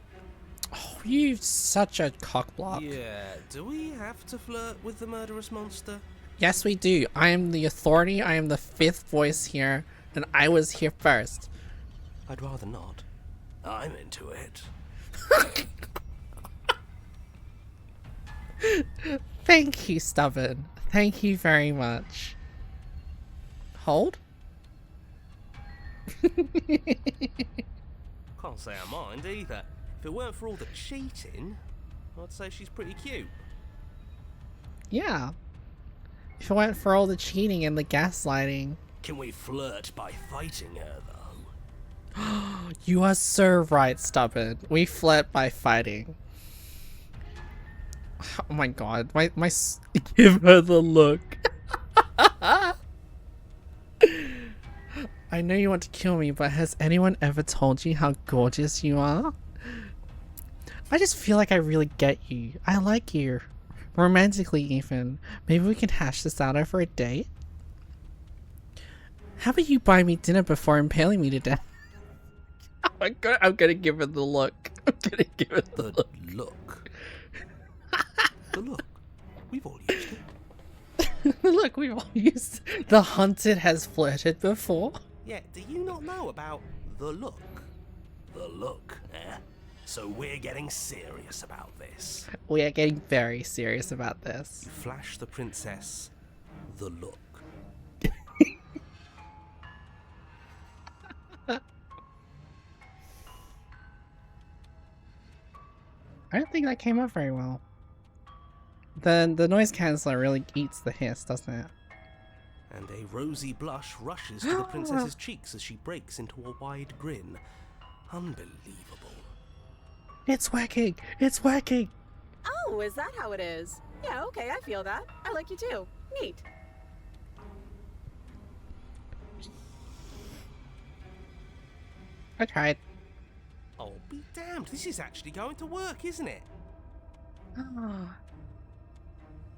Oh, you such a cockblock. Yeah, do we have to flirt with the murderous monster? Yes, we do. I am the authority. I am the fifth voice here, and I was here first. I'd rather not. I'm into it. Thank you, Stubborn. Thank you very much. Hold? Can't say I mind either. If it weren't for all the cheating, I'd say she's pretty cute. Yeah. If it weren't for all the cheating and the gaslighting. Can we flirt by fighting her, though? You are so right, Stubborn. We flirt by fighting. Oh my god. Give her the look. I know you want to kill me, but has anyone ever told you how gorgeous you are? I just feel like I really get you. I like you. Romantically, even. Maybe we can hash this out over a date? How about you buy me dinner before impaling me to death? I'm gonna give her the look. I'm gonna give her the look. Look. The look. We've all used it. Look, we've all used. The hunted has flirted before. Yeah, do you not know about the look? The look, eh? So we're getting serious about this. We are getting very serious about this. You flash the princess the look. I don't think that came out very well. The noise canceller really eats the hiss, doesn't it? And a rosy blush rushes to the princess's cheeks as she breaks into a wide grin. Unbelievable. It's working! It's working! Oh, is that how it is? Yeah, okay, I feel that. I like you too. Neat. I tried. Oh, be damned. This is actually going to work, isn't it?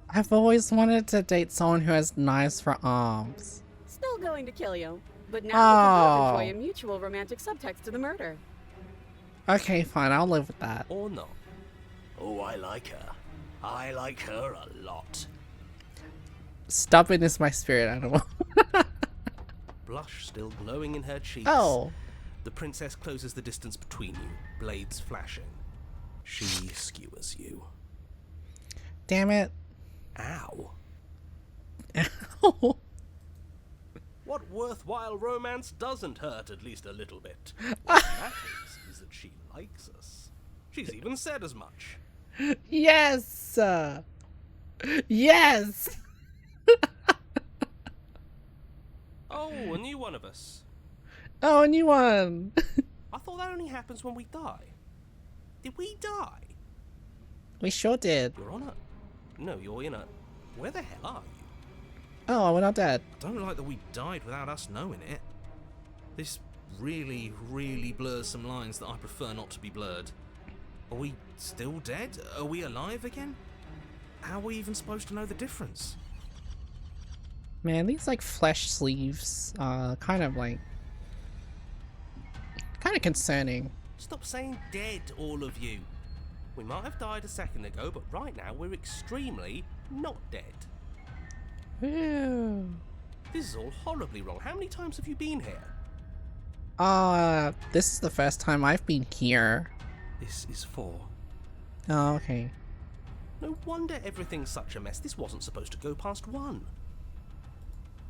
I've always wanted to date someone who has knives for arms. Still going to kill you. But now we can both enjoy a mutual romantic subtext to the murder. Okay, fine, I'll live with that. Or not. Oh, I like her. I like her a lot. Stubborn is my spirit animal. Blush still glowing in her cheeks. Oh. The princess closes the distance between you, blades flashing. She skewers you. Damn it. Ow. Ow. What worthwhile romance doesn't hurt at least a little bit? What matters is that she likes us. She's even said as much. Yes! Yes! Oh, a new one of us. Oh, a new one! I thought that only happens when we die. Did we die? We sure did. You're on a... No, you're in a... Where the hell are you? Oh, we're not dead. I don't like that we died without us knowing it. This really, really blurs some lines that I prefer not to be blurred. Are we still dead? Are we alive again? How are we even supposed to know the difference? Man, these like flesh sleeves are kind of concerning. Stop saying dead, all of you. We might have died a second ago, but right now we're extremely not dead. Ew. This is all horribly wrong. How many times have you been here? This is the first time I've been here. This is 4. Oh, okay. No wonder everything's such a mess. This wasn't supposed to go past 1.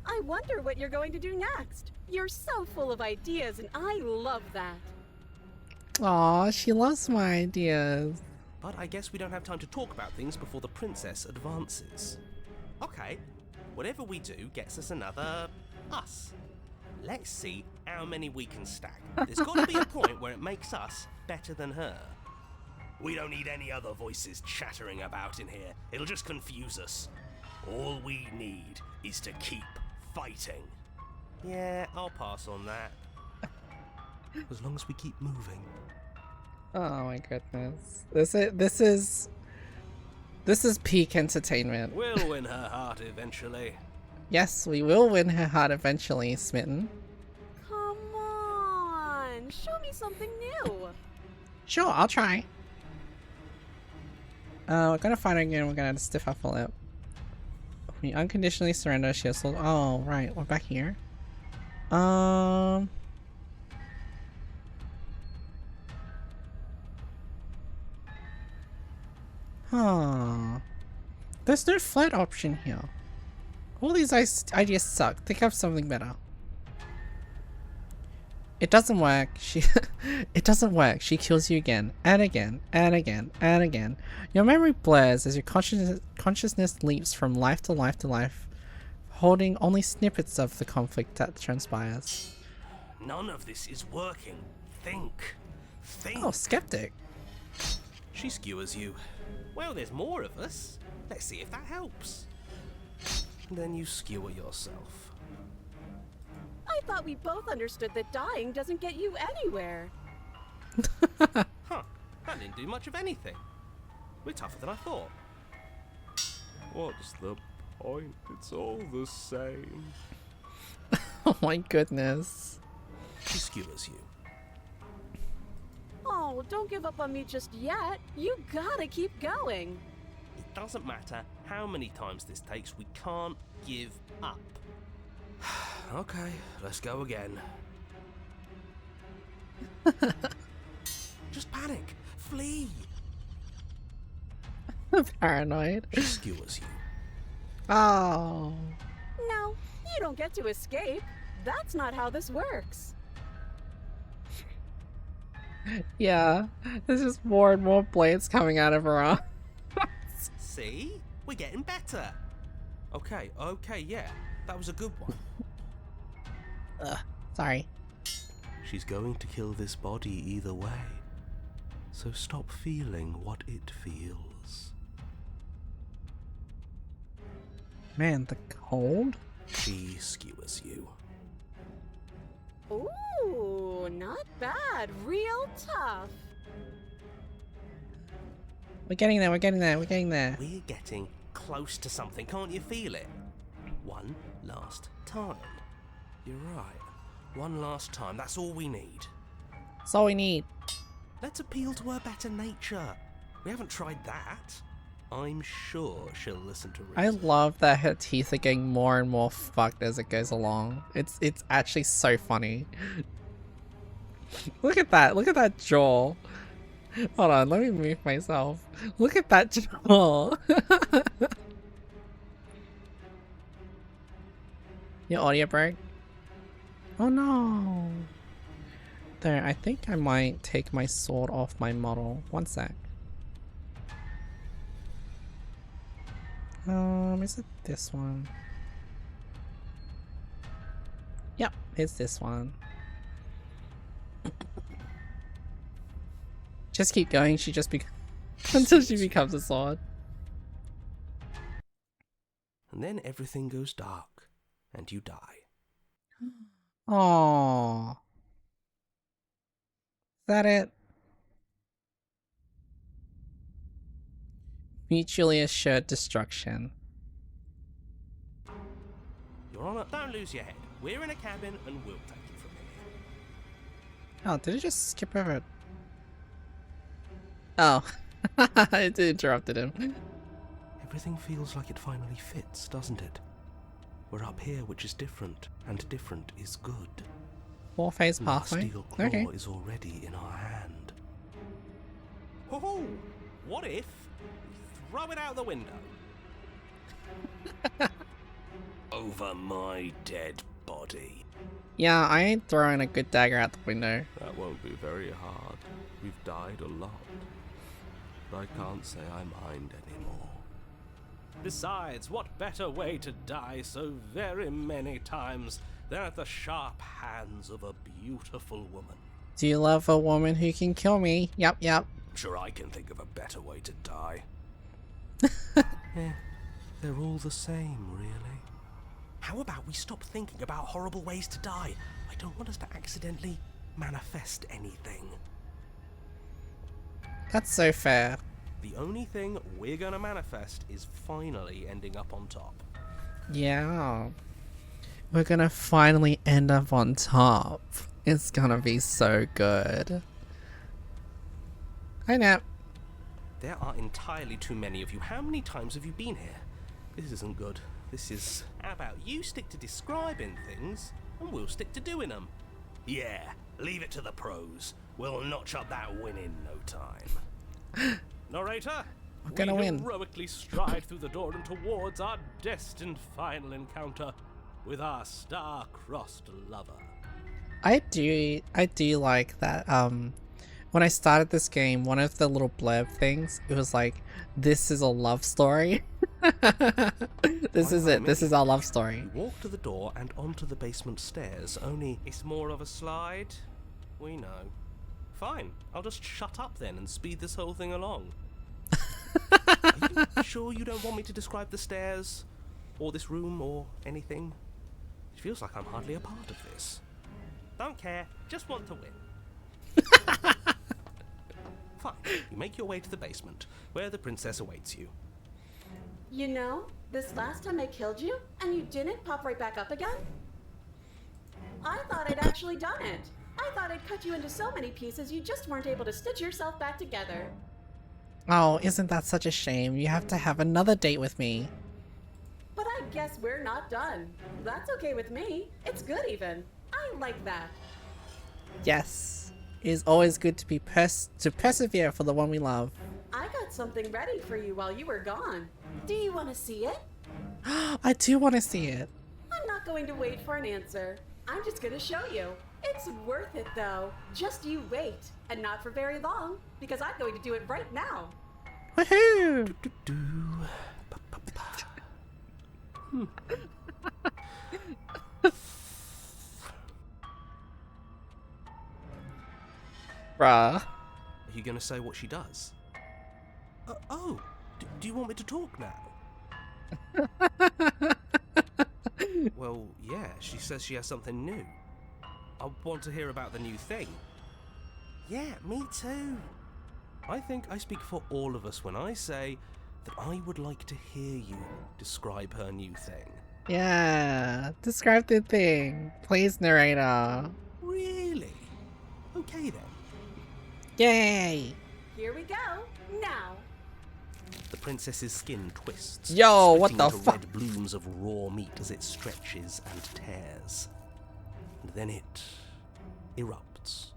I wonder what you're going to do next. You're so full of ideas, and I love that. Aw, she loves my ideas. But I guess we don't have time to talk about things before the princess advances. Okay, whatever we do gets us another us. Let's see how many we can stack. There's got to be a point where it makes us better than her. We don't need any other voices chattering about in here. It'll just confuse us. All we need is to keep fighting. Yeah, I'll pass on that. As long as we keep moving. Oh my goodness. This is peak entertainment. We'll win her heart eventually. Yes, we will win her heart eventually, Smitten. Come on, show me something new. Sure, I'll try. We're gonna fight her again, we're gonna stiff up a lip. We unconditionally surrender, she has oh, right, we're back here. Huh. There's no flat option here. All these ideas suck. Think of something better. It doesn't work. It doesn't work. She kills you again and again and again and again. Your memory blurs as your consciousness leaps from life to life to life, holding only snippets of the conflict that transpires. None of this is working. Think. Oh, skeptic. She skewers you. Well, there's more of us. Let's see if that helps. Then you skewer yourself. I thought we both understood that dying doesn't get you anywhere. Huh, that didn't do much of anything. We're tougher than I thought. What's the point? It's all the same. Oh my goodness. She skewers you. Oh, don't give up on me just yet. You gotta keep going. It doesn't matter how many times this takes, we can't give up. Okay, let's go again. Just panic. flee. Paranoid. She skewers you. Oh. No, you don't get to escape. That's not how this works. Yeah. There's just more and more blades coming out of her arm. See? We're getting better. Okay, yeah. That was a good one. Ugh. Sorry. She's going to kill this body either way. So stop feeling what it feels. Man, the cold? She skewers you. Ooh, not bad. Real tough. We're getting there, we're getting there, we're getting there. We're getting close to something, can't you feel it? One last time. You're right. One last time, that's all we need. That's all we need. Let's appeal to her better nature. We haven't tried that. I'm sure she'll listen to I reason. love that her teeth are getting more and more fucked as it goes along. It's actually so funny. Look at that jaw. Hold on, let me move myself. Look at that jaw. Your audio broke? Oh no. There, I think I might take my sword off my model. One sec. Is it this one? Yep, it's this one. Just keep going, she just until she becomes a sword. And then everything goes dark, and you die. Aww. Is that it? Mutually assured destruction. Your Honor, don't lose your head. We're in a cabin, and we'll take it from here. Oh, did it just skip over it? Oh. It interrupted him. Everything feels like it finally fits, doesn't it? We're up here, which is different, and different is good. Four-phase That pathway? steel claw Okay. is already in our hand. Oh, what if we throw it out the window? Over my dead body. Yeah, I ain't throwing a good dagger out the window. That won't be very hard. We've died a lot. But I can't say I mind anymore. Besides, what better way to die so very many times than at the sharp hands of a beautiful woman? Do you love a woman who can kill me? Yep, yep. Sure, I can think of a better way to die. They're all the same, really. How about we stop thinking about horrible ways to die? I don't want us to accidentally manifest anything. That's so fair. The only thing we're gonna manifest is finally ending up on top. Yeah. We're gonna finally end up on top. It's gonna be so good. Hi, Nap. There are entirely too many of you. How many times have you been here? This isn't good. This is... How about you stick to describing things, and we'll stick to doing them? Yeah, leave it to the pros. We'll notch up that win in no time. Narrator, We're gonna we win. heroically stride through the door and towards our destined final encounter with our star-crossed lover. I do like that, when I started this game, one of the little blurb things, it was like, this is a love story. This is it. This is our love story. We walk to the door and onto the basement stairs, only... It's more of a slide. We know. Fine, I'll just shut up then and speed this whole thing along. Are you sure you don't want me to describe the stairs? Or this room, or anything? It feels like I'm hardly a part of this. Don't care, just want to win. Fine, you make your way to the basement, where the princess awaits you. You know, this last time I killed you, and you didn't pop right back up again? I thought I'd actually done it. I thought I'd cut you into so many pieces you just weren't able to stitch yourself back together. Oh, isn't that such a shame? You have to have another date with me. But I guess we're not done. That's okay with me. It's good even. I like that. Yes. It is always good to be to persevere for the one we love. I got something ready for you while you were gone. Do you want to see it? I do want to see it. I'm not going to wait for an answer. I'm just going to show you. It's worth it, though. Just you wait. And not for very long, because I'm going to do it right now. Woohoo! Bruh. Are you going to say what she does? Do you want me to talk now? Well, yeah, she says she has something new. I want to hear about the new thing. Yeah, me too. I think I speak for all of us when I say that I would like to hear you describe her new thing. Yeah. Describe the thing. Please, narrator. Really? Okay then. Yay! Here we go. Now. The princess's skin twists. Yo, what splitting the into fuck? red blooms of raw meat as it stretches and tears. And then it erupts.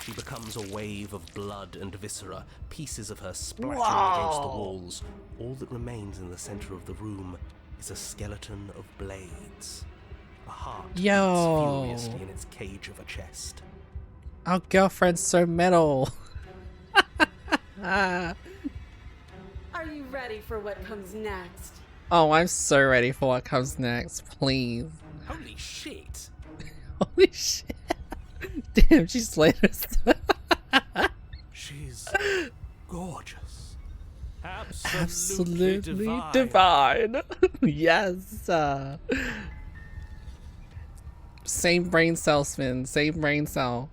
She becomes a wave of blood and viscera, pieces of her splattering against the walls. All that remains in the center of the room is a skeleton of blades. A heart beats Yo. furiously in its cage of a chest. Our girlfriend's so metal. Are you ready for what comes next? Oh, I'm so ready for what comes next. Please. Holy shit! Holy shit. Damn, she slayed us. She's gorgeous. Absolutely divine. Yes. Same brain cell, Spin. Same brain cell.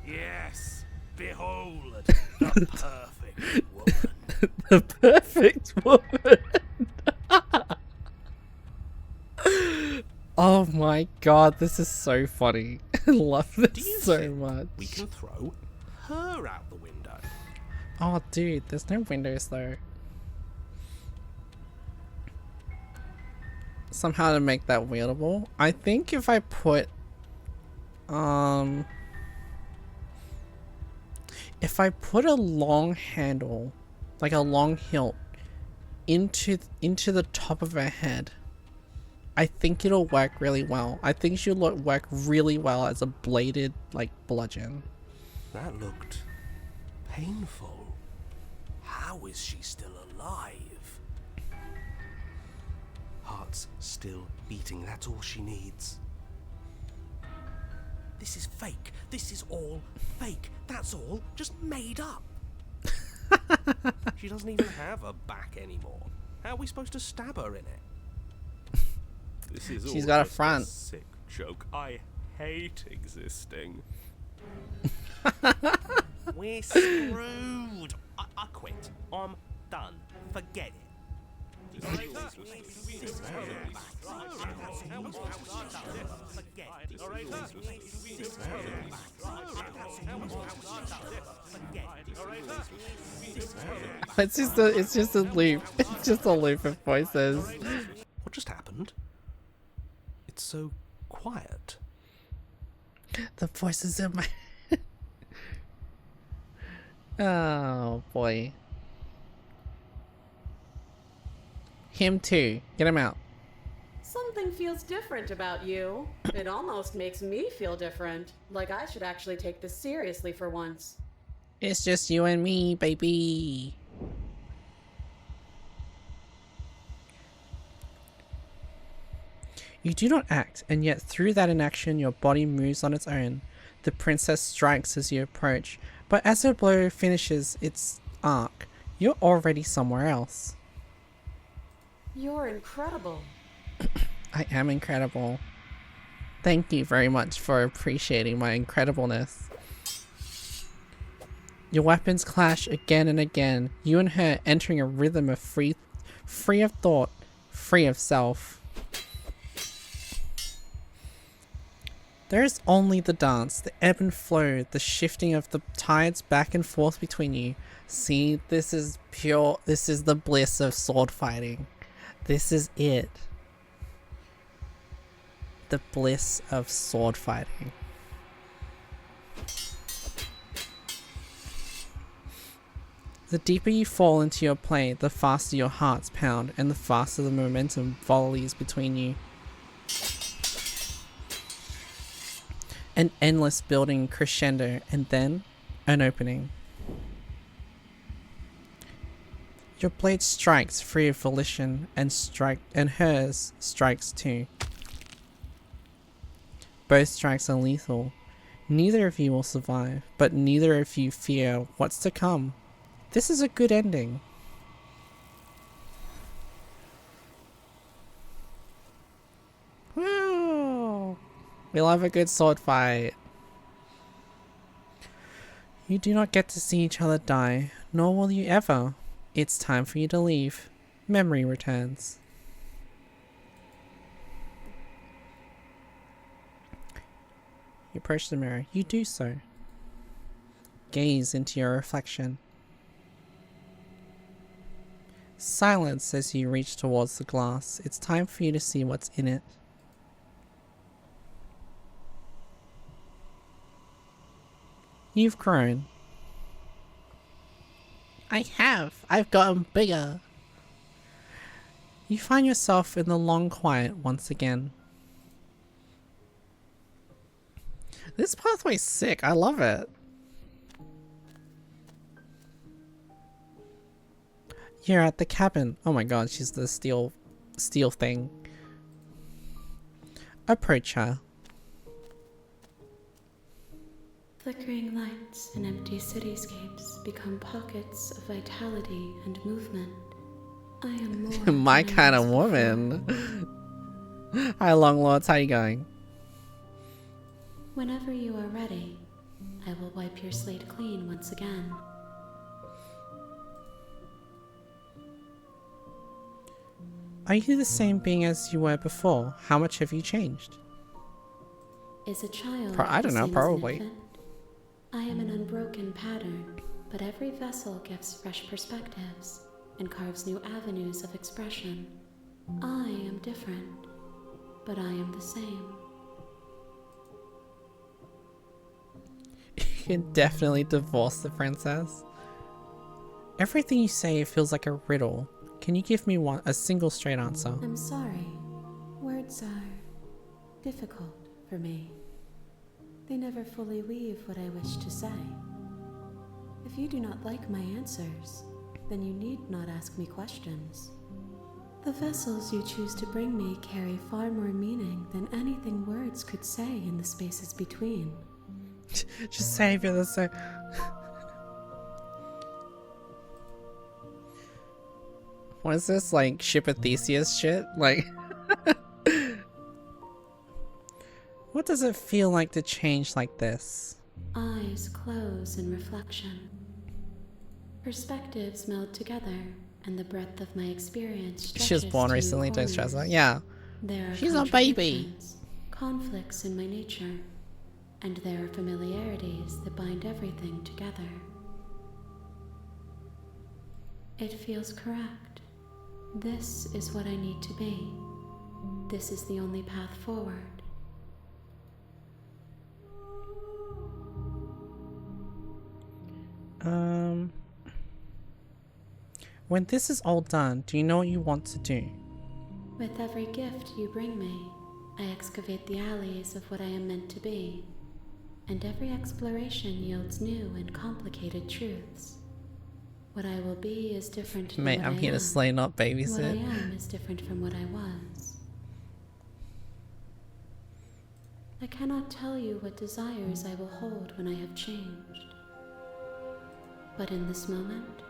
Yes, behold the perfect woman. The perfect woman. Oh my god, this is so funny. I love Do this you so think much. we can throw her out the window? Oh, dude, there's no windows though. Somehow to make that wieldable. I think if I put, if I put a long handle, like a long hilt, into the top of her head, I think it'll work really well. I think she'll work really well as a bladed, like, bludgeon. That looked painful. How is she still alive? Heart's still beating, that's all she needs. This is fake. This is all fake. That's all just made up. She doesn't even have a back anymore. How are we supposed to stab her in it? This is She's all got a just front. sick joke. I hate existing. We're screwed. I quit. I'm done. Forget it. It's just a loop. It's just a loop of voices. What just happened? It's so quiet. The voices in my Oh boy. Him too. Get him out. Something feels different about you. It almost makes me feel different. Like I should actually take this seriously for once. It's just you and me, baby. You do not act, and yet through that inaction your body moves on its own. The princess strikes as you approach, but as her blow finishes its arc, you're already somewhere else. You're incredible. I am incredible. Thank you very much for appreciating my incredibleness. Your weapons clash again and again, you and her entering a rhythm of free of thought, free of self. There is only the dance, the ebb and flow, the shifting of the tides back and forth between you. See, this is the bliss of sword fighting. This is it. The bliss of sword fighting. The deeper you fall into your play, the faster your hearts pound, and the faster the momentum volleys between you. An endless building crescendo, and then an opening. Your blade strikes free of volition, and hers strikes too. Both strikes are lethal. Neither of you will survive, but neither of you fear what's to come. This is a good ending. Woo! We love a good sword fight. You do not get to see each other die, nor will you ever. It's time for you to leave. Memory returns. You approach the mirror. You do so. Gaze into your reflection. Silence as you reach towards the glass. It's time for you to see what's in it. You've grown. I have. I've gotten bigger. You find yourself in the long quiet once again. This pathway's sick. I love it. You're at the cabin. Oh my god, she's the steel thing. Approach her. Flickering lights and empty cityscapes become pockets of vitality and movement. I am more My than I kind of was woman. Hi Longlords, how you going? Whenever you are ready, I will wipe your slate clean once again. Are you the same being as you were before? How much have you changed? Is a child I don't the know, same as an probably. infant? I am an unbroken pattern, but every vessel gives fresh perspectives and carves new avenues of expression. I am different, but I am the same. You can definitely divorce the princess. Everything you say feels like a riddle. Can you give me a single straight answer? I'm sorry. Words are difficult for me. They never fully leave what I wish to say. If you do not like my answers, then you need not ask me questions. The vessels you choose to bring me carry far more meaning than anything words could say in the spaces between. Just say if you're the same. What is this, like, Ship of Theseus shit? Like, what does it feel like to change like this? Eyes close in reflection. Perspectives meld together, and the breadth of my experience stretches She was born to new recently, don't stress her. corners. Yeah. There are She's a baby. contradictions, conflicts in my nature, and there are familiarities that bind everything together. It feels correct. This is what I need to be. This is the only path forward. When this is all done, do you know what you want to do? With every gift you bring me, I excavate the alleys of what I am meant to be, and every exploration yields new and complicated truths. What I will be is different from Mate, what I'm I here to am. slay, not What I babysit. am is different from what I was. I cannot tell you what desires I will hold when I have changed. But in this moment,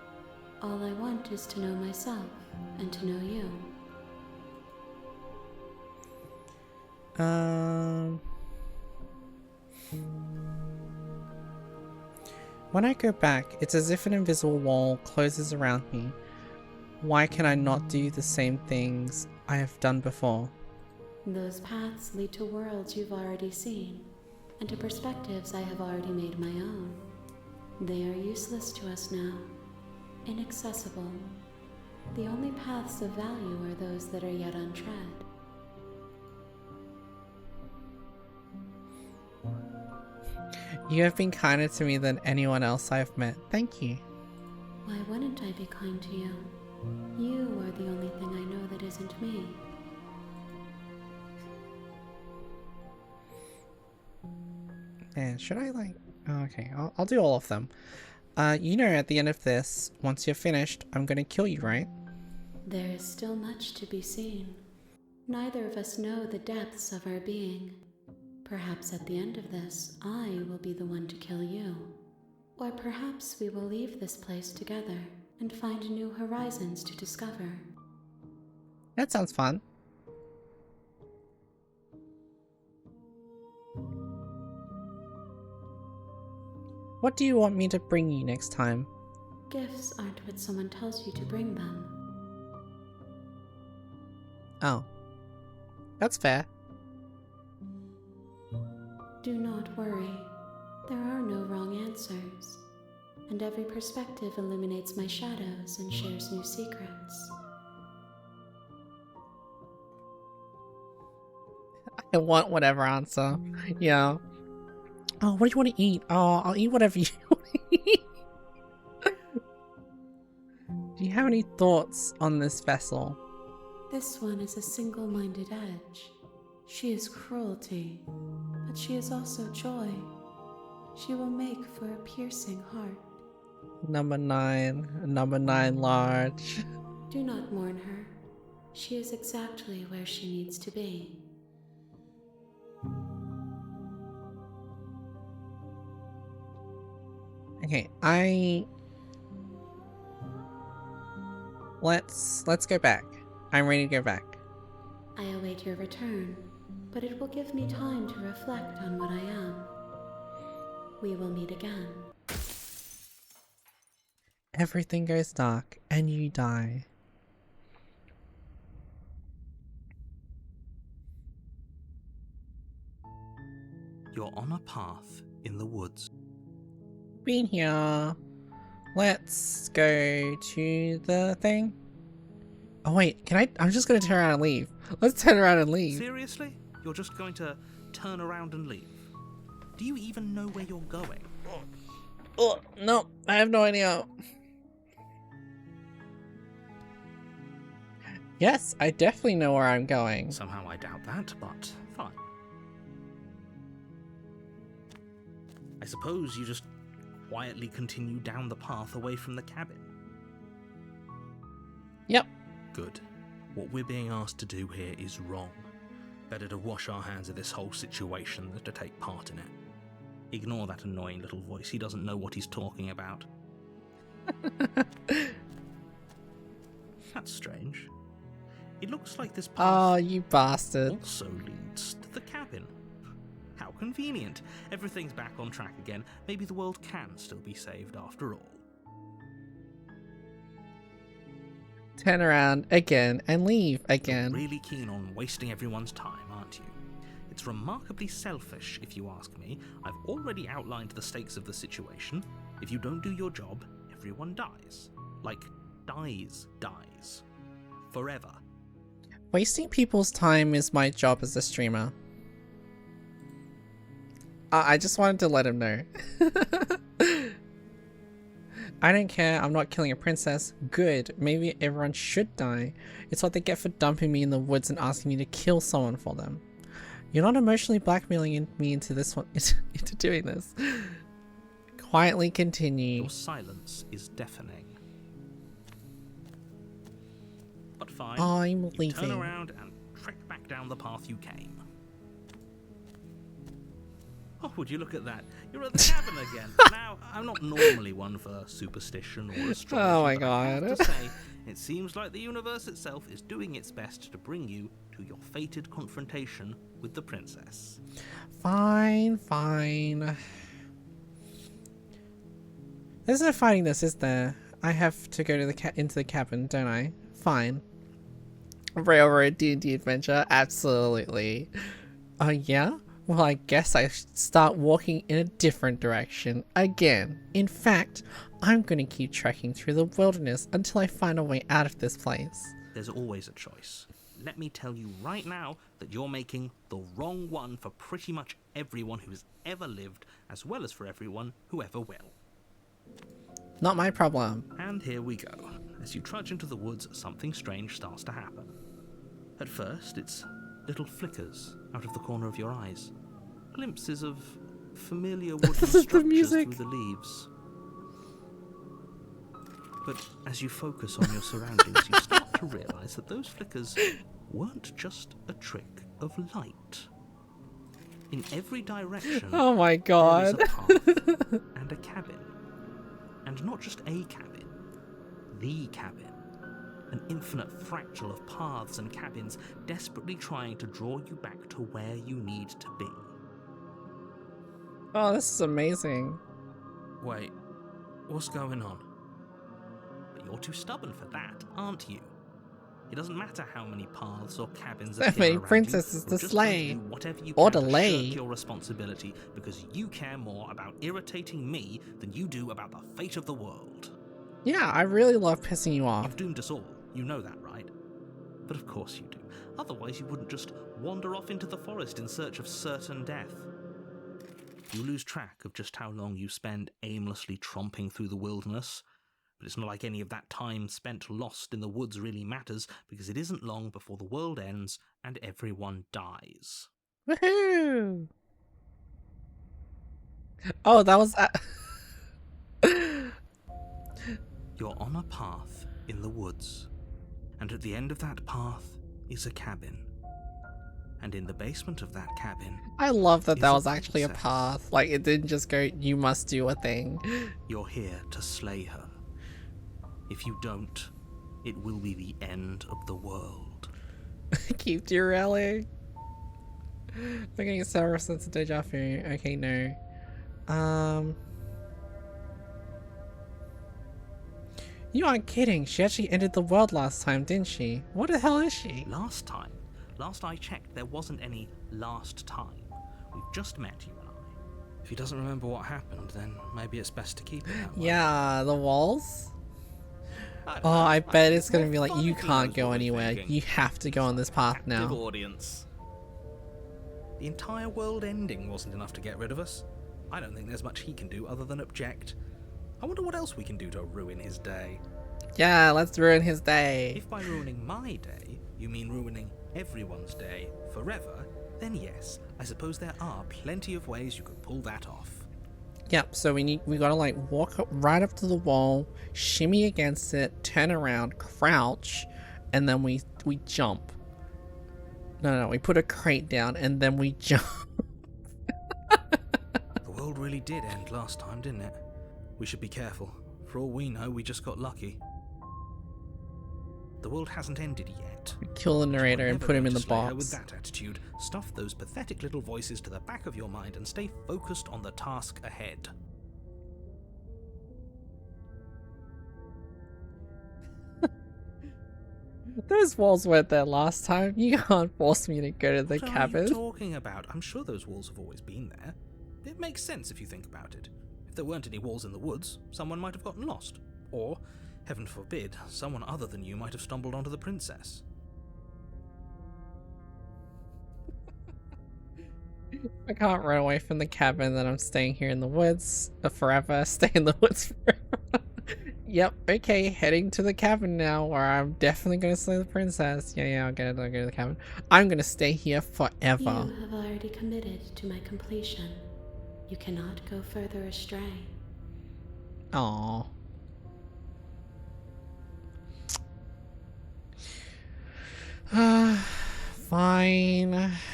all I want is to know myself and to know you. When I go back, it's as if an invisible wall closes around me. Why can I not do the same things I have done before? Those paths lead to worlds you've already seen, and to perspectives I have already made my own. They are useless to us now, inaccessible. The only paths of value are those that are yet untread. You have been kinder to me than anyone else I've met. Thank you. Why wouldn't I be kind to you? You are the only thing I know that isn't me. And should I like... oh, okay, I'll do all of them. You know, at the end of this, once you're finished, I'm gonna kill you, right? There is still much to be seen. Neither of us know the depths of our being. Perhaps at the end of this, I will be the one to kill you. Or perhaps we will leave this place together and find new horizons to discover. That sounds fun. What do you want me to bring you next time? Gifts aren't what someone tells you to bring them. Oh. That's fair. Do not worry. There are no wrong answers. And every perspective illuminates my shadows and shares new secrets. I want whatever answer. Yeah. Oh, what do you want to eat? Oh, I'll eat whatever you want to eat. Do you have any thoughts on this vessel? This one is a single-minded edge. She is cruelty, but she is also joy. She will make for a piercing heart. Number 9 large. Do not mourn her. She is exactly where she needs to be. Okay, let's go back. I'm ready to go back. I await your return, but it will give me time to reflect on what I am. We will meet again. Everything goes dark and you die. You're on a path in the woods. Been here. Let's go to the thing. Oh wait, I'm just gonna turn around and leave. Let's turn around and leave. Seriously? You're just going to turn around and leave? Do you even know where you're going? Oh, no, I have no idea. Yes, I definitely know where I'm going. Somehow I doubt that, but fine. I suppose you just quietly continue down the path away from the cabin. Yep. Good. What we're being asked to do here is wrong. Better to wash our hands of this whole situation than to take part in it. Ignore that annoying little voice. He doesn't know what he's talking about. That's strange. It looks like this Oh, path you bastard. also leads to the cabin. How convenient. Everything's back on track again. Maybe the world can still be saved after all. Turn around again and leave again. You're really keen on wasting everyone's time, aren't you? It's remarkably selfish, if you ask me. I've already outlined the stakes of the situation. If you don't do your job, everyone dies. Like, dies. Forever. Wasting people's time is my job as a streamer. I just wanted to let him know. I don't care, I'm not killing a princess. Good, maybe everyone should die. It's what they get for dumping me in the woods and asking me to kill someone for them. You're not emotionally blackmailing me into this one, into doing this. Quietly continue. Your silence is deafening. But fine. I'm you leaving. turn around and trek back down the path you came. Oh, would you look at that? You're at the cabin again. Now, I'm not normally one for superstition or astrology. Oh my but I have god. to say, it seems like the universe itself is doing its best to bring you to your fated confrontation with the princess. Fine. There's no fighting this, is there? I have to go to the into the cabin, don't I? Fine. Railroad D&D adventure? Absolutely. Oh yeah? Well, I guess I should start walking in a different direction again. In fact, I'm gonna keep trekking through the wilderness until I find a way out of this place. There's always a choice. Let me tell you right now that you're making the wrong one for pretty much everyone who's ever lived, as well as for everyone who ever will. Not my problem. And here we go. As you trudge into the woods, something strange starts to happen. At first, it's little flickers out of the corner of your eyes. Glimpses of familiar wooden This is the structures music. through the leaves. But as you focus on your surroundings, you start to realise that those flickers weren't just a trick of light. In every direction, Oh my there is god. a path and a cabin. And not just a cabin, the cabin. An infinite fractal of paths and cabins desperately trying to draw you back to where you need to be. Oh, this is amazing. Wait, what's going on? But you're too stubborn for that, aren't you? It doesn't matter how many paths or cabins So appear many around princesses you. to You're just slay. going to do whatever you Or can to delay. shirk your responsibility because you care more about irritating me than you do about the fate of the world. Yeah, I really love pissing you off. You've doomed us all. You know that, right? But of course you do. Otherwise you wouldn't just wander off into the forest in search of certain death. You lose track of just how long you spend aimlessly tromping through the wilderness. But it's not like any of that time spent lost in the woods really matters, because it isn't long before the world ends and everyone dies. Woohoo! Oh, that was... You're on a path in the woods, and at the end of that path is a cabin. And in the basement of that cabin, I love that is that a was actually a princess. path. Like, it didn't just go, you must do a thing. You're here to slay her. If you don't, it will be the end of the world. Keep derailing. I'm getting several sense of deja vu. Okay, no. You aren't kidding. She actually ended the world last time, didn't she? What the hell is she? Last I checked, there wasn't any last time. We've just met, you and I. If he doesn't remember what happened, then maybe it's best to keep it that way. Yeah, the walls? I don't Oh, know. I think bet it's gonna more be like, fun you if he can't knows go what we're anywhere. thinking. You have to go on this path Active now. audience. The entire world ending wasn't enough to get rid of us. I don't think there's much he can do other than object. I wonder what else we can do to ruin his day. Yeah, let's ruin his day. If by ruining my day, you mean ruining everyone's day forever, then yes, I suppose there are plenty of ways you could pull that off. Yep, so we gotta like walk up right up to the wall, shimmy against it, turn around, crouch, and then we jump. No, we put a crate down and then we jump. The world really did end last time, didn't it? We should be careful. For all we know, we just got lucky. The world hasn't ended yet. Kill the narrator and Never put him going in to the slay her with box. that attitude, stuff those pathetic little voices to the back of your mind and stay focused on the task ahead. Those walls weren't there last time. You can't force me to go to the What are you cabin. talking about? I'm sure those walls have always been there. It makes sense if you think about it. If there weren't any walls in the woods, someone might have gotten lost. Or, heaven forbid, someone other than you might have stumbled onto the princess. I can't run away from the cabin, then I'm staying here in the woods forever. Stay in the woods forever. Yep, okay, heading to the cabin now, where I'm definitely gonna slay the princess. Yeah, I'll go to the cabin. I'm gonna stay here forever. You have already committed to my completion. You cannot go further astray. Aww.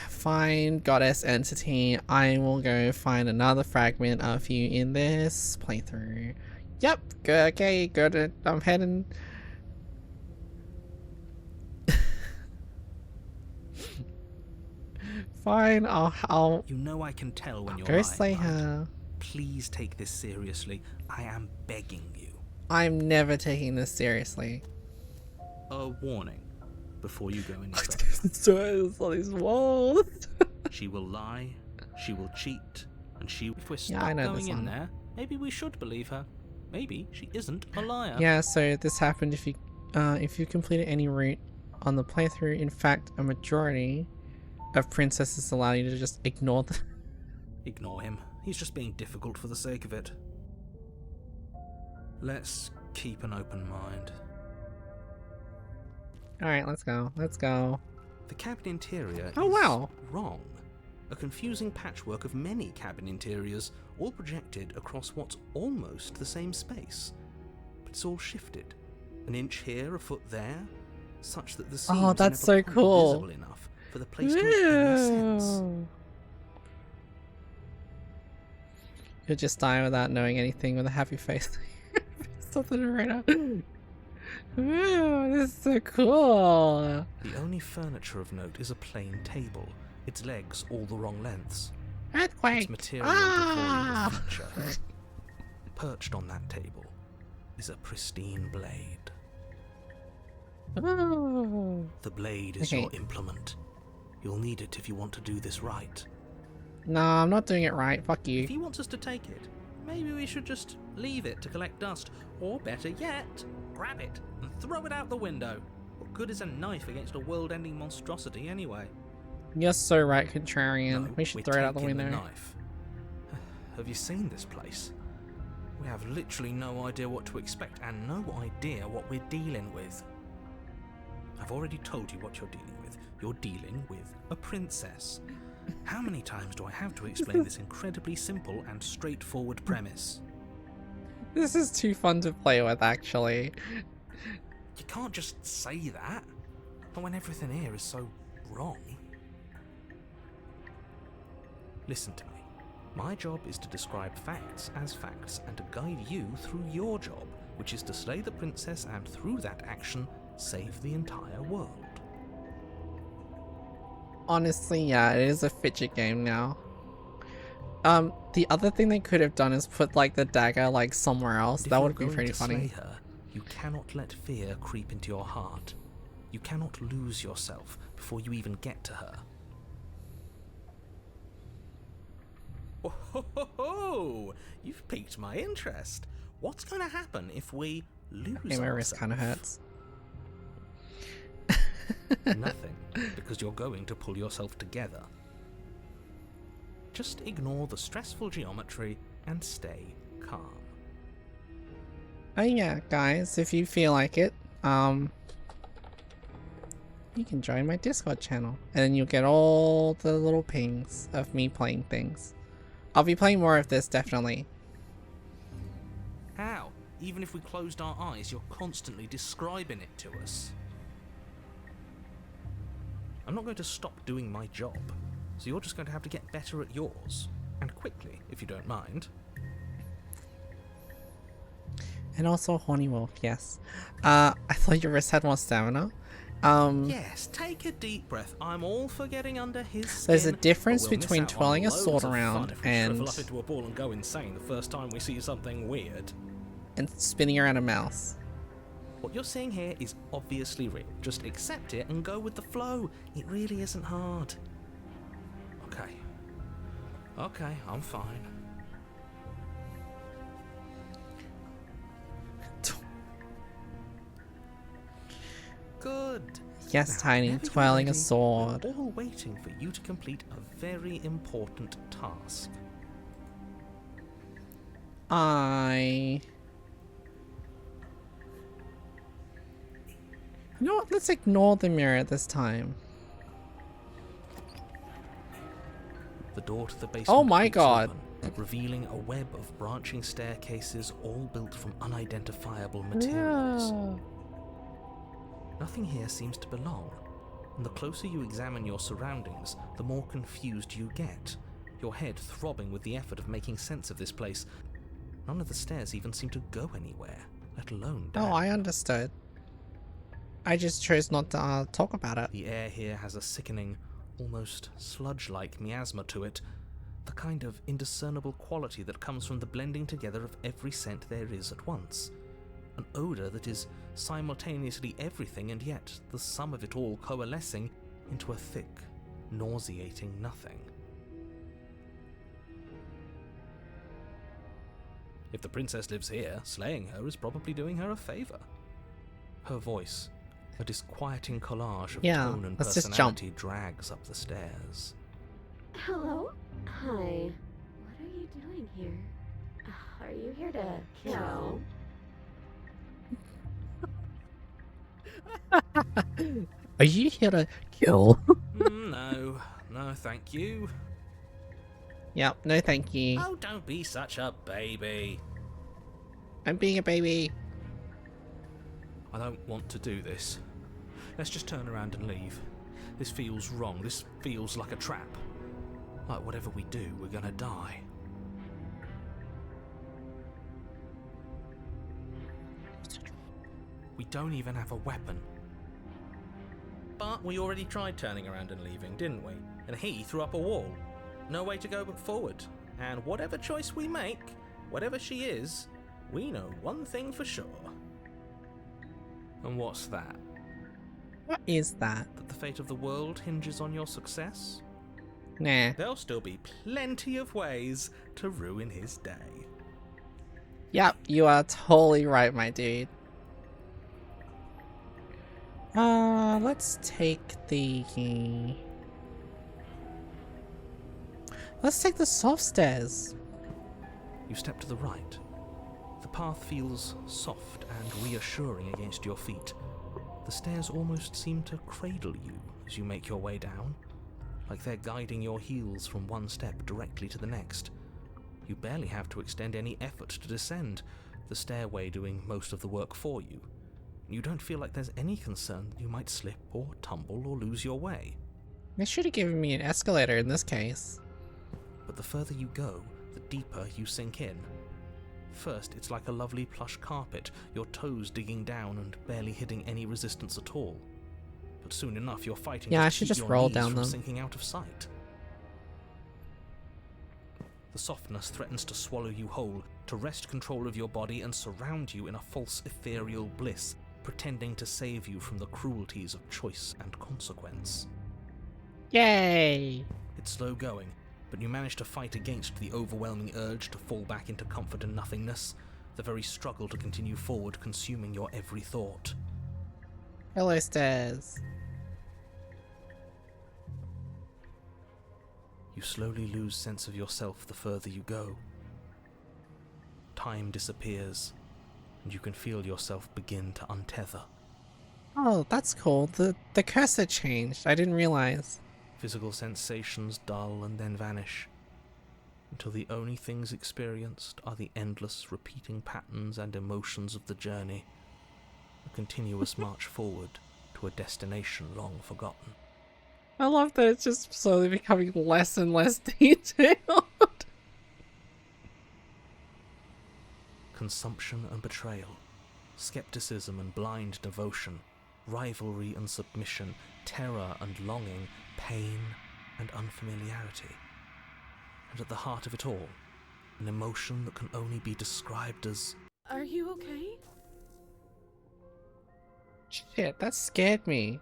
Fine, goddess entity. I will go find another fragment of you in this playthrough. Yep, good, okay, good. I'm heading. Fine, I'll You know I can tell when you're go lying, slay right? her. Please take this seriously. I am begging you. I'm never taking this seriously. A warning before you go any further. So all these walls. She will lie, she will cheat, and she... If we're Yeah, stuck I know going this in one. there, maybe we should believe her. Maybe she isn't a liar. Yeah, so this happened if you completed any route on the playthrough. In fact, a majority of princesses allow you to just ignore them. Ignore him. He's just being difficult for the sake of it. Let's keep an open mind. Alright, let's go. Let's go. The cabin interior Oh, is wow. wrong. A confusing patchwork of many cabin interiors, all projected across what's almost the same space. But it's all shifted. An inch here, a foot there, such that the seams Oh, are that's never so quite cool. visible enough for the place to make any sense. Ooh. You'll just die without knowing anything with a happy face. Something to write up. Ooh, this is so cool. The only furniture of note is a plain table, its legs all the wrong lengths. Earthquake! Its material Ah! devoid of feature. Perched on that table is a pristine blade. Ooh. The blade is Okay. your implement. You'll need it if you want to do this right. No, I'm not doing it right. Fuck If you. he wants us to take it, maybe we should just leave it to collect dust. Or better yet, grab it and throw it out the window. What good is a knife against a world-ending monstrosity anyway? You're so right, Contrarian. No, We should we're throw it out the taking window. knife. Have you seen this place? We have literally no idea what to expect and no idea what we're dealing with. I've already told you what you're dealing with. You're dealing with a princess. How many times do I have to explain this incredibly simple and straightforward premise? This is too fun to play with, actually. You can't just say that. Not when everything here is so wrong. Listen to me. My job is to describe facts as facts and to guide you through your job, which is to slay the princess and through that action, save the entire world. Honestly, yeah, it is a fidget game now. The other thing they could have done is put like the dagger like somewhere else. But if That you're would have been going pretty to funny. slay her, you cannot let fear creep into your heart. You cannot lose yourself before you even get to her. Oh, ho, ho, ho. You've piqued my interest. What's going to happen if we lose Okay, my wrist kind of ourselves? hurts. Nothing, because you're going to pull yourself together. Just ignore the stressful geometry and stay calm. Oh yeah, guys, if you feel like it, you can join my Discord channel, and then you'll get all the little pings of me playing things. I'll be playing more of this, definitely. How? Even if we closed our eyes, you're constantly describing it to us. I'm not going to stop doing my job, so you're just going to have to get better at yours. And quickly, if you don't mind. And also Horny Wolf, yes. I thought your wrist had more stamina. Yes, take a deep breath. I'm all for getting under his skin. There's a difference But we'll between miss out on twirling a loads sword of fun around if we and shrivel up into a ball and go insane the first time we see something weird. spinning around a mouse. What you're seeing here is obviously real. Just accept it and go with the flow. It really isn't hard. Okay, I'm fine. Good. Yes, Now, Tiny, whenever you're twirling a ready, sword. we're all waiting for you to complete a very important task. You know what? Let's ignore the mirror this time. The door to the basement Oh my creaks god. open, revealing a web of branching staircases all built from unidentifiable materials. Nothing here seems to belong, and the closer you examine your surroundings, the more confused you get, your head throbbing with the effort of making sense of this place. None of the stairs even seem to go anywhere, let alone down. Oh, I understood. I just chose not to talk about it. The air here has a sickening, almost sludge-like miasma to it, the kind of indiscernible quality that comes from the blending together of every scent there is at once. An odour that is simultaneously everything and yet the sum of it all coalescing into a thick, nauseating nothing. If the princess lives here, slaying her is probably doing her a favour. Her voice, a disquieting collage of Yeah, tone and let's just jump. personality, drags up the stairs. Hello? Hi. What are you doing here? Are you here to kill? Are you here to kill? No, no, thank you. Yep, no thank you. Oh, don't be such a baby. I'm being a baby. I don't want to do this. Let's just turn around and leave. This feels wrong. This feels like a trap. Like whatever we do, we're gonna die. We don't even have a weapon. But we already tried turning around and leaving, didn't we? And he threw up a wall. No way to go but forward. And whatever choice we make, whatever she is, we know one thing for sure. And what's that? What is that? That the fate of the world hinges on your success? Nah. There'll still be plenty of ways to ruin his day. Yep, you are totally right, my dude. Let's take the... Let's take the soft stairs. You step to the right. The path feels soft and reassuring against your feet. The stairs almost seem to cradle you as you make your way down, like they're guiding your heels from one step directly to the next. You barely have to extend any effort to descend, the stairway doing most of the work for you. You don't feel like there's any concern that you might slip or tumble or lose your way. They should have given me an escalator in this case. But the further you go, the deeper you sink in. First, it's like a lovely plush carpet, your toes digging down and barely hitting any resistance at all. But soon enough, you're fighting Yeah, to I should keep just your roll knees down from them. sinking out of sight. The softness threatens to swallow you whole, to wrest control of your body and surround you in a false ethereal bliss, pretending to save you from the cruelties of choice and consequence. Yay! It's slow going, but you manage to fight against the overwhelming urge to fall back into comfort and nothingness, the very struggle to continue forward consuming your every thought. Hello, stairs. You slowly lose sense of yourself the further you go. Time disappears, and you can feel yourself begin to untether. Oh, that's cool. The cursor changed. I didn't realize. Physical sensations dull and then vanish, until the only things experienced are the endless repeating patterns and emotions of the journey, a continuous march forward to a destination long forgotten. I love that it's just slowly becoming less and less detailed. Consumption and betrayal, skepticism and blind devotion, rivalry and submission, terror and longing, pain and unfamiliarity. And at the heart of it all, an emotion that can only be described as... Are you okay? Shit, that scared me.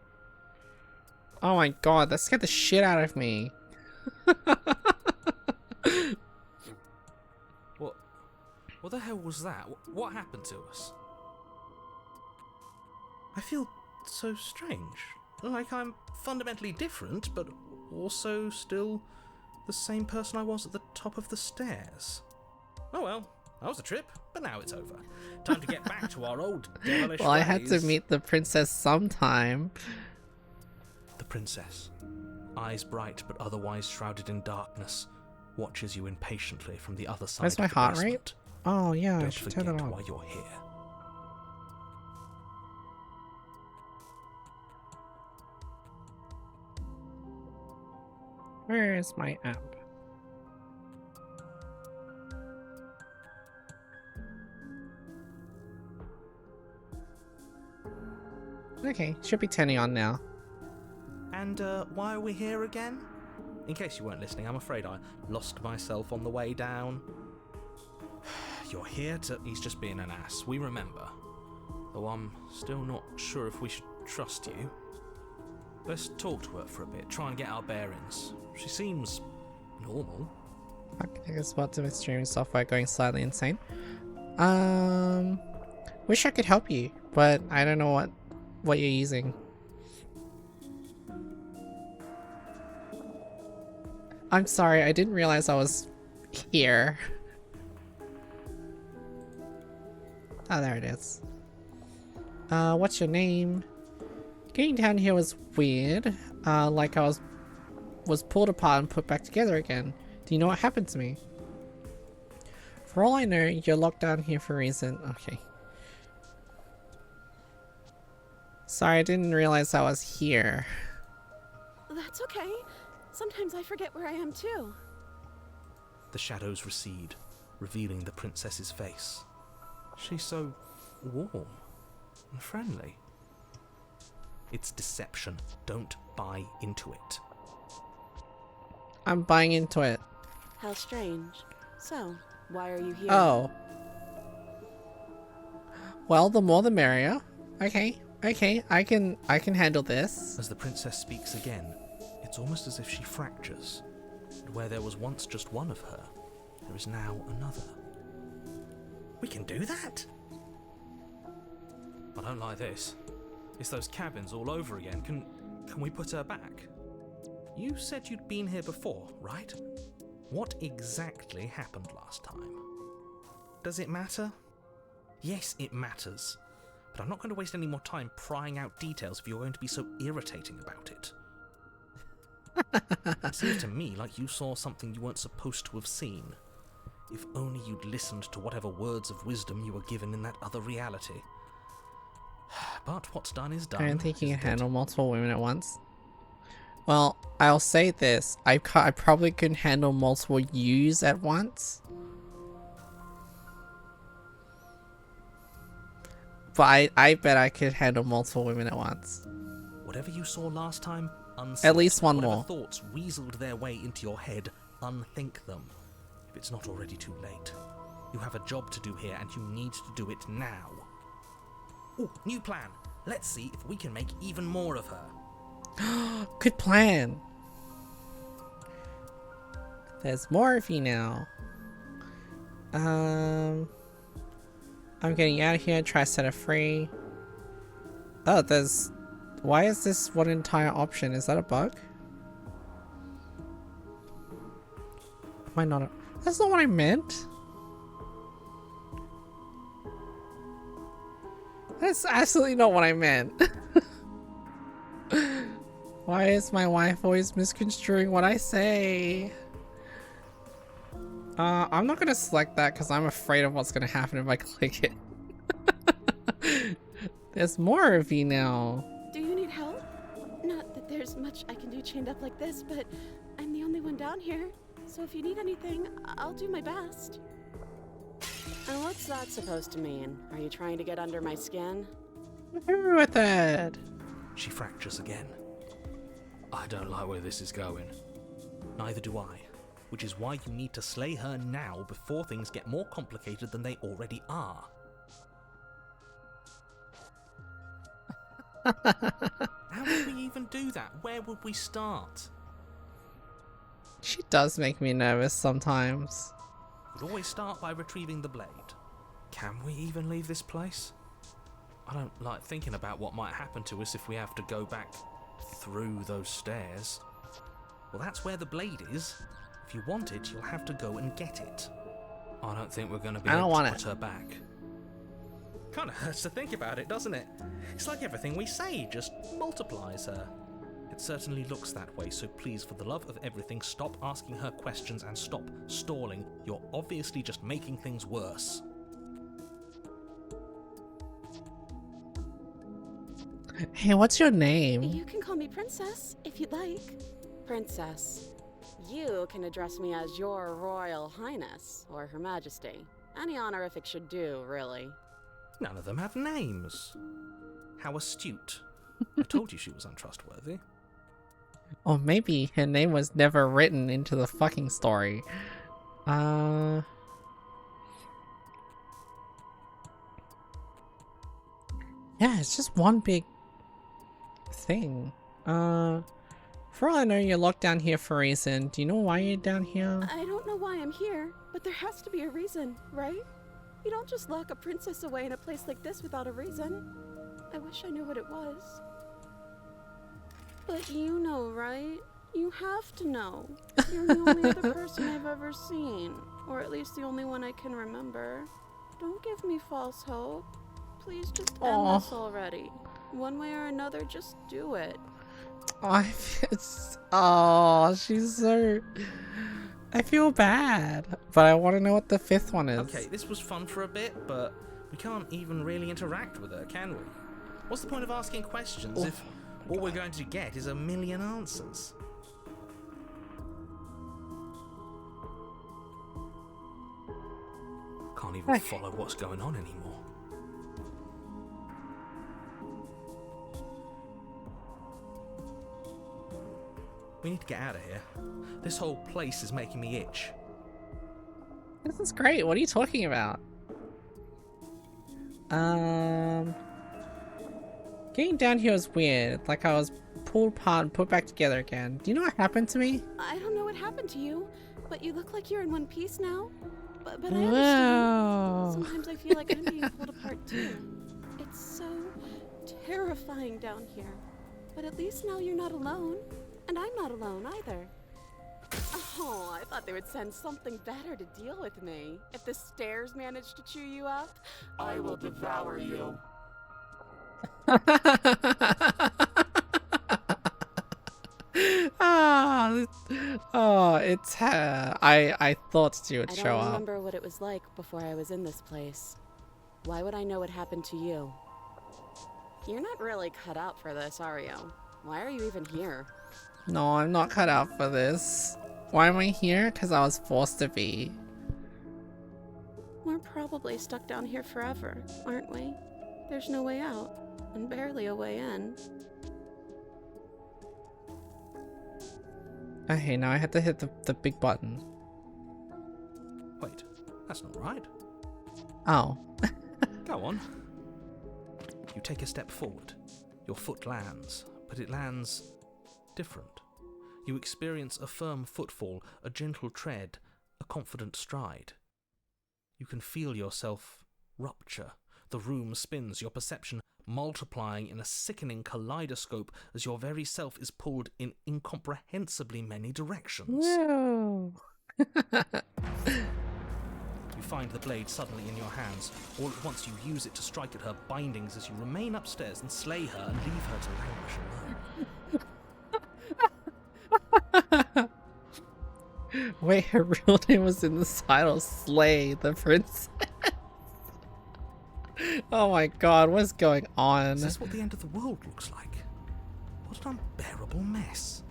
Oh my god, that scared the shit out of me. What the hell was that? What happened to us? I feel so strange. Like I'm fundamentally different, but also still the same person I was at the top of the stairs. Oh well, that was a trip, but now it's over. Time to get back to our old devilish Well, I had to ways. meet the princess sometime. The princess, eyes bright but otherwise shrouded in darkness, watches you impatiently from the other side Where's of my the heart rate? basement. Oh yeah, I Don't should turn forget it on. why you're here. Where is my app? Okay, should be turning on now. And why are we here again? In case you weren't listening, I'm afraid I lost myself on the way down. You're here to... He's just being an ass, we remember. Though I'm still not sure if we should trust you. Let's talk to her for a bit, try and get our bearings. She seems... normal. I guess what's my streaming software going slightly insane. Wish I could help you, but I don't know what you're using. I'm sorry, I didn't realize I was here. Oh, there it is. What's your name? Getting down here was weird. Like I was pulled apart and put back together again. Do you know what happened to me? For all I know, you're locked down here for a reason. Okay. Sorry, I didn't realize I was here. That's okay. Sometimes I forget where I am too. The shadows recede, revealing the princess's face. She's so warm and friendly. It's deception. Don't buy into it. I'm buying into it. How strange. So, why are you here? Oh. Well, the more the merrier. Okay, I can handle this. As the princess speaks again, it's almost as if she fractures. And where there was once just one of her, there is now another. We can do that? I don't like this. It's those cabins all over again. Can we put her back? You said you'd been here before, right? What exactly happened last time? Does it matter? Yes, it matters. But I'm not going to waste any more time prying out details if you're going to be so irritating about it. It seems to me like you saw something you weren't supposed to have seen. If only you'd listened to whatever words of wisdom you were given in that other reality. But what's done is done. I don't think you can handle multiple women at once. Well, I'll say this. I probably couldn't handle multiple yous at once. But I bet I could handle multiple women at once. Whatever you saw last time, unseat. At least one Whatever more. thoughts weaseled their way into your head, unthink them. If it's not already too late. You have a job to do here and you need to do it now. Ooh, new plan. Let's see if we can make even more of her. Good plan. There's more of you now. I'm getting out of here. Try to set her free. Oh, there's... Why is this one entire option? Is that a bug? Am I not... That's not what I meant. That's absolutely not what I meant. Why is my wife always misconstruing what I say? I'm not gonna select that because I'm afraid of what's gonna happen if I click it. There's more of you now. Do you need help? Not that there's much I can do chained up like this, but I'm the only one down here. So if you need anything, I'll do my best. And what's that supposed to mean? Are you trying to get under my skin? Who with that? She fractures again. I don't like where this is going. Neither do I. Which is why you need to slay her now before things get more complicated than they already are. How would we even do that? Where would we start? She does make me nervous sometimes. We'd always start by retrieving the blade. Can we even leave this place? I don't like thinking about what might happen to us if we have to go back through those stairs. Well, that's where the blade is. If you want it, you'll have to go and get it. I don't think we're going to be able to put her back. Kind of hurts to think about it, doesn't it? It's like everything we say just multiplies her. It certainly looks that way, so please, for the love of everything, stop asking her questions and stop stalling. You're obviously just making things worse. Hey, what's your name? You can call me Princess, if you'd like. Princess. You can address me as Your Royal Highness, or Her Majesty. Any honorific should do, really. None of them have names. How astute. I told you she was untrustworthy. Or maybe her name was never written into the fucking story. Yeah, it's just one big thing. For all I know, you're locked down here for a reason. Do you know why you're down here? I don't know why I'm here, but there has to be a reason, right? You don't just lock a princess away in a place like this without a reason. I wish I knew what it was. But you know, right? You have to know. You're the only other person I've ever seen. Or at least the only one I can remember. Don't give me false hope. Please just end this already. One way or another, just do it. Oh, she's so. I feel bad, but I want to know what the fifth one is. Okay, this was fun for a bit, but we can't even really interact with her, can we? What's the point of asking questions if all we're going to get is a million answers? Can't even follow what's going on anymore. We need to get out of here. This whole place is making me itch. This is great. What are you talking about? Getting down here was weird. Like I was pulled apart and put back together again. Do you know what happened to me? I don't know what happened to you, but you look like you're in one piece now. But I Whoa. understand. Sometimes I feel like I'm being pulled apart too. It's so terrifying down here. But at least now you're not alone. And I'm not alone either. Oh, I thought they would send something better to deal with me. If the stairs managed to chew you up, I will devour you. It's her. I thought you would I show don't up. remember what it was like before I was in this place. Why would I know what happened to you? You're not really cut out for this, are you? Why are you even here? No, I'm not cut out for this. Why am I here? Because I was forced to be. We're probably stuck down here forever, aren't we? There's no way out, and barely a way in. Okay, now I have to hit the big button. Wait, that's not right. Oh. Go on. You take a step forward. Your foot lands, but it lands different. You experience a firm footfall, a gentle tread, a confident stride. You can feel yourself rupture. The room spins, your perception multiplying in a sickening kaleidoscope as your very self is pulled in incomprehensibly many directions. Whoa. You find the blade suddenly in your hands. All at once you use it to strike at her bindings as you remain upstairs and slay her and leave her to languish alone. Wait, her real name was in the title, Slay the Princess. Oh my god, what's going on? Is this what the end of the world looks like? What an unbearable mess.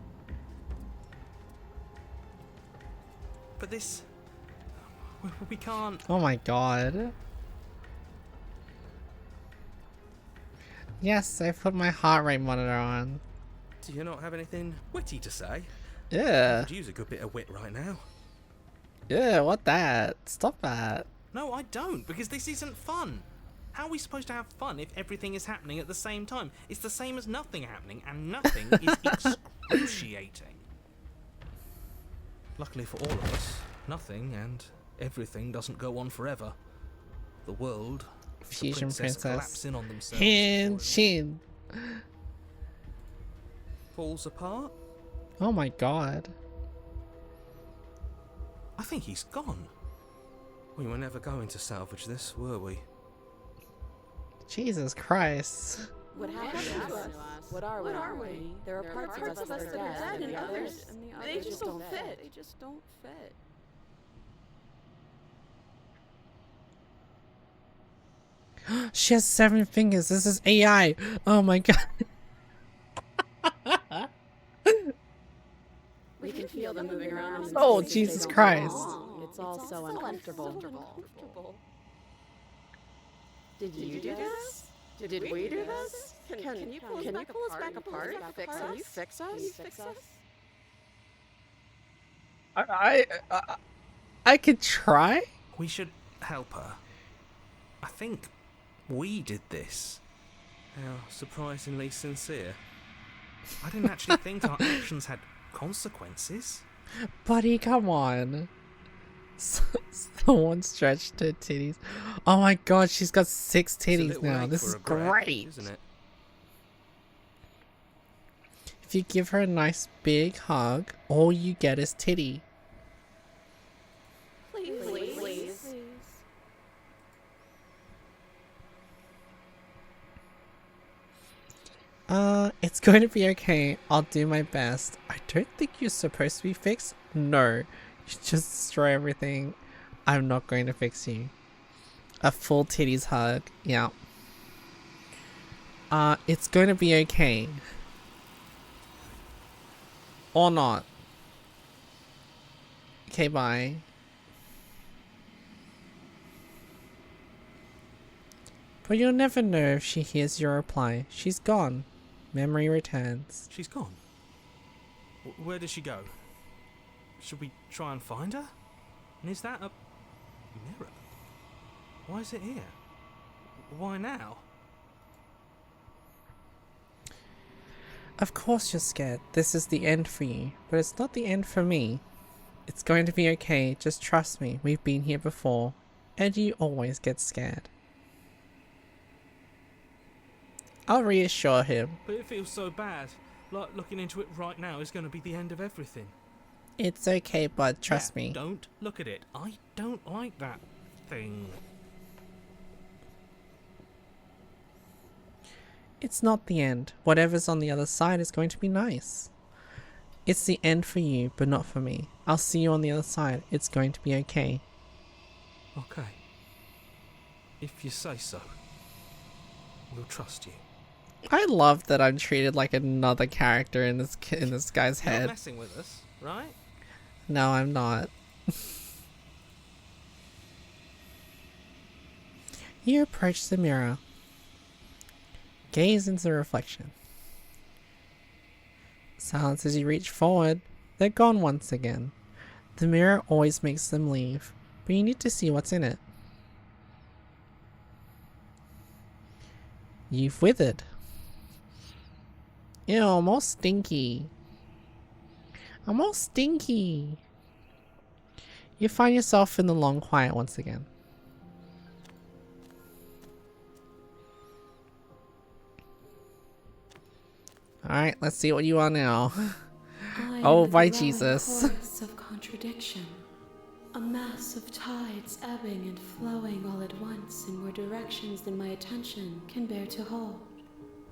But this... We can't... Oh my god. Yes, I put my heart rate monitor on. Do you not have anything witty to say? I Yeah. could use a good bit of wit right now. Yeah, what that? Stop that. No, I don't, because this isn't fun. How are we supposed to have fun if everything is happening at the same time? It's the same as nothing happening, and nothing is excruciating. Luckily for all of us, nothing and everything doesn't go on forever. The world, the Fusion princess princess. collapse in on themselves Hin before it Shin. falls apart. Oh my god. I think he's gone. We were never going to salvage this, were we? Jesus Christ. What happened to us? What are we? There are parts of us that are dead, and the others, they just don't fit. They just don't fit. She has 7 fingers. This is AI. Oh my god. We can feel them moving around. Oh, Jesus Christ. It's all so uncomfortable. Did you do this? Did we do this? Can you pull us back apart? Can you fix us? I could try. We should help her. I think we did this. How surprisingly sincere. I didn't actually think our actions had consequences. Buddy, come on. Someone stretched her titties. Oh my god, she's got 6 It's a titties little now. late This for is a grab, great. isn't it? If you give her a nice big hug, all you get is titty. Please. It's going to be okay. I'll do my best. I don't think you're supposed to be fixed. No. You just destroy everything. I'm not going to fix you. A full titties hug. Yeah. It's going to be okay. Or not. Okay, bye. But you'll never know if she hears your reply. She's gone. Memory returns. She's gone. Where did she go? Should we try and find her? And is that a mirror? Why is it here? Why now? Of course you're scared. This is the end for you. But it's not the end for me. It's going to be okay. Just trust me. We've been here before. And you always get scared. I'll reassure him. But it feels so bad. Like looking into it right now is going to be the end of everything. It's okay, bud. Trust me. Don't look at it. I don't like that thing. It's not the end. Whatever's on the other side is going to be nice. It's the end for you, but not for me. I'll see you on the other side. It's going to be okay. Okay. If you say so. We'll trust you. I love that I'm treated like another character in this guy's You're head. not messing with us, right? No, I'm not. You approach the mirror. Gaze into the reflection. Silence as you reach forward. They're gone once again. The mirror always makes them leave, but you need to see what's in it. You've withered. Ew, I'm all stinky. I'm all stinky. You find yourself in the long quiet once again. Alright, let's see what you are now. Oh, by Jesus. Chorus of contradiction. A mass of tides ebbing and flowing all at once in more directions than my attention can bear to hold.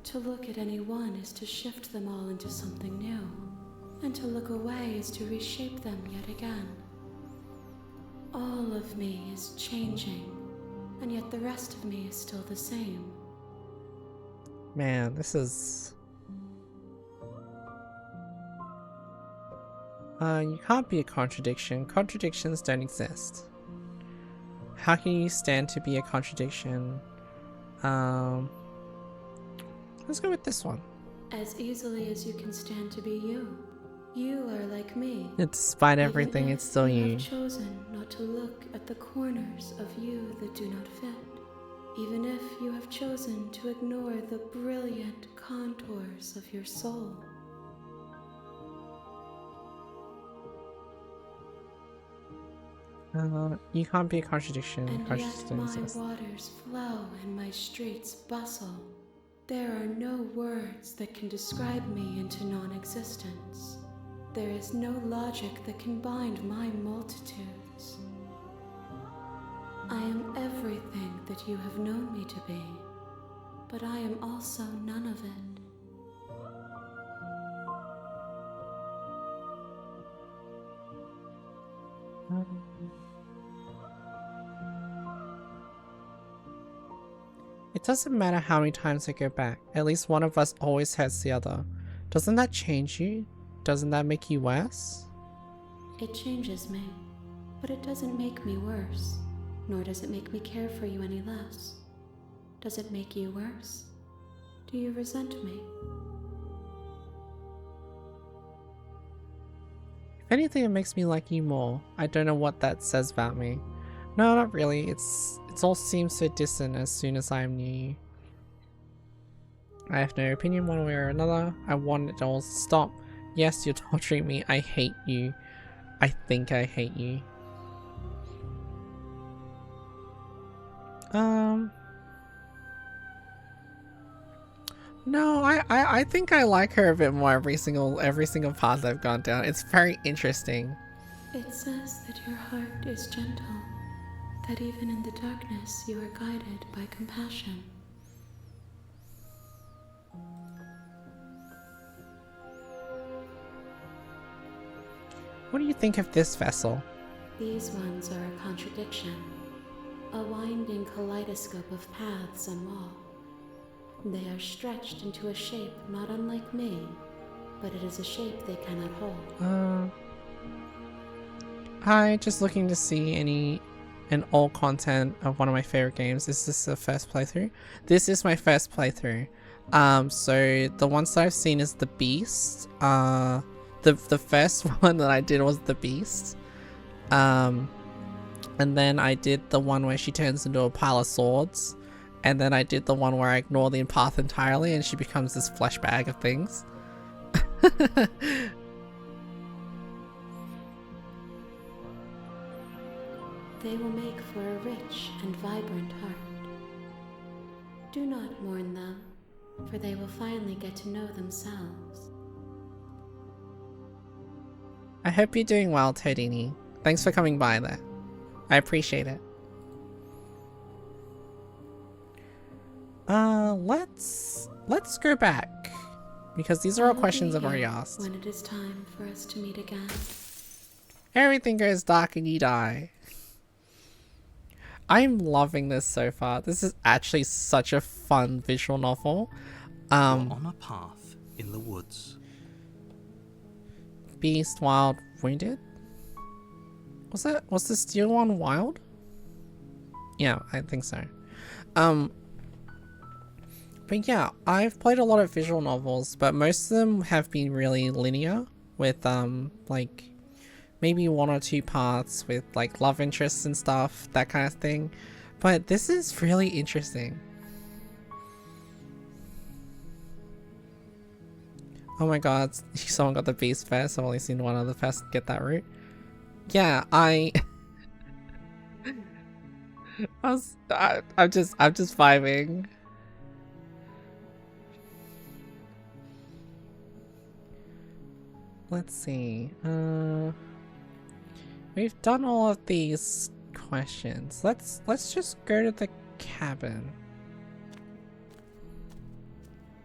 To look at any one is to shift them all into something new, and to look away is to reshape them yet again. All of me is changing, and yet the rest of me is still the same. Man, this is... you can't be a contradiction. Contradictions don't exist. How can you stand to be a contradiction? Let's go with this one. As easily as you can stand to be you. You are like me. Despite everything, it's still you. have chosen not to look at the corners of you that do not fit. Even if you have chosen to ignore the brilliant contours of your soul. You can't be a contradiction. And Contradictions yet don't my exist. waters flow and my streets bustle. There are no words that can describe me into non-existence. There is no logic that can bind my multitudes. I am everything that you have known me to be, but I am also none of it. It doesn't matter how many times I go back. At least one of us always hurts the other. Doesn't that change you? Doesn't that make you worse? It changes me, but it doesn't make me worse, nor does it make me care for you any less. Does it make you worse? Do you resent me? If anything, it makes me like you more. I don't know what that says about me. No, not really. It all seems so distant as soon as I am near you. I have no opinion one way or another. I want it all to stop. Yes, you're torturing me. I hate you. I think I hate you. No, I think I like her a bit more every single path I've gone down. It's very interesting. It says that your heart is gentle, that even in the darkness you are guided by compassion. What do you think of this vessel? These ones are a contradiction, a winding kaleidoscope of paths and wall. They are stretched into a shape not unlike me, but it is a shape they cannot hold. Hi, just looking to see any and all content of one of my favorite games. Is this the first playthrough? This is my first playthrough. So the ones that I've seen is The Beast. The first one that I did was The Beast. And then I did the one where she turns into a pile of swords. And then I did the one where I ignore the path entirely and she becomes this flesh bag of things. They will make for a rich and vibrant heart. Do not mourn them, for they will finally get to know themselves. I hope you're doing well, Todini. Thanks for coming by there. I appreciate it. Let's go back. Because these are all questions I've already asked. When it is time for us to meet again. Everything goes dark and you die. I'm loving this so far. This is actually such a fun visual novel. You're on a path in the woods. Beast, Wild, Wounded? Was the steel one Wild? Yeah, I think so. But yeah, I've played a lot of visual novels, but most of them have been really linear with like maybe 1 or 2 parts with like love interests and stuff, that kind of thing. But this is really interesting. Oh my god, someone got the Beast first. I've only seen one other person get that route. Yeah, I'm just vibing. Let's see. We've done all of these questions. Let's just go to the cabin.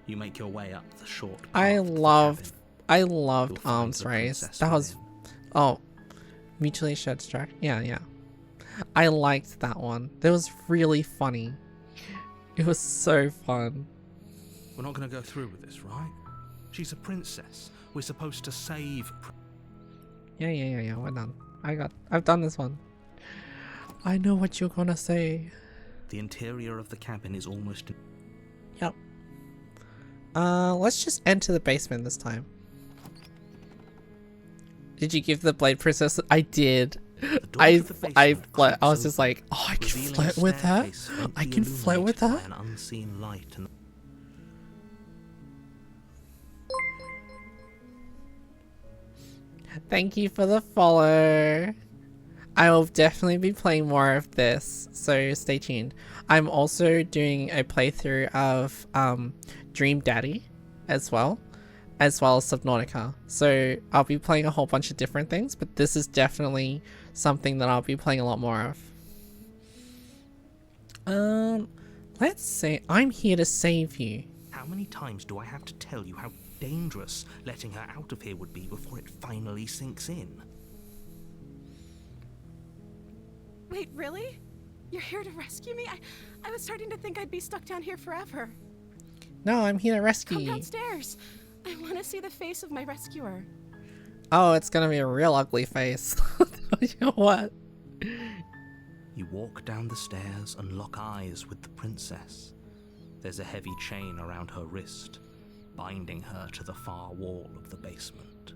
You make your way up the short path I to the loved cabin. You'll find Arms the Race. princess That was within. mutually shared distract. Yeah. I liked that one. That was really funny. It was so fun. We're not going to go through with this, right? She's a princess. We're supposed to save. Yeah. We're done. I've done this one. I know what you're gonna say. The interior of the cabin is almost. Yep. Let's just enter the basement this time. Did you give the Blade Princess? I did. I was just like, oh, I can flirt with her. I can flirt with her. An unseen light and Thank you for the follow. I will definitely be playing more of this, so stay tuned. I'm also doing a playthrough of Dream Daddy as well as Subnautica. So I'll be playing a whole bunch of different things, but this is definitely something that I'll be playing a lot more of. Let's say I'm here to save you. how many times do I have to tell you how dangerous letting her out of here would be before it finally sinks in? Wait, really? You're here to rescue me? I was starting to think I'd be stuck down here forever. No, I'm here to rescue Come you. downstairs. I want to see the face of my rescuer. Oh, it's gonna be a real ugly face. You know what? You walk down the stairs and lock eyes with the princess. There's a heavy chain around her wrist, binding her to the far wall of the basement.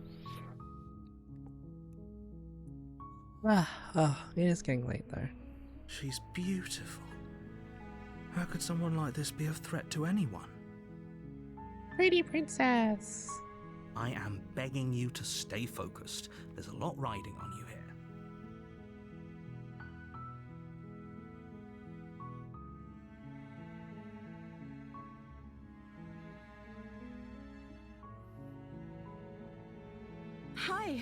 Oh, it is getting late though. She's beautiful. How could someone like this be of threat to anyone? Pretty princess. I am begging you to stay focused. There's a lot riding on you here. Hi.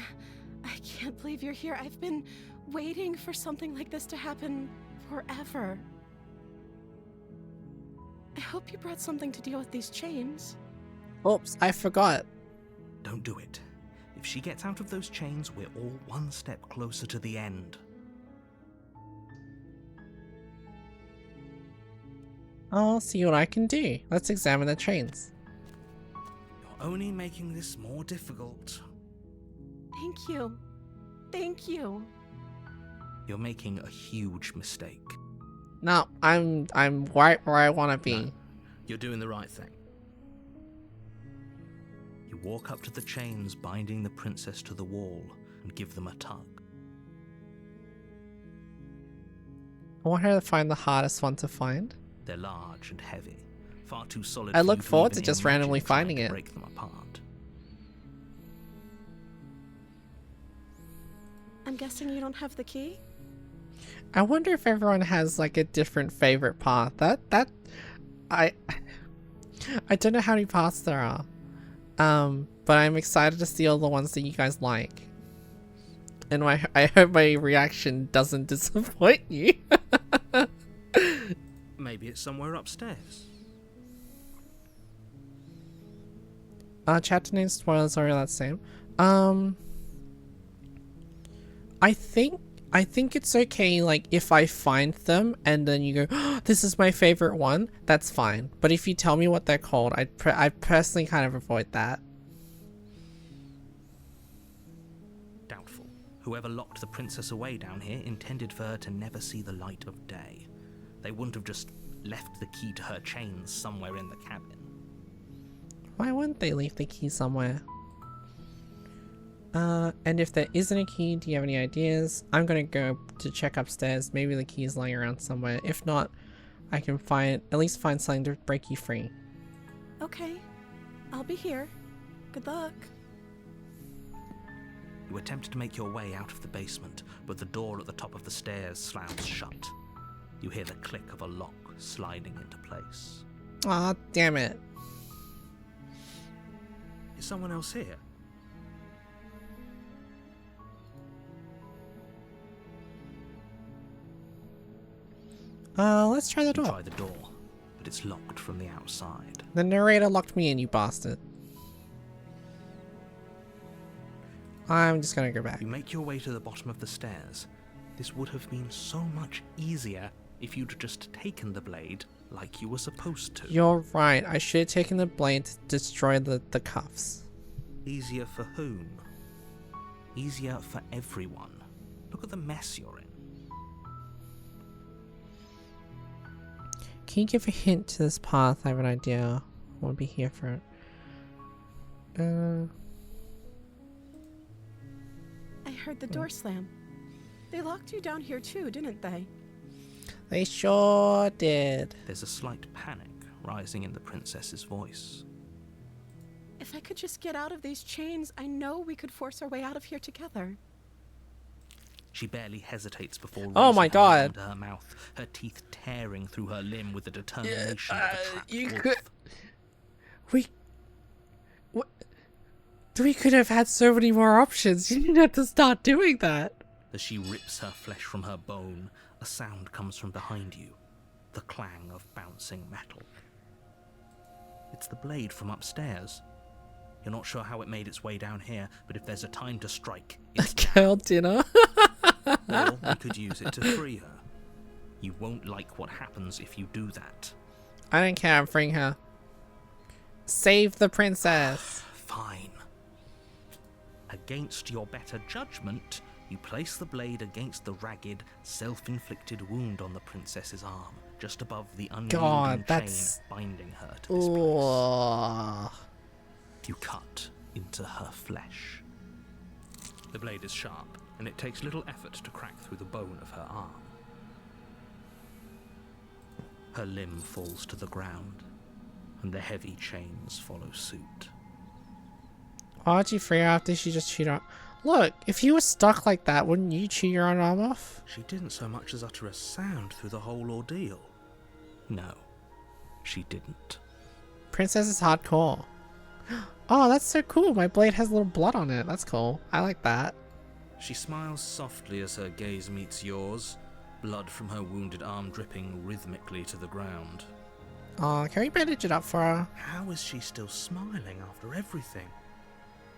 I can't believe you're here. I've been waiting for something like this to happen forever. I hope you brought something to deal with these chains. Oops, I forgot. Don't do it. If she gets out of those chains, we're all one step closer to the end. I'll see what I can do. Let's examine the chains. You're only making this more difficult. Thank you. Thank you. You're making a huge mistake. No, I'm right where I want to be. No, you're doing the right thing. You walk up to the chains binding the princess to the wall and give them a tug. I want her to find the hardest one to find. They're large and heavy, far too solid. I for look you to forward to even just imagine randomly trying finding to it. break them apart. I'm guessing you don't have the key? I wonder if everyone has like a different favorite path. I don't know how many paths there are. But I'm excited to see all the ones that you guys like. And I hope my reaction doesn't disappoint you. Maybe it's somewhere upstairs. Chapter name spoilers are all that same. I think it's okay, like, if I find them and then you go, oh, this is my favorite one, that's fine. But if you tell me what they're called, I personally kind of avoid that. Doubtful. Whoever locked the princess away down here intended for her to never see the light of day. They wouldn't have just left the key to her chains somewhere in the cabin. Why wouldn't they leave the key somewhere? And if there isn't a key, do you have any ideas? I'm gonna go to check upstairs. Maybe the key is lying around somewhere. If not, I can at least find something to break you free. Okay. I'll be here. Good luck. You attempt to make your way out of the basement, but the door at the top of the stairs slams shut. You hear the click of a lock sliding into place. Aw, damn it. Is someone else here? Let's try the You door. try the door, but it's locked from the outside. The narrator locked me in, you bastard. I'm just gonna go back. You make your way to the bottom of the stairs. This would have been so much easier if you'd just taken the blade like you were supposed to. You're right. I should have taken the blade to destroy the cuffs. Easier for whom? Easier for everyone. Look at the mess you're in. Can you give a hint to this path? I have an idea. I won't be here for it. I heard the door slam. They locked you down here too, didn't they? They sure did. There's a slight panic rising in the princess's voice. If I could just get out of these chains, I know we could force our way out of here together. She barely hesitates before Oh my raising her God. hand to her mouth, her teeth tearing through her limb with the determination of a trapped you wolf. could. We could have had so many more options. You didn't have to start doing that. As she rips her flesh from her bone, a sound comes from behind you, the clang of bouncing metal. It's the blade from upstairs. You're not sure how it made its way down here, but if there's a time to strike, it's Girl dinner. or we could use it to free her. You won't like what happens if you do that. I don't care. I'm freeing her. Save the princess. Fine. Against your better judgment, you place the blade against the ragged, self-inflicted wound on the princess's arm, just above the unyielding chain binding her to this place. Ooh. You cut into her flesh. The blade is sharp, and it takes little effort to crack through the bone of her arm. Her limb falls to the ground, and the heavy chains follow suit. Why'd you free her after she just chewed her? Look, if you were stuck like that, wouldn't you chew your own arm off? She didn't so much as utter a sound through the whole ordeal. No, she didn't. Princess is hardcore. Oh, that's so cool. My blade has a little blood on it. That's cool. I like that. She smiles softly as her gaze meets yours, blood from her wounded arm dripping rhythmically to the ground. Oh, can we bandage it up for her? How is she still smiling after everything?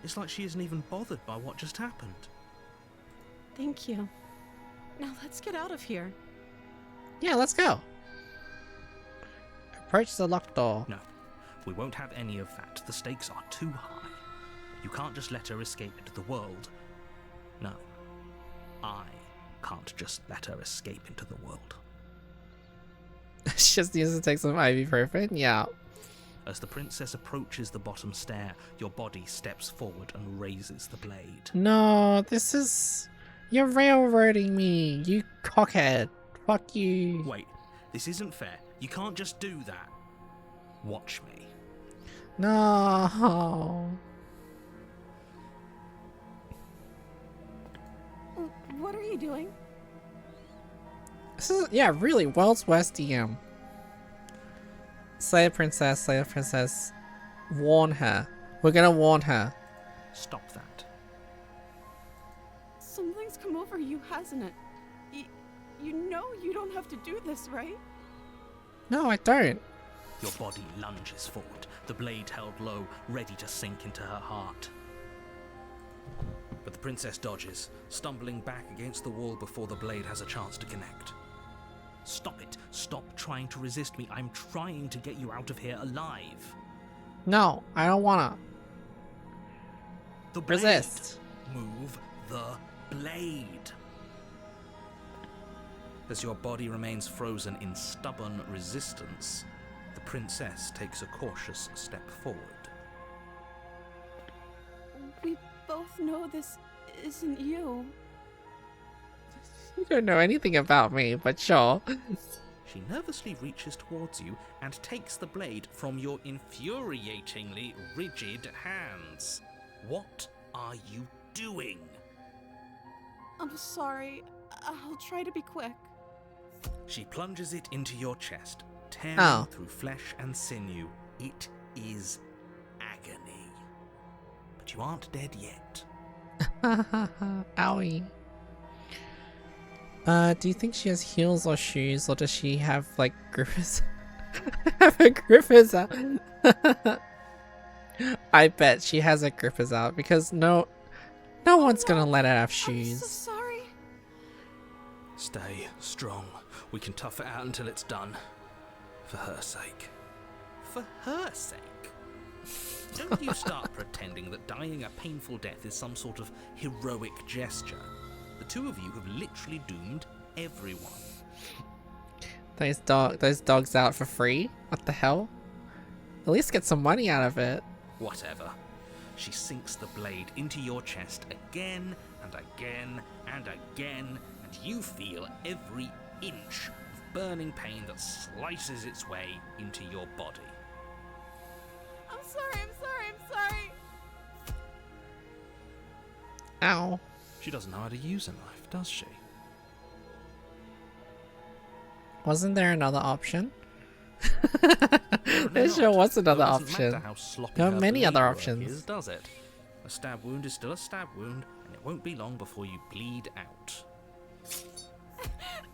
It's like she isn't even bothered by what just happened. Thank you. Now let's get out of here. Yeah, let's go. Approach the locked door. No, we won't have any of that. The stakes are too high. You can't just let her escape into the world. No, I can't just let her escape into the world. She just needs to take some ibuprofen? Yeah. As the princess approaches the bottom stair, your body steps forward and raises the blade. No, this is... You're railroading me, you cockhead. Fuck you. Wait, this isn't fair. You can't just do that. Watch me. No. What are you doing? This is, yeah, really, world's worst DM. Slay a princess, warn her. We're gonna warn her. Stop that. Something's come over you, hasn't it? You know you don't have to do this, right? No, I don't. Your body lunges forward, the blade held low, ready to sink into her heart. But the princess dodges, stumbling back against the wall before the blade has a chance to connect. Stop it. Stop trying to resist me. I'm trying to get you out of here alive. No, I don't wanna. The blade. Resist. Move the blade. As your body remains frozen in stubborn resistance, the princess takes a cautious step forward. We both know this isn't you. You don't know anything about me, but sure. She nervously reaches towards you and takes the blade from your infuriatingly rigid hands. What are you doing? I'm sorry. I'll try to be quick. She plunges it into your chest, tearing through flesh and sinew. It is agony. But you aren't dead yet. Owie. Do you think she has heels or shoes, or does she have like grippers? Have her grippers out? I bet she has her grippers out because no one's gonna let her have shoes. I'm so sorry. Stay strong. We can tough it out until it's done. For her sake. For her sake? Don't you start pretending that dying a painful death is some sort of heroic gesture. The two of you have literally doomed everyone. Those dogs out for free? What the hell? At least get some money out of it. Whatever. She sinks the blade into your chest again and again and again, and you feel every inch of burning pain that slices its way into your body. I'm sorry. Ow. She doesn't know how to use a knife, does she? Wasn't there another option? Apparently There sure not. was another Though it doesn't option. matter how sloppy There are her many blade other work options. Is, does it? A stab wound is still a stab wound, and it won't be long before you bleed out.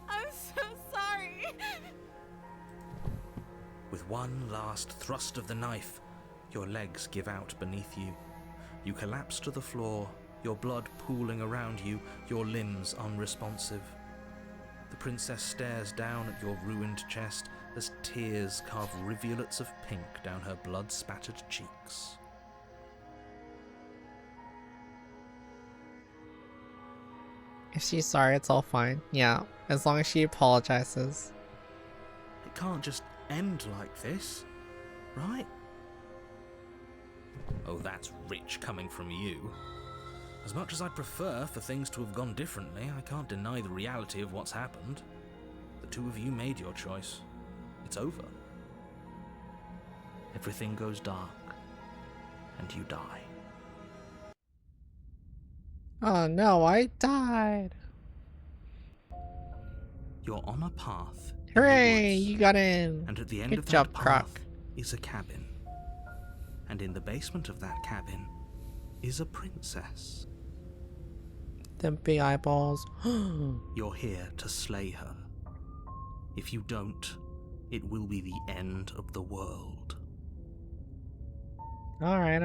I'm so sorry. With one last thrust of the knife, your legs give out beneath you. You collapse to the floor, your blood pooling around you, your limbs unresponsive. The princess stares down at your ruined chest as tears carve rivulets of pink down her blood-spattered cheeks. If she's sorry, it's all fine. Yeah, as long as she apologizes. It can't just end like this, right? Oh, that's rich coming from you. As much as I'd prefer for things to have gone differently, I can't deny the reality of what's happened. The two of you made your choice. It's over. Everything goes dark, and you die. Oh no, I died. You're on a path. in the Hooray, woods, you got in. And at the end Good of job, that path Croc. is a cabin. And in the basement of that cabin is a princess. Them big eyeballs. You're here to slay her. If you don't, it will be the end of the world. Alright.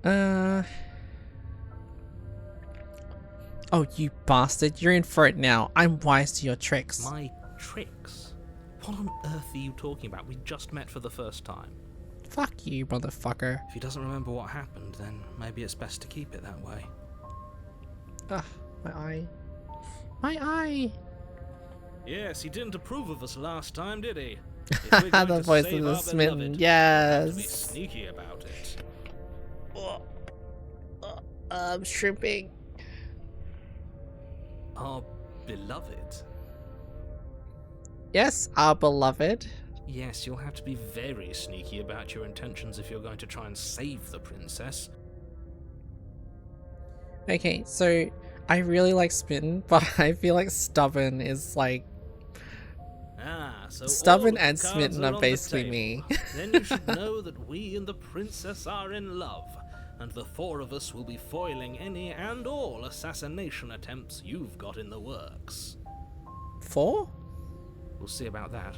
Oh, you bastard. You're in for it now. I'm wise to your tricks. My tricks? What on earth are you talking about? We just met for the first time. Fuck you, motherfucker. If he doesn't remember what happened, then maybe it's best to keep it that way. Ugh, my eye. My eye! Yes, he didn't approve of us last time, did he? The voice of the smitten. Yes. To be sneaky about it. I'm shrimping. Our beloved. Yes, our beloved. Yes, you'll have to be very sneaky about your intentions if you're going to try and save the princess. Okay, so I really like Smitten, but I feel like Stubborn is like... So Stubborn all and the cards Smitten are are on basically the me. table. Then you should know that we and the princess are in love, and the four of us will be foiling any and all assassination attempts you've got in the works. 4? We'll see about that.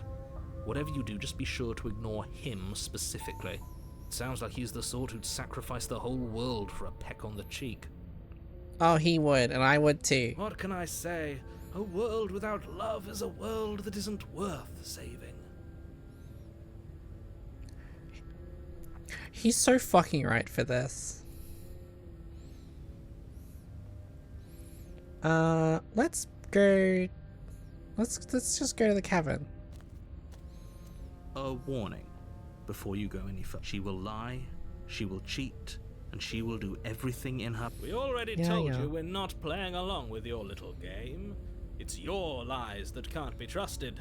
Whatever you do, just be sure to ignore him specifically. It sounds like he's the sort who'd sacrifice the whole world for a peck on the cheek. Oh, he would, and I would too. What can I say? A world without love is a world that isn't worth saving. He's so fucking right for this. Let's go... Let's just go to the cavern. A warning before you go any further. She will lie, she will cheat, and she will do everything in her... We already told you we're not playing along with your little game. It's your lies that can't be trusted.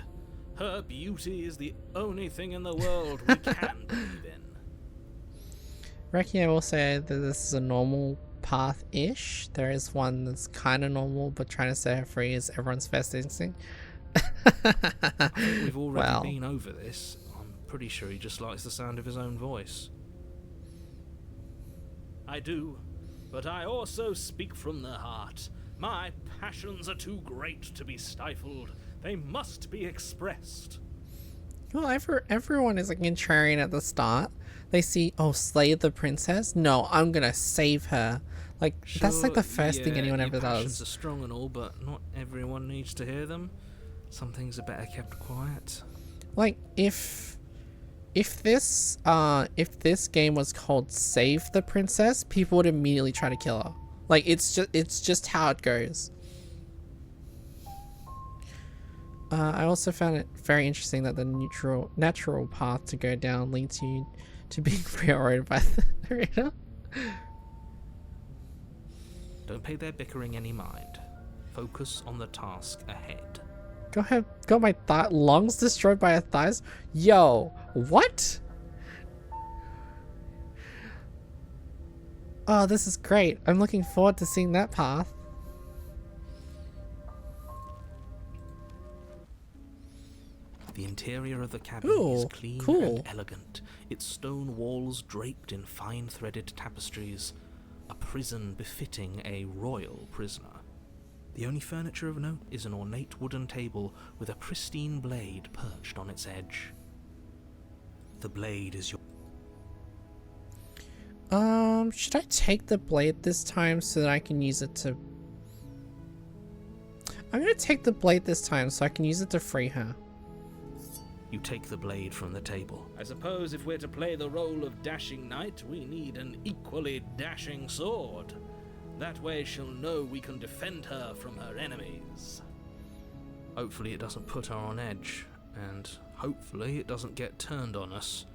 Her beauty is the only thing in the world we can believe in. Rekky, I will say that this is a normal path-ish. There is one that's kind of normal, but trying to set her free is everyone's first instinct. I think we've already been over this. I'm pretty sure he just likes the sound of his own voice. I do, but I also speak from the heart. My passions are too great to be stifled. They must be expressed. Well, everyone is like contrarian at the start. They see, oh, slay the princess? No, I'm gonna save her. Like, that's like the first thing anyone ever passions does. are strong and all, but not everyone needs to hear them. Some things are better kept quiet. Like, if this game was called Save the Princess, people would immediately try to kill her. Like, it's just how it goes. I also found it very interesting that the natural path to go down leads you to being pre-ordered by the narrator. Don't pay their bickering any mind. Focus on the task ahead. Got my lungs destroyed by a thighs? Yo, what? Oh, this is great. I'm looking forward to seeing that path. The interior of the cabin is clean and elegant, its stone walls draped in fine-threaded tapestries, a prison befitting a royal prisoner. The only furniture of note is an ornate wooden table with a pristine blade perched on its edge. The blade is your... Should I take the blade this time so that I can use it to... I'm gonna take the blade this time so I can use it to free her. You take the blade from the table. I suppose if we're to play the role of dashing knight, we need an equally dashing sword. That way she'll know we can defend her from her enemies. Hopefully it doesn't put her on edge, and hopefully it doesn't get turned on us.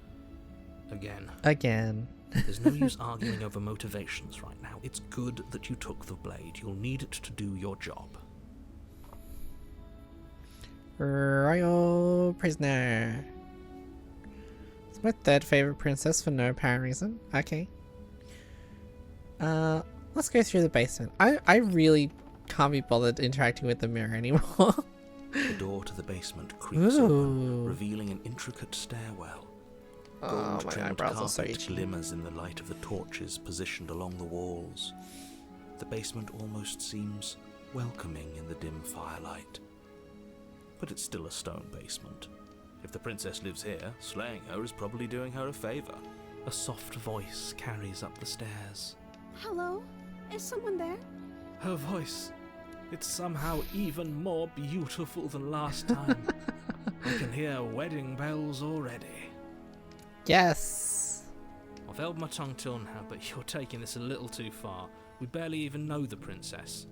Again. There's no use arguing over motivations right now. It's good that you took the blade. You'll need it to do your job. Royal prisoner. It's my third favorite princess for no apparent reason. Okay. Let's go through the basement. I really can't be bothered interacting with the mirror anymore. The door to the basement creaks open, revealing an intricate stairwell. Oh, my eyebrows are so itchy. Glimmers in the light of the torches positioned along the walls. The basement almost seems welcoming in the dim firelight. But it's still a stone basement. If the princess lives here, slaying her is probably doing her a favor. A soft voice carries up the stairs. Hello? Is someone there? Her voice, it's somehow even more beautiful than last time. I can hear wedding bells already. Yes. I've held my tongue till now, but you're taking this a little too far. We barely even know the princess.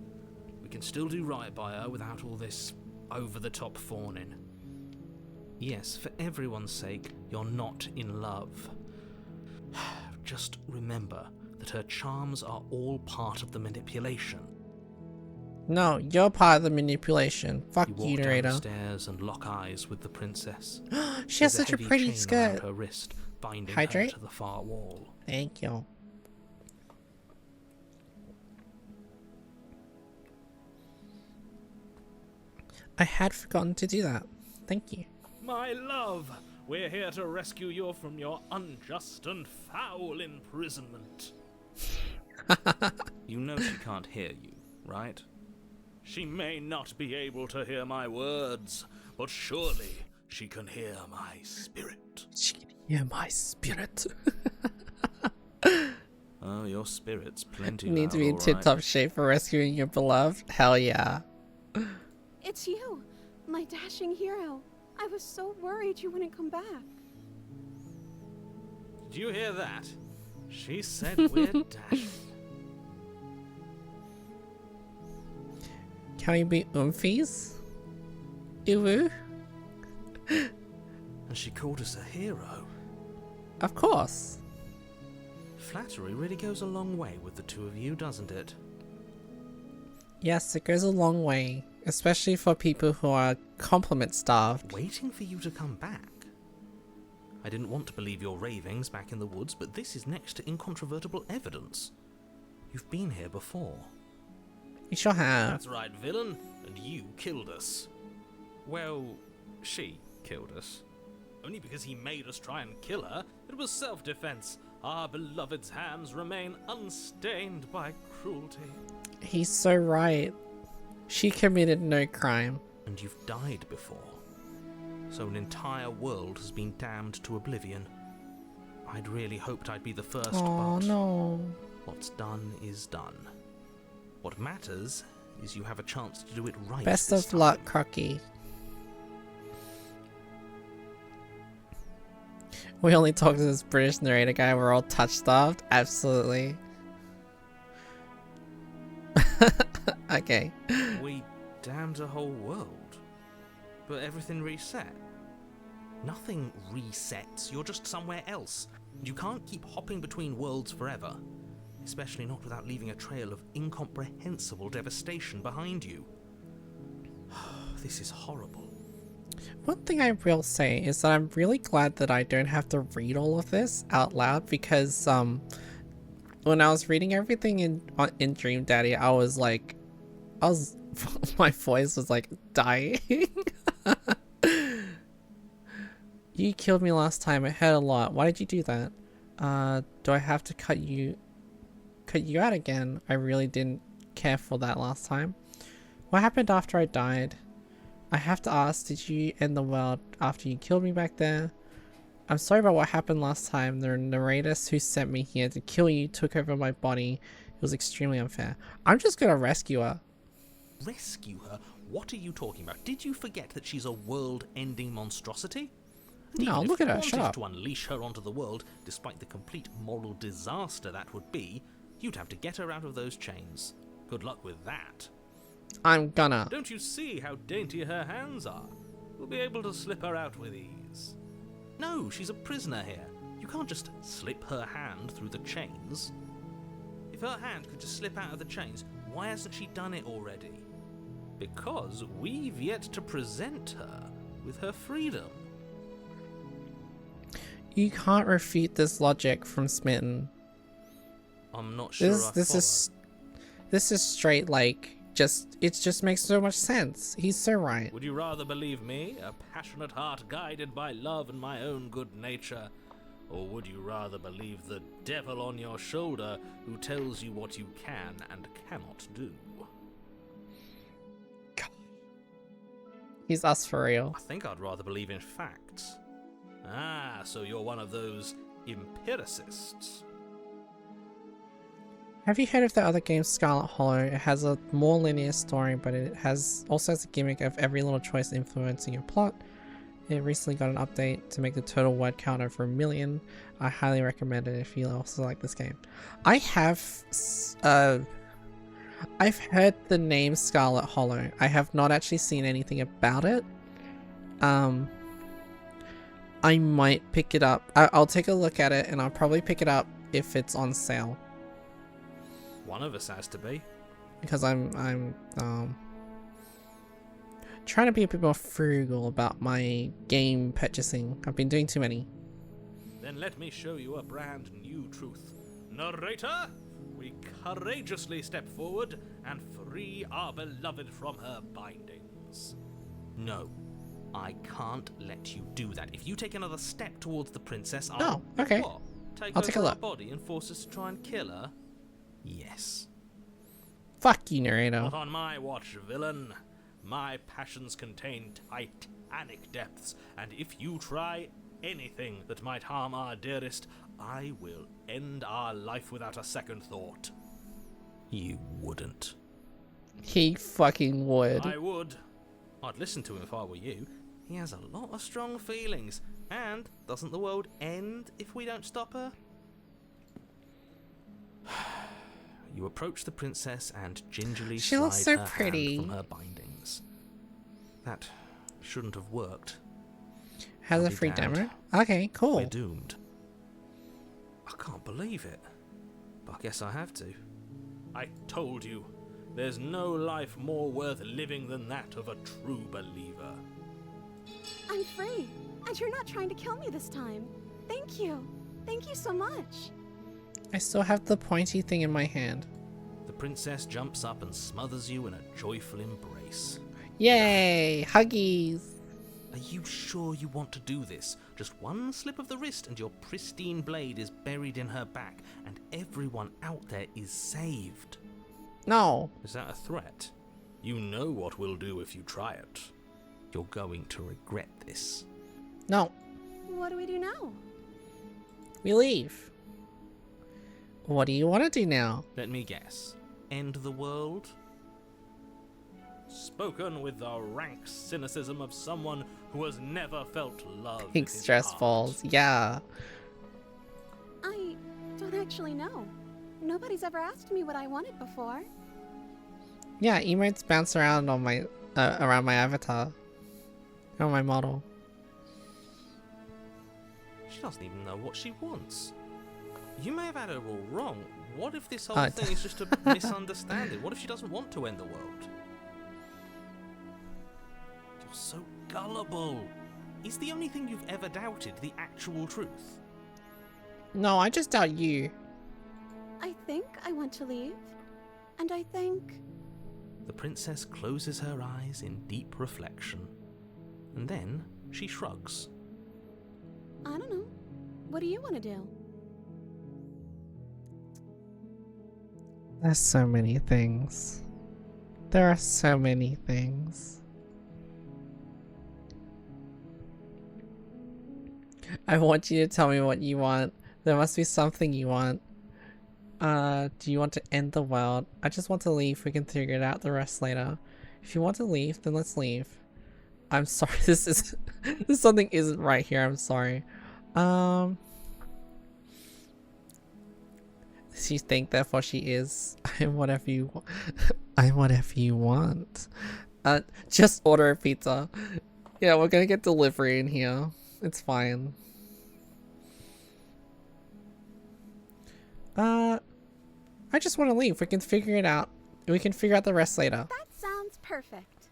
We can still do right by her without all this over-the-top fawning. Yes, for everyone's sake, you're not in love. Just remember that her charms are all part of the manipulation. No, you're part of the manipulation. Fuck You you, walk down the narrator. stairs and lock eyes with the princess. She has There's such a heavy pretty chain skirt. around her wrist, binding Hydrate? her to the far wall. Thank you. I had forgotten to do that. Thank you. My love, we're here to rescue you from your unjust and foul imprisonment. You know she can't hear you, right? She may not be able to hear my words, but surely she can hear my spirit. She can hear my spirit. Oh, your spirit's plenty You need loud, to be in all right. tip-top shape for rescuing your beloved? Hell yeah. It's you, my dashing hero. I was so worried you wouldn't come back. Did you hear that? She said we're dashing. Can we be oomfies? Uwu? And she called us a hero. Of course. Flattery really goes a long way with the two of you, doesn't it? Yes, it goes a long way. Especially for people who are compliment starved. Waiting for you to come back. I didn't want to believe your ravings back in the woods, but this is next to incontrovertible evidence. You've been here before. You sure have. That's right, villain. And you killed us. Well, she killed us. Only because he made us try and kill her. It was self-defense. Our beloved's hands remain unstained by cruelty. He's so right. She committed no crime. And you've died before. So an entire world has been damned to oblivion. I'd really hoped I'd be the first, Oh but no. what's done is done. What matters is you have a chance to do it right. Best this of luck, time. Crocky. We only talk to this British narrator guy, we're all touch-starved? Absolutely. Okay. We damned a whole world, but everything reset. Nothing resets, you're just somewhere else. You can't keep hopping between worlds forever, especially not without leaving a trail of incomprehensible devastation behind you. This is horrible. One thing I will say is that I'm really glad that I don't have to read all of this out loud, because when I was reading everything in Dream Daddy, I was my voice was like dying. You killed me last time. It hurt a lot. Why did you do that? Do I have to cut you out again? I really didn't care for that last time. What happened after I died? I have to ask, did you end the world after you killed me back there? I'm sorry about what happened last time. The narrators who sent me here to kill you took over my body. It was extremely unfair. I'm just gonna rescue her. Rescue her? What are you talking about? Did you forget that she's a world-ending monstrosity? And No, even look if at her, you shut wanted up. to unleash her onto the world, despite the complete moral disaster that would be, you'd have to get her out of those chains. Good luck with that. I'm gonna. Don't you see how dainty her hands are? We'll be able to slip her out with ease. No, she's a prisoner here. You can't just slip her hand through the chains. If her hand could just slip out of the chains, why hasn't she done it already? Because we've yet to present her with her freedom. You can't refute this logic from Smitten. I'm not sure This is straight it just makes so much sense. He's so right. Would you rather believe me, a passionate heart guided by love and my own good nature? Or would you rather believe the devil on your shoulder who tells you what you can and cannot do? He's us for real. I think I'd rather believe in facts. Ah, so you're one of those empiricists. Have you heard of the other game Scarlet Hollow? It has a more linear story, but it also has a gimmick of every little choice influencing your plot. It recently got an update to make the total word count over 1 million. I highly recommend it if you also like this game. I have I've heard the name Scarlet Hollow. I have not actually seen anything about it. I might pick it up. I'll take a look at it, and I'll probably pick it up if it's on sale. One of us has to be. Because I'm trying to be a bit more frugal about my game purchasing. I've been doing too many. Then let me show you a brand new truth. Narrator, we courageously step forward and free our beloved from her bindings. No, I can't let you do that. If you take another step towards the princess, Oh, okay. What? Take I'll over take a our look. body and force us to try and kill her? Yes. Fuck you, narrator. Not on my watch, villain. My passions contain titanic depths, and if you try anything that might harm our dearest, I will end our life without a second thought. You wouldn't. He fucking would. I would. I'd listen to him if I were you. He has a lot of strong feelings, and doesn't the world end if we don't stop her? You approach the princess and gingerly She looks slide so her pretty. hand from her bindings. That shouldn't have worked. Has I'll a be free damned. demo? Okay, cool. We're doomed. I can't believe it, but I guess I have to. I told you, there's no life more worth living than that of a true believer. I'm free, and you're not trying to kill me this time. Thank you. Thank you so much. I still have the pointy thing in my hand. The princess jumps up and smothers you in a joyful embrace. Yay! Huggies! Are you sure you want to do this? Just one slip of the wrist and your pristine blade is buried in her back, and everyone out there is saved. No. Is that a threat? You know what we'll do if you try it. You're going to regret this. No. What do we do now? We leave. What do you want to do now? Let me guess. End the world? Spoken with the rank cynicism of someone who has never felt love. Pink in his stress heart. balls. Yeah. I don't actually know. Nobody's ever asked me what I wanted before. Yeah, emotes bounce around on my around my avatar. On my model. She doesn't even know what she wants. You may have had her all wrong. What if this Oh, whole thing is just a misunderstanding? What if she doesn't want to end the world? You're so gullible. Is the only thing you've ever doubted the actual truth? No, I just doubt you. I think I want to leave. And I think... The princess closes her eyes in deep reflection. And then she shrugs. I don't know. What do you want to do? There's so many things. There are so many things. I want you to tell me what you want. There must be something you want. Do you want to end the world? I just want to leave. We can figure it out the rest later. If you want to leave, then let's leave. I'm sorry. This something isn't right here. I'm sorry. She think, therefore she is. I'm whatever you want. I'm whatever you want. Just order a pizza. Yeah, we're gonna get delivery in here. It's fine. I just want to leave. We can figure it out. We can figure out the rest later. That sounds perfect.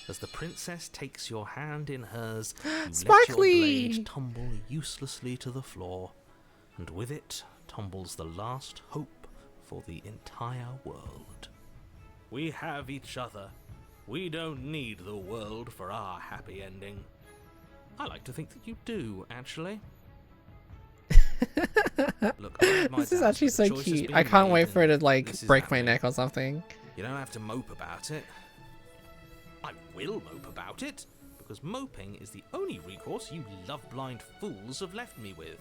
As the princess takes your hand in hers, you let your Sparkly! blade tumble uselessly to the floor, and with it tumbles the last hope for the entire world. We have each other. We don't need the world for our happy ending. I like to think that you do, actually. Look, I have my This is doubts, actually but so the choice has cute. been I can't made, wait for it to and like this is break my happening. neck or something. You don't have to mope about it. I will mope about it, because moping is the only recourse you love-blind fools have left me with.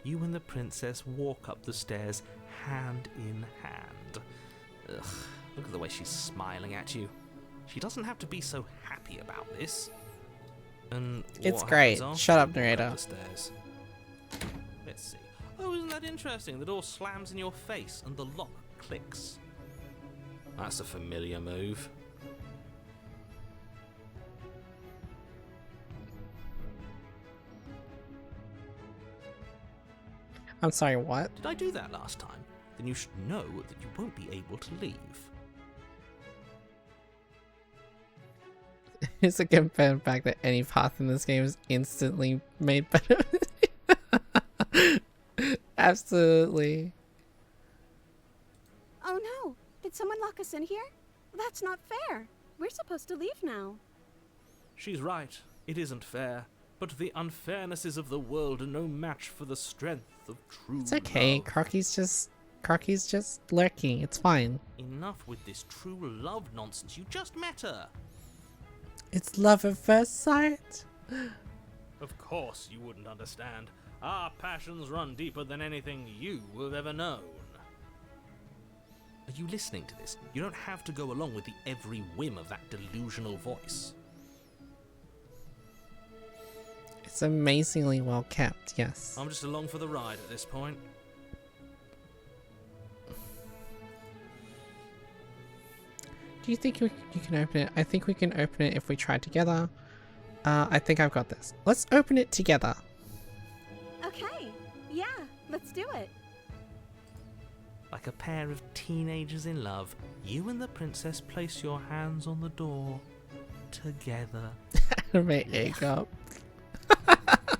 You and the princess walk up the stairs hand in hand. Ugh, look at the way she's smiling at you. She doesn't have to be so happy about this. And It's what great. happens Shut after up, you walk narrator. the stairs? Let's see. Oh, isn't that interesting? The door slams in your face and the lock clicks. That's a familiar move. I'm sorry, what? Did I do that last time? Then you should know that you won't be able to leave. It's a confirmed fact that any path in this game is instantly made better. Absolutely. Oh no! Did someone lock us in here? That's not fair. We're supposed to leave now. She's right. It isn't fair. But the unfairnesses of the world are no match for the strength of true It's okay. love. Crocky's just lurking. It's fine. Enough with this true love nonsense. You just met her. It's love at first sight. Of course you wouldn't understand. Our passions run deeper than anything you have ever known. Are you listening to this? You don't have to go along with the every whim of that delusional voice. It's amazingly well kept, yes. I'm just along for the ride at this point. Do you think you can open it? I think we can open it if we try together. I think I've got this. Let's open it together. Okay. Yeah, let's do it. Like a pair of teenagers in love, you and the princess place your hands on the door together. My egg up.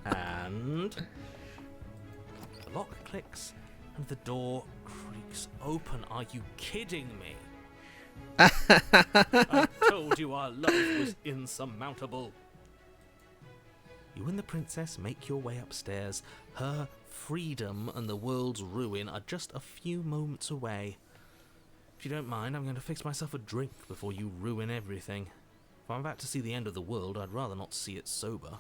And the lock clicks and the door creaks open. Are you kidding me? I told you our love was insurmountable. You and the princess make your way upstairs. Her freedom and the world's ruin are just a few moments away. If you don't mind, I'm going to fix myself a drink before you ruin everything. If I'm about to see the end of the world, I'd rather not see it sober.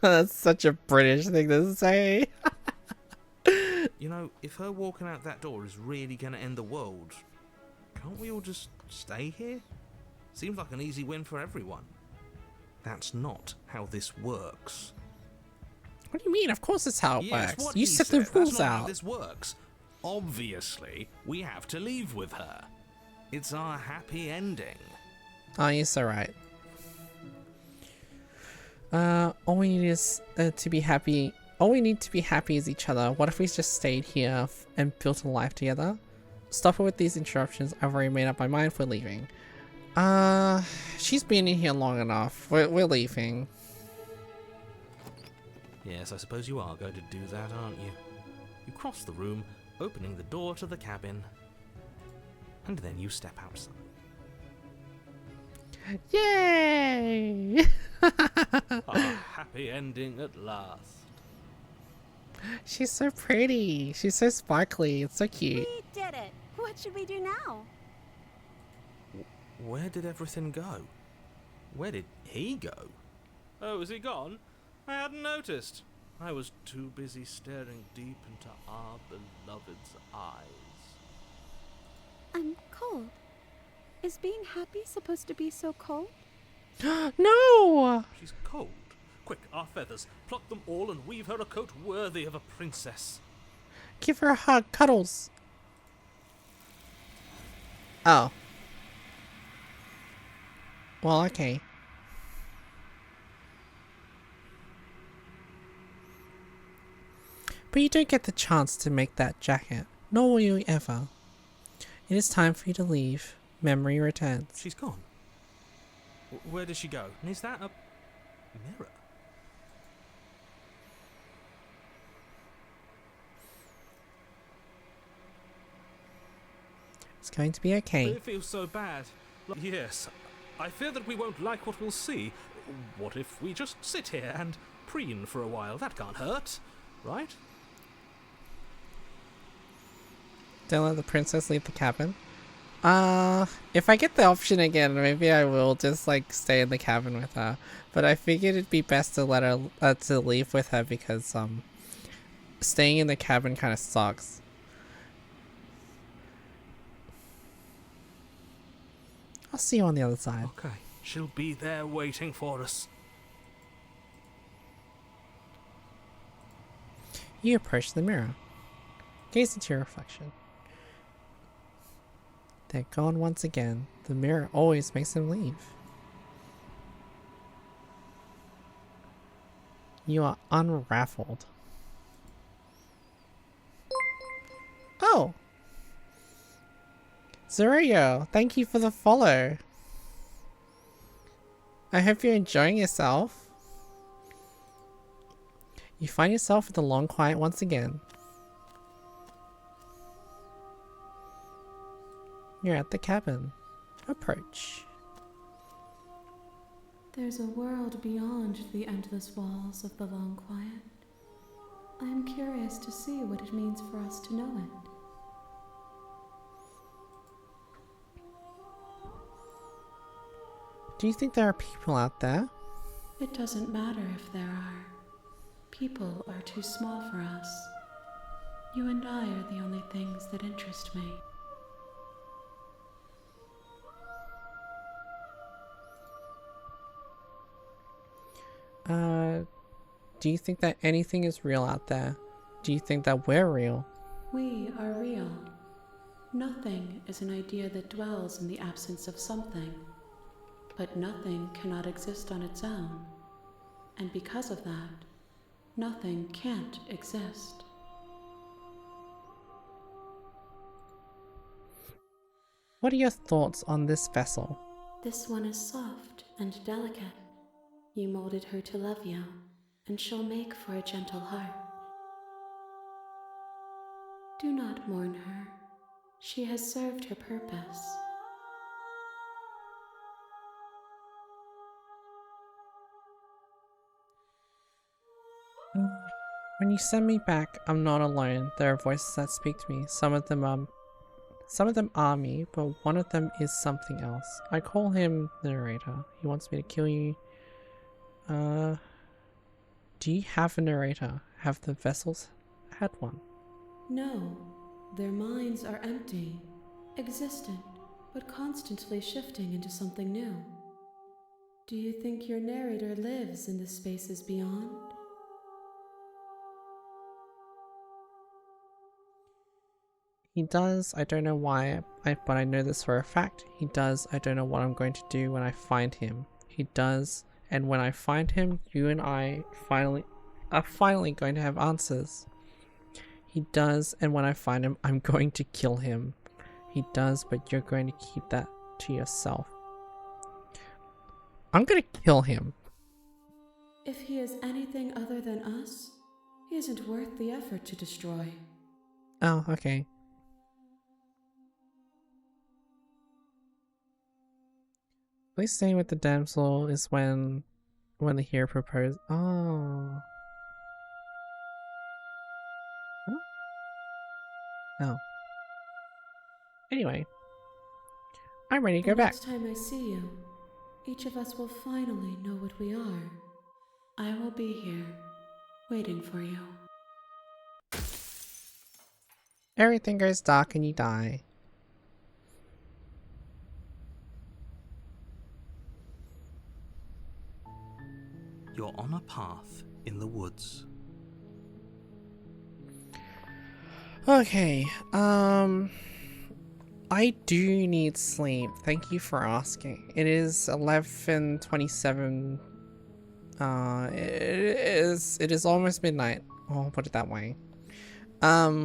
That's such a British thing to say. You know, if her walking out that door is really going to end the world, can't we all just stay here? Seems like an easy win for everyone. That's not how this works. What do you mean? Of course it's how it Yes, works. what You he set the said, rules that's not how out. this works. Obviously, we have to leave with her. It's our happy ending. Oh, you're so right. All we need is to be happy. All we need to be happy is each other. What if we just stayed here and built a life together? Stop it with these interruptions. I've already made up my mind for leaving. She's been in here long enough. We're leaving. Yes, I suppose you are going to do that, aren't you? You cross the room, opening the door to the cabin, and then you step outside. Yay! Our happy ending at last. She's so pretty. She's so sparkly. It's so cute. We did it. What should we do now? Where did everything go? Where did he go? Oh, is he gone? I hadn't noticed. I was too busy staring deep into our beloved's eyes. I'm cold. Is being happy supposed to be so cold? No! She's cold. Quick, our feathers. Pluck them all and weave her a coat worthy of a princess. Give her a hug. Cuddles. Oh. Well, okay. But you don't get the chance to make that jacket, nor will you ever. It is time for you to leave. Memory returns. She's gone. Where did she go? And is that a mirror? It's going to be okay. It feels so bad. Yes, I fear that we won't like what we'll see. What if we just sit here and preen for a while? That can't hurt, right? Don't let the princess leave the cabin. If I get the option again, maybe I will just like stay in the cabin with her. But I figured it'd be best to let her to leave with her because staying in the cabin kind of sucks. I'll see you on the other side. Okay, she'll be there waiting for us. You approach the mirror. Gaze into your reflection. They're gone once again. The mirror always makes them leave. You are unraveled. Oh! Zurio, thank you for the follow. I hope you're enjoying yourself. You find yourself in the long quiet once again. You're at the cabin. Approach. There's a world beyond the endless walls of the long quiet. I am curious to see what it means for us to know it. Do you think there are people out there? It doesn't matter if there are. People are too small for us. You and I are the only things that interest me. Do you think that anything is real out there? Do you think that we're real? We are real. Nothing is an idea that dwells in the absence of something. But nothing cannot exist on its own. And because of that, nothing can't exist. What are your thoughts on this vessel? This one is soft and delicate. You molded her to love you, and she'll make for a gentle heart. Do not mourn her. She has served her purpose. When you send me back, I'm not alone. There are voices that speak to me. Some of them are me, but one of them is something else. I call him narrator. He wants me to kill you. Do you have a narrator? Have the vessels had one? No, their minds are empty, existent, but constantly shifting into something new. Do you think your narrator lives in the spaces beyond? He does. I don't know why, but I know this for a fact. He does. I don't know what I'm going to do when I find him. He does. And when I find him, you and I are finally going to have answers. He does, and when I find him, I'm going to kill him. He does, but you're going to keep that to yourself. I'm going to kill him. If he is anything other than us, he isn't worth the effort to destroy. Oh, okay. At least staying with the damsel is when the hero proposed. Oh. Huh? Oh. Anyway, I'm ready to go back. Next time I see you, each of us will finally know what we are. I will be here, waiting for you. Everything goes dark and you die. You're on a path in the woods. Okay, I do need sleep. Thank you for asking. It is 11:27. It is almost midnight. I'll put it that way. Yeah,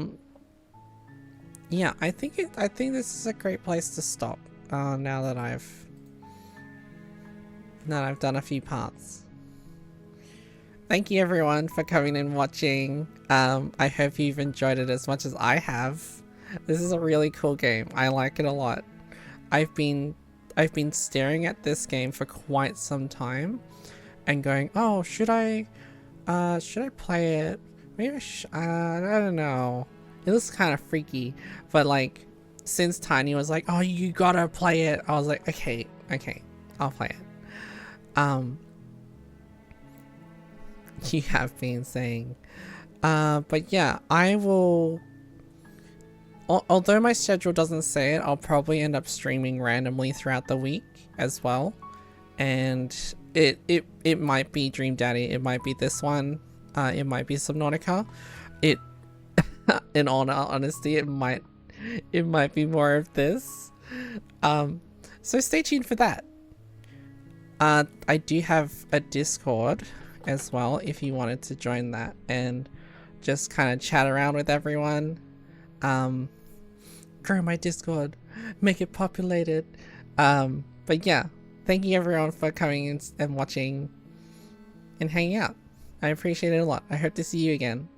I think this is a great place to stop. Now that I've done a few parts. Thank you everyone for coming and watching. I hope you've enjoyed it as much as I have. This is a really cool game. I like it a lot. I've been staring at this game for quite some time and going, oh, should I play it? Maybe I don't know. It looks kind of freaky, but like since Tiny was like, oh, you gotta play it, I was like, okay, I'll play it. You have been saying, but yeah, I will, although my schedule doesn't say it, I'll probably end up streaming randomly throughout the week as well. And it might be Dream Daddy, it might be this one, it might be Subnautica. It, in all honesty, it might be more of this. So stay tuned for that. I do have a Discord as well if you wanted to join that and just kind of chat around with everyone. Grow my Discord, make it populated. But yeah, thank you everyone for coming and watching and hanging out. I appreciate it a lot. I hope to see you again.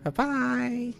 Bye bye.